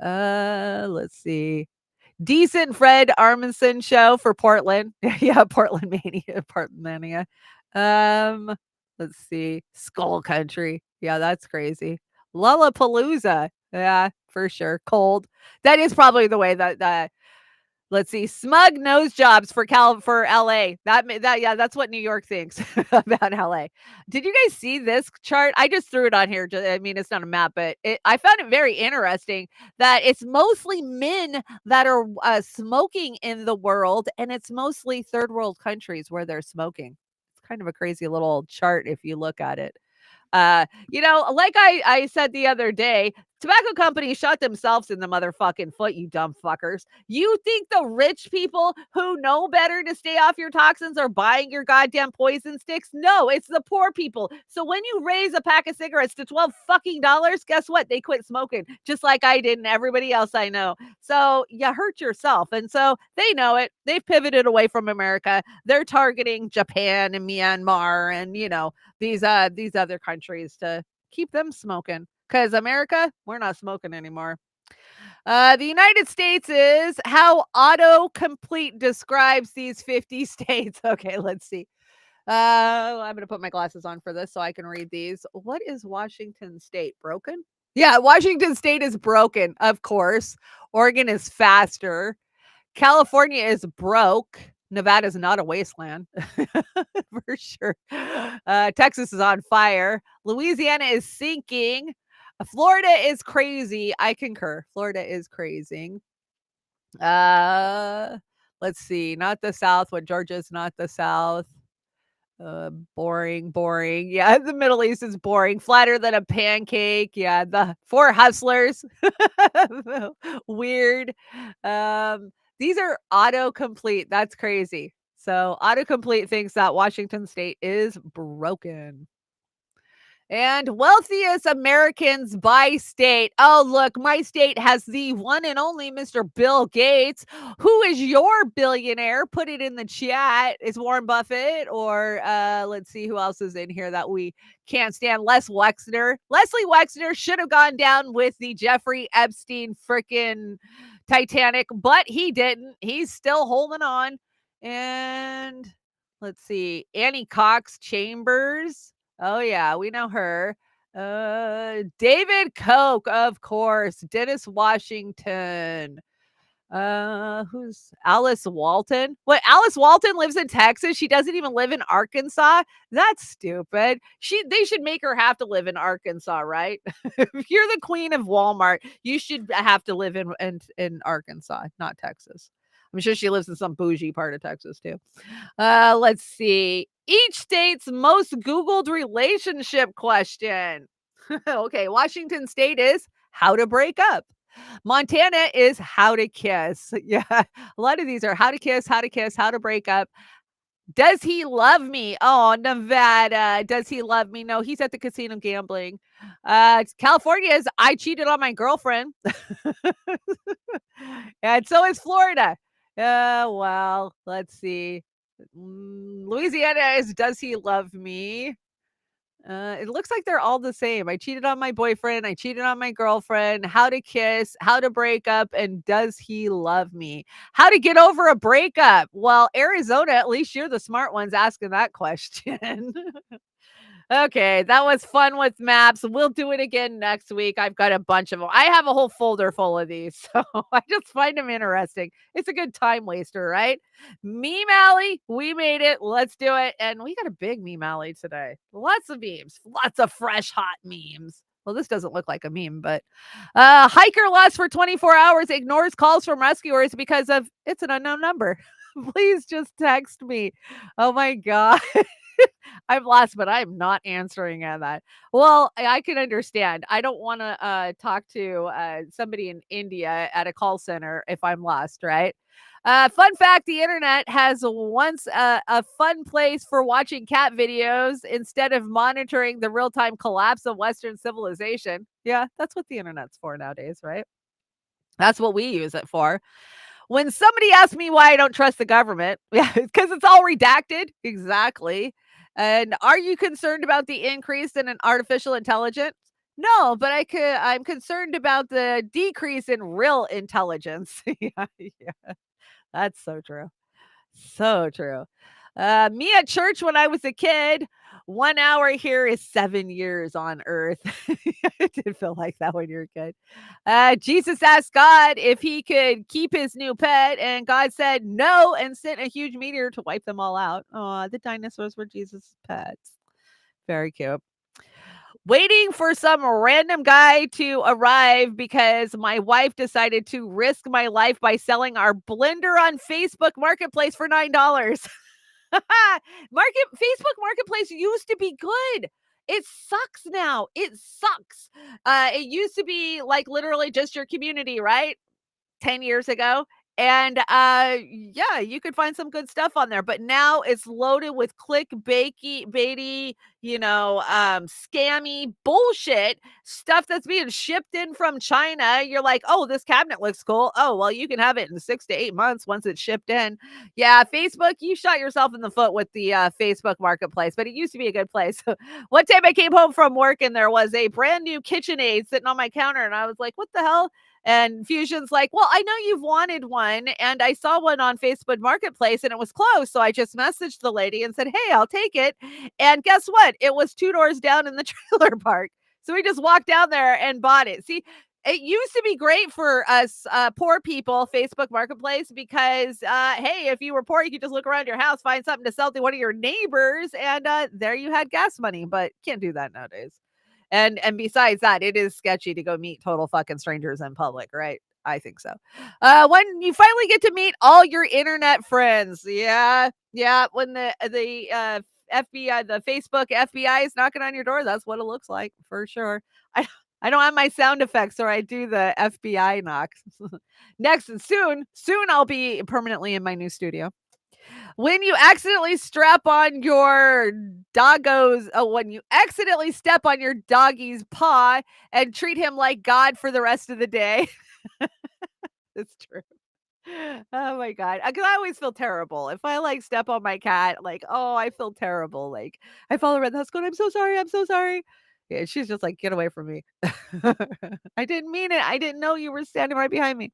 S8: Let's see. Decent Fred Armisen show for Portland. Yeah, Portland Mania. Let's see. Skull Country. Yeah, that's crazy. Lollapalooza. Yeah, for sure. Cold. That is probably the way that let's see. Smug nose jobs for LA. That's what New York thinks about LA. Did you guys see this chart? I just threw it on here. I mean, it's not a map, but I found it very interesting that it's mostly men that are smoking in the world, and it's mostly third world countries where they're smoking. It's kind of a crazy little chart if you look at it. Like I said the other day, tobacco companies shot themselves in the motherfucking foot, you dumb fuckers. You think the rich people who know better to stay off your toxins are buying your goddamn poison sticks? No, it's the poor people. So when you raise a pack of cigarettes to $12 fucking, guess what? They quit smoking, just like I did and everybody else I know. So you hurt yourself. And so they know it. They've pivoted away from America. They're targeting Japan and Myanmar and, these other countries to keep them smoking. Because America, we're not smoking anymore. The United States is how autocomplete describes these 50 states. Okay, let's see. I'm going to put my glasses on for this so I can read these. What is Washington State? Broken? Yeah, Washington State is broken, of course. Oregon is faster. California is broke. Nevada's not a wasteland for sure. Texas is on fire. Louisiana is sinking. Florida is crazy. I concur. Florida is crazy. Let's see. Not the South. What Georgia's not the South. Boring. Yeah, the Middle East is boring. Flatter than a pancake. Yeah, the 4 hustlers. Weird. These are autocomplete. That's crazy. So autocomplete thinks that Washington State is broken. And wealthiest Americans by state. Oh, look, my state has the one and only Mr. Bill Gates. Who is your billionaire? Put it in the chat. Is Warren Buffett or let's see who else is in here that we can't stand. Leslie Wexner should have gone down with the Jeffrey Epstein frickin' Titanic, but he didn't. He's still holding on. And let's see. Annie Cox Chambers. Oh, yeah, we know her. David Koch, of course. Dennis Washington. Who's Alice Walton? What? Alice Walton lives in Texas. She doesn't even live in Arkansas. That's stupid. They should make her have to live in Arkansas, right? If you're the queen of Walmart, you should have to live in Arkansas, not Texas. I'm sure she lives in some bougie part of Texas too. Let's see. Each state's most Googled relationship question. Okay, Washington State is how to break up. Montana is how to kiss. Yeah, a lot of these are how to kiss, how to break up. Does he love me? Oh, Nevada. Does he love me? No, he's at the casino gambling. California is I cheated on my girlfriend. And so is Florida. Well, let's see. Louisiana is does he love me? It looks like they're all the same. I cheated on my boyfriend. I cheated on my girlfriend. How to kiss, how to break up, and does he love me? How to get over a breakup? Well, Arizona, at least you're the smart ones asking that question. Okay, that was fun with maps. We'll do it again next week. I've got a bunch of them. I have a whole folder full of these, so I just find them interesting. It's a good time waster, right? Meme Alley, we made it. Let's do it. And we got a big Meme Alley today. Lots of memes, lots of fresh, hot memes. Well, this doesn't look like a meme, but hiker lost for 24 hours, ignores calls from rescuers because of it's an unknown number. Please just text me. Oh my God. I'm lost, but I'm not answering that. Well, I can understand. I don't want to talk to somebody in India at a call center if I'm lost, right? Fun fact, the internet has once a fun place for watching cat videos instead of monitoring the real-time collapse of Western civilization. Yeah, that's what the internet's for nowadays, right? That's what we use it for. When somebody asks me why I don't trust the government, yeah, because it's all redacted. Exactly. And are you concerned about the increase in an artificial intelligence? No, but I'm concerned about the decrease in real intelligence. Yeah. That's so true. So true. Me at church when I was a kid, 1 hour here is 7 years on earth. It did feel like that when you were a kid. Jesus asked God if he could keep his new pet, and God said no and sent a huge meteor to wipe them all out. Oh, the dinosaurs were Jesus' pets. Very cute. Waiting for some random guy to arrive because my wife decided to risk my life by selling our blender on Facebook Marketplace for $9. Facebook Marketplace used to be good. It sucks now. It sucks. It used to be like literally just your community, right? 10 years ago. And yeah, you could find some good stuff on there, but now it's loaded with clickbaity, scammy bullshit stuff that's being shipped in from China. You're like, oh, this cabinet looks cool. Oh, well, you can have it in 6 to 8 months once it's shipped in. Yeah, Facebook, you shot yourself in the foot with the Facebook Marketplace, but it used to be a good place. One time I came home from work and there was a brand new KitchenAid sitting on my counter, and I was like, what the hell? And Fusion's like, well, I know you've wanted one, and I saw one on Facebook Marketplace and it was closed. So I just messaged the lady and said, hey, I'll take it. And guess what? It was 2 doors down in the trailer park. So we just walked down there and bought it. See, it used to be great for us poor people, Facebook Marketplace, because, hey, if you were poor, you could just look around your house, find something to sell to one of your neighbors, and there you had gas money. But can't do that nowadays. And besides that, it is sketchy to go meet total fucking strangers in public, right? I think so. When you finally get to meet all your internet friends, yeah. When the FBI, the Facebook FBI is knocking on your door, that's what it looks like for sure. I don't have my sound effects, or I do the FBI knocks. Next, and soon I'll be permanently in my new studio. When you accidentally strap on your when you accidentally step on your doggy's paw and treat him like God for the rest of the day. It's true. Oh my God. Because I always feel terrible. If I like step on my cat, like, oh, I feel terrible. Like I follow around the house going, I'm so sorry. I'm so sorry. Yeah, she's just like, get away from me. I didn't mean it. I didn't know you were standing right behind me.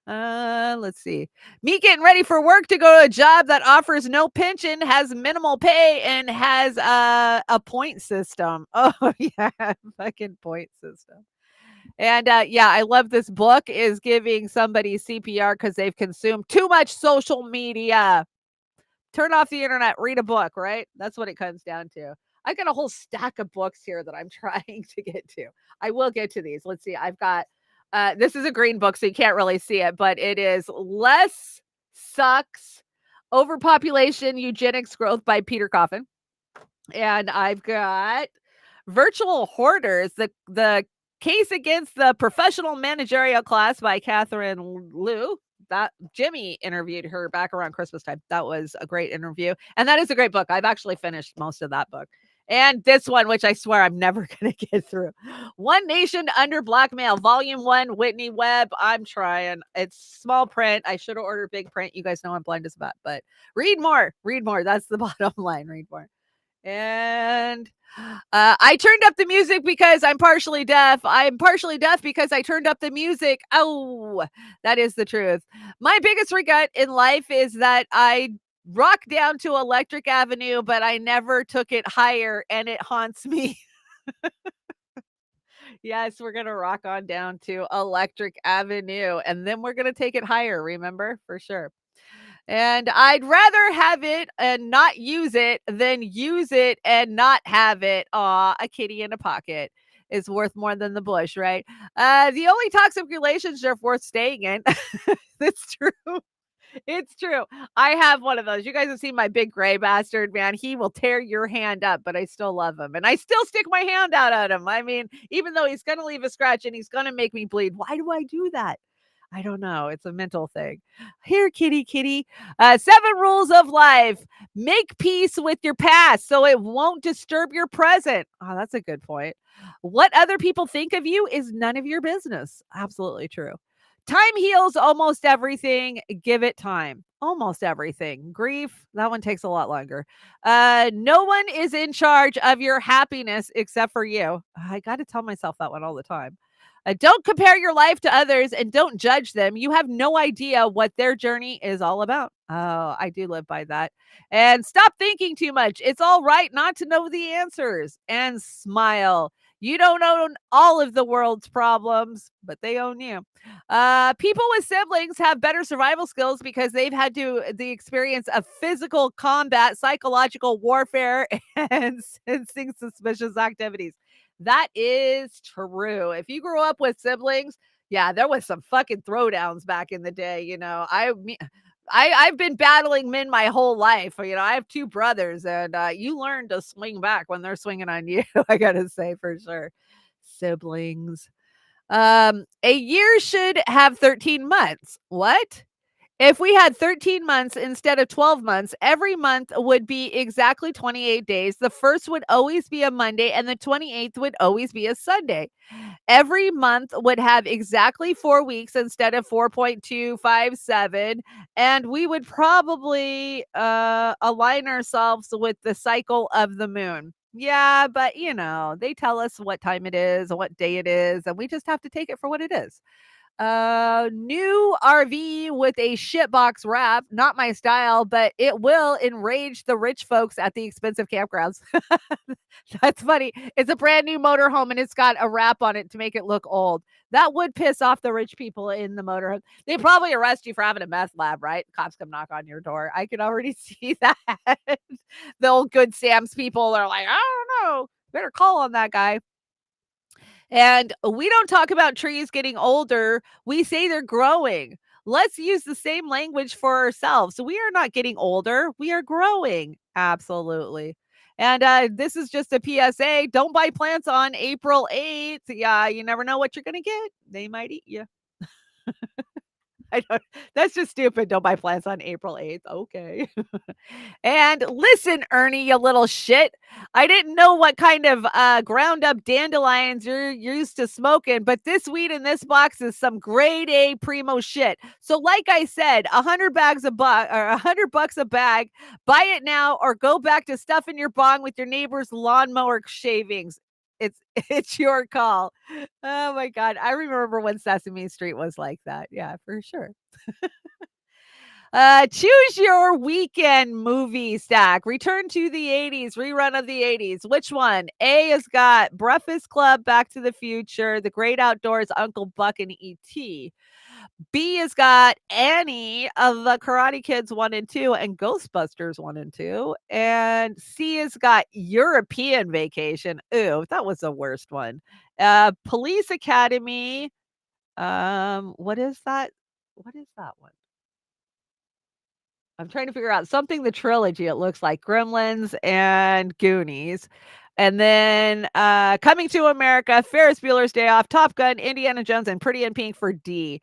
S8: Let's see. Me getting ready for work to go to a job that offers no pension, has minimal pay, and has a point system. Oh yeah, fucking point system. And yeah, I love this book is giving somebody CPR because they've consumed too much social media. Turn off the internet, read a book, right? That's what it comes down to. I got a whole stack of books here that I'm trying to get to. I will get to these. Let's see. I've got this is a green book, so you can't really see it, but it is Less Sucks, Overpopulation, Eugenics, Growth by Peter Coffin. And I've got Virtual Hoarders, the Case Against the Professional Managerial Class by Catherine Liu. That Jimmy interviewed her back around Christmas time. That was a great interview. And that is a great book. I've actually finished most of that book. And this one, which I swear I'm never going to get through. One Nation Under Blackmail, Volume 1, Whitney Webb. I'm trying. It's small print. I should have ordered big print. You guys know I'm blind as a bat, but read more. Read more. That's the bottom line. Read more. And I turned up the music because I'm partially deaf. I'm partially deaf because I turned up the music. Oh, that is the truth. My biggest regret in life is that I rocked down to Electric Avenue, but I never took it higher, and it haunts me. Yes, we're going to rock on down to Electric Avenue, and then we're going to take it higher, remember? For sure. And I'd rather have it and not use it than use it and not have it. Aw, a kitty in a pocket is worth more than the bush, right? The only toxic relationship worth staying in. That's true. It's true. I have one of those. You guys have seen my big gray bastard, man. He will tear your hand up, but I still love him. And I still stick my hand out at him. I mean, even though he's going to leave a scratch and he's going to make me bleed. Why do I do that? I don't know. It's a mental thing. Here, kitty. 7 rules of life. Make peace with your past so it won't disturb your present. Oh, that's a good point. What other people think of you is none of your business. Absolutely true. Time heals almost everything. Give it time. Almost everything. Grief, that one takes a lot longer. No one is in charge of your happiness except for you. I got to tell myself that one all the time. Don't compare your life to others and don't judge them. You have no idea what their journey is all about. Oh, I do live by that. And stop thinking too much. It's all right not to know the answers. And smile. You don't own all of the world's problems, but they own you. People with siblings have better survival skills because they've had the experience of physical combat, psychological warfare, and sensing suspicious activities. That is true. If you grew up with siblings, yeah, there was some fucking throwdowns back in the day. You know, I've been battling men my whole life. You know, I have 2 brothers, and you learn to swing back when they're swinging on you. I gotta say for sure. Siblings. A year should have 13 months. What? If we had 13 months instead of 12 months, every month would be exactly 28 days. The first would always be a Monday, and the 28th would always be a Sunday. Every month would have exactly 4 weeks instead of 4.257. And we would probably align ourselves with the cycle of the moon. Yeah, but you know, they tell us what time it is, what day it is, and we just have to take it for what it is. New RV with a shitbox wrap. Not my style, but it will enrage the rich folks at the expensive campgrounds. That's funny. It's a brand new motorhome and it's got a wrap on it to make it look old. That would piss off the rich people in the motorhome. They probably arrest you for having a meth lab, right? Cops come knock on your door. I can already see that. The old Good Sam's people are like, I don't know. Better call on that guy. And we don't talk about trees getting older. We say they're growing. Let's use the same language for ourselves. So we are not getting older. We are growing. Absolutely. And this is just a PSA. Don't buy plants on April 8th. Yeah, you never know what you're going to get. They might eat you. That's just stupid. Don't buy plants on April 8th. Okay. And listen, Ernie, you little shit. I didn't know what kind of ground up dandelions you're used to smoking, but this weed in this box is some grade A primo shit. So like I said, $100 a bag. Buy it now or go back to stuffing your bong with your neighbor's lawnmower shavings. It's your call. Oh my God. I remember when Sesame Street was like that. Yeah, for sure. Choose your weekend movie stack. Return to the 80s, rerun of the 80s. Which one? A has got Breakfast Club, Back to the Future, The Great Outdoors, Uncle Buck, and E.T. B has got Annie of the Karate Kids 1 and 2 and Ghostbusters 1 and 2. And C has got European Vacation. Ooh, that was the worst one. Police Academy. What is that? What is that one? I'm trying to figure out something, the trilogy, it looks like Gremlins and Goonies. And then Coming to America, Ferris Bueller's Day Off, Top Gun, Indiana Jones, and Pretty in Pink for D.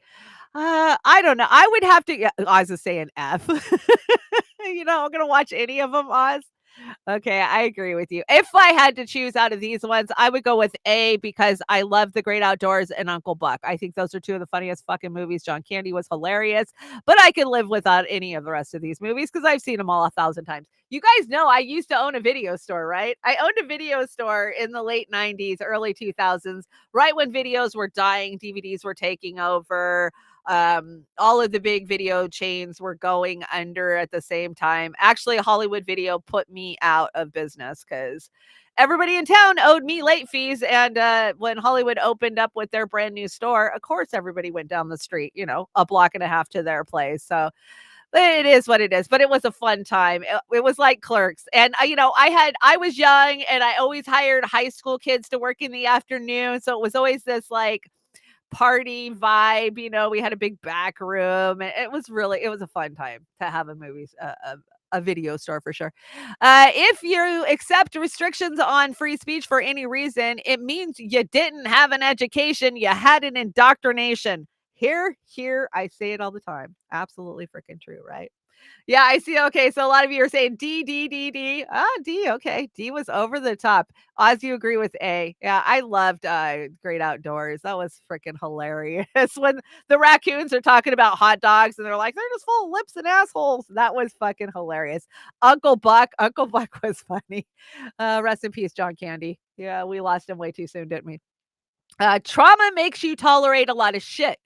S8: I don't know. I would have to. Oz is saying F. I'm gonna watch any of them, Oz. Okay, I agree with you. If I had to choose out of these ones, I would go with A because I love The Great Outdoors and Uncle Buck. I think those are two of the funniest fucking movies. John Candy was hilarious, but I can live without any of the rest of these movies because I've seen them all 1,000 times. You guys know I used to own a video store, right? I owned a video store in the late 90s, early 2000s, right when videos were dying, DVDs were taking over. All of the big video chains were going under at the same time. Actually, Hollywood Video put me out of business because everybody in town owed me late fees. And when Hollywood opened up with their brand new store, of course, everybody went down the street, a block and a half to their place. So it is what it is, but it was a fun time. It was like Clerks. And, I was young and I always hired high school kids to work in the afternoon. So it was always this like party vibe. We had a big back room. It was a fun time to have a video store for sure. If you accept restrictions on free speech for any reason, it means you didn't have an education. You had an indoctrination. Here, I say it all the time. Absolutely freaking true, right? Yeah, I see. Okay, so a lot of you are saying D, D, D, D. D, okay. D was over the top. Oz, you agree with A. Yeah, I loved Great Outdoors. That was freaking hilarious. When the raccoons are talking about hot dogs and they're like, they're just full of lips and assholes. That was fucking hilarious. Uncle Buck was funny. Rest in peace, John Candy. Yeah, we lost him way too soon, didn't we? Trauma makes you tolerate a lot of shit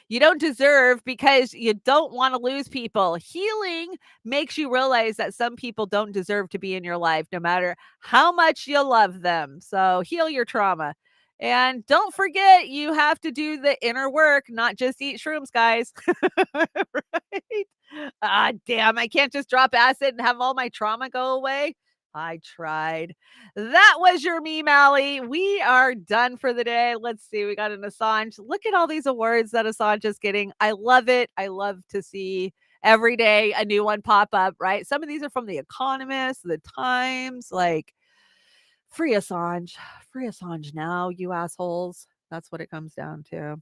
S8: you don't deserve because you don't want to lose people. Healing makes you realize that some people don't deserve to be in your life, no matter how much you love them. So heal your trauma. And don't forget, you have to do the inner work, not just eat shrooms, guys. Right? Damn, I can't just drop acid and have all my trauma go away. I tried. That was your meme, Allie. We are done for the day. Let's see. We got an Assange. Look at all these awards that Assange is getting. I love it. I love to see every day a new one pop up, right? Some of these are from The Economist, The Times, like free Assange now, you assholes. That's what it comes down to.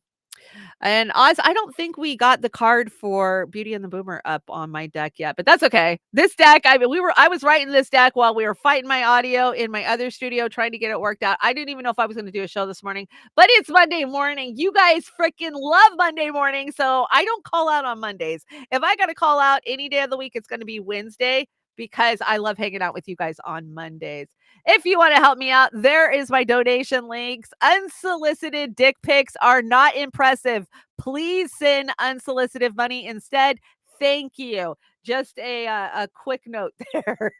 S8: And Oz, I don't think we got the card for Beauty and the Boomer up on my deck yet, but that's okay. This deck, I was writing this deck while we were fighting my audio in my other studio, trying to get it worked out. I didn't even know if I was going to do a show this morning, but it's Monday morning. You guys freaking love Monday morning, so I don't call out on Mondays. If I got to call out any day of the week, it's going to be Wednesday because I love hanging out with you guys on Mondays. If you want to help me out, there is my donation links. Unsolicited dick pics are not impressive. Please send unsolicited money instead. Thank you. Just a quick note there.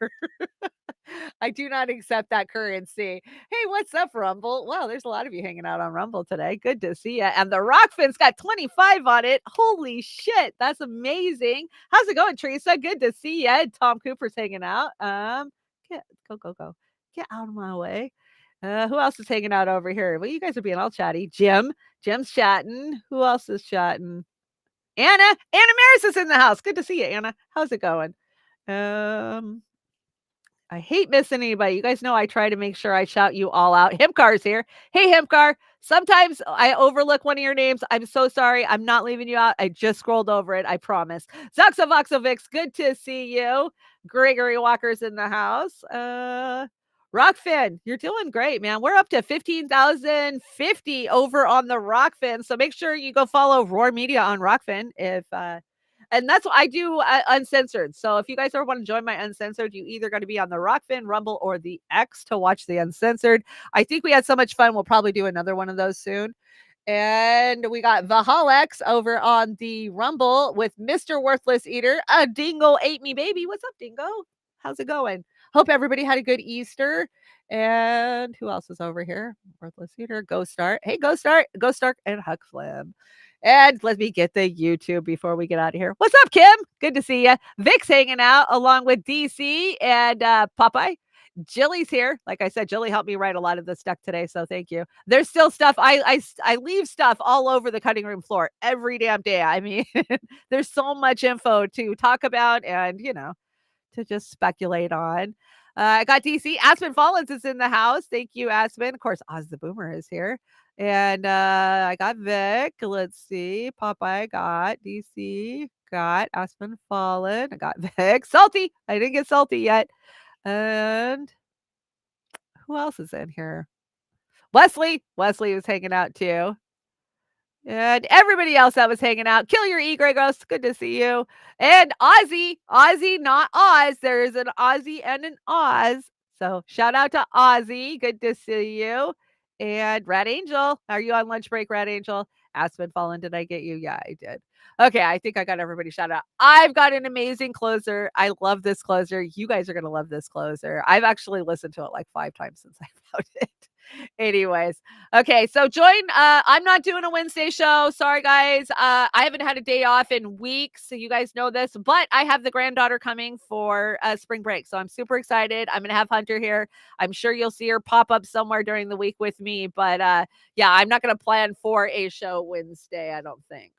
S8: I do not accept that currency. Hey, what's up, Rumble? Wow, there's a lot of you hanging out on Rumble today. Good to see you. And the Rokfin's got 25 on it. Holy shit, that's amazing. How's it going, Teresa? Good to see you. Tom Cooper's hanging out. Go. Get out of my way. Who else is hanging out over here? Well, you guys are being all chatty. Jim's chatting. Who else is chatting? Anna Maris is in the house. Good to see you, Anna. How's it going? I hate missing anybody. You guys know I try to make sure I shout you all out. Himkar's here. Hey, Himkar. Sometimes I overlook one of your names. I'm so sorry. I'm not leaving you out. I just scrolled over it. I promise. Zoxavoxovix, good to see you. Gregory Walker's in the house. Rokfin, you're doing great, man. We're up to 15,050 over on the Rokfin. So make sure you go follow Roar Media on Rokfin and that's what I do Uncensored. So if you guys ever want to join my Uncensored, you either got to be on the Rokfin, Rumble, or the X to watch the Uncensored. I think we had so much fun. We'll probably do another one of those soon. And we got Vahalex over on the Rumble with Mr. Worthless Eater. A Dingo ate me, baby. What's up, Dingo? How's it going? Hope everybody had a good Easter. And who else is over here? Worthless Eater, Ghost Start. Hey, Ghost Start, and Huck Flim. And let me get the YouTube before we get out of here. What's up, Kim? Good to see you. Vic's hanging out along with DC and Popeye. Jilly's here. Like I said, Jilly helped me write a lot of the stuff today, so thank you. There's still stuff. I leave stuff all over the cutting room floor every damn day. I mean, there's so much info to talk about and, to just speculate on. I got DC. Aspen Fallens is in the house. Thank you, Aspen. Of course, Oz the Boomer is here. And I got Vic. Let's see. Popeye got DC. Got Aspen Fallen. I got Vic. Salty. I didn't get Salty yet. And who else is in here? Wesley was hanging out too. And everybody else that was hanging out. Kill your E, Gregos. Good to see you. And Ozzy, not Oz. There's an Ozzy and an Oz. So shout out to Ozzy. Good to see you. And Rat Angel. Are you on lunch break, Rat Angel? Aspen Fallen, did I get you? Yeah, I did. Okay, I think I got everybody shout out. I've got an amazing closer. I love this closer. You guys are going to love this closer. I've actually listened to it like 5 times since I found it. Anyways, okay, so join. I'm not doing a Wednesday show. Sorry, guys. I haven't had a day off in weeks, so you guys know this, but I have the granddaughter coming for spring break, so I'm super excited. I'm going to have Hunter here. I'm sure you'll see her pop up somewhere during the week with me, but yeah, I'm not going to plan for a show Wednesday, I don't think.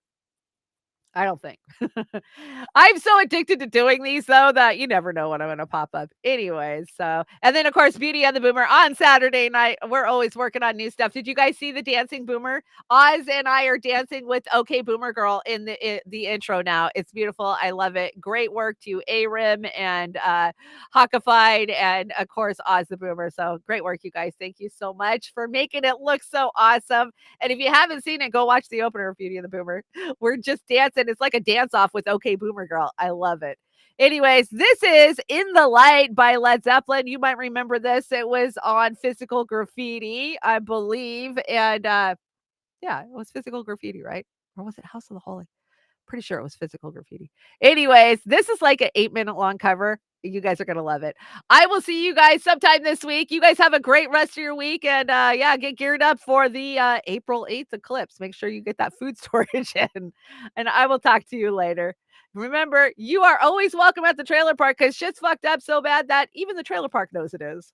S8: I'm so addicted to doing these, though, that you never know when I'm going to pop up. Anyways, so, and then, of course, Beauty and the Boomer on Saturday night. We're always working on new stuff. Did you guys see the dancing Boomer? Oz and I are dancing with OK Boomer Girl in the intro now. It's beautiful. I love it. Great work to A-Rim and Hawkified and, of course, Oz the Boomer. So great work, you guys. Thank you so much for making it look so awesome. And if you haven't seen it, go watch the opener of Beauty and the Boomer. We're just dancing. It's like a dance off with OK Boomer Girl. I love it. Anyways, this is In the Light by Led Zeppelin. You might remember this. It was on Physical Graffiti, I believe. And yeah, it was Physical Graffiti, right? Or was it House of the Holy? Pretty sure it was Physical Graffiti. Anyways, this is like an 8-minute long cover. You guys are going to love it. I will see you guys sometime this week. You guys have a great rest of your week. And yeah, get geared up for the April 8th eclipse. Make sure you get that food storage in. And I will talk to you later. Remember, you are always welcome at the trailer park because shit's fucked up so bad that even the trailer park knows it is.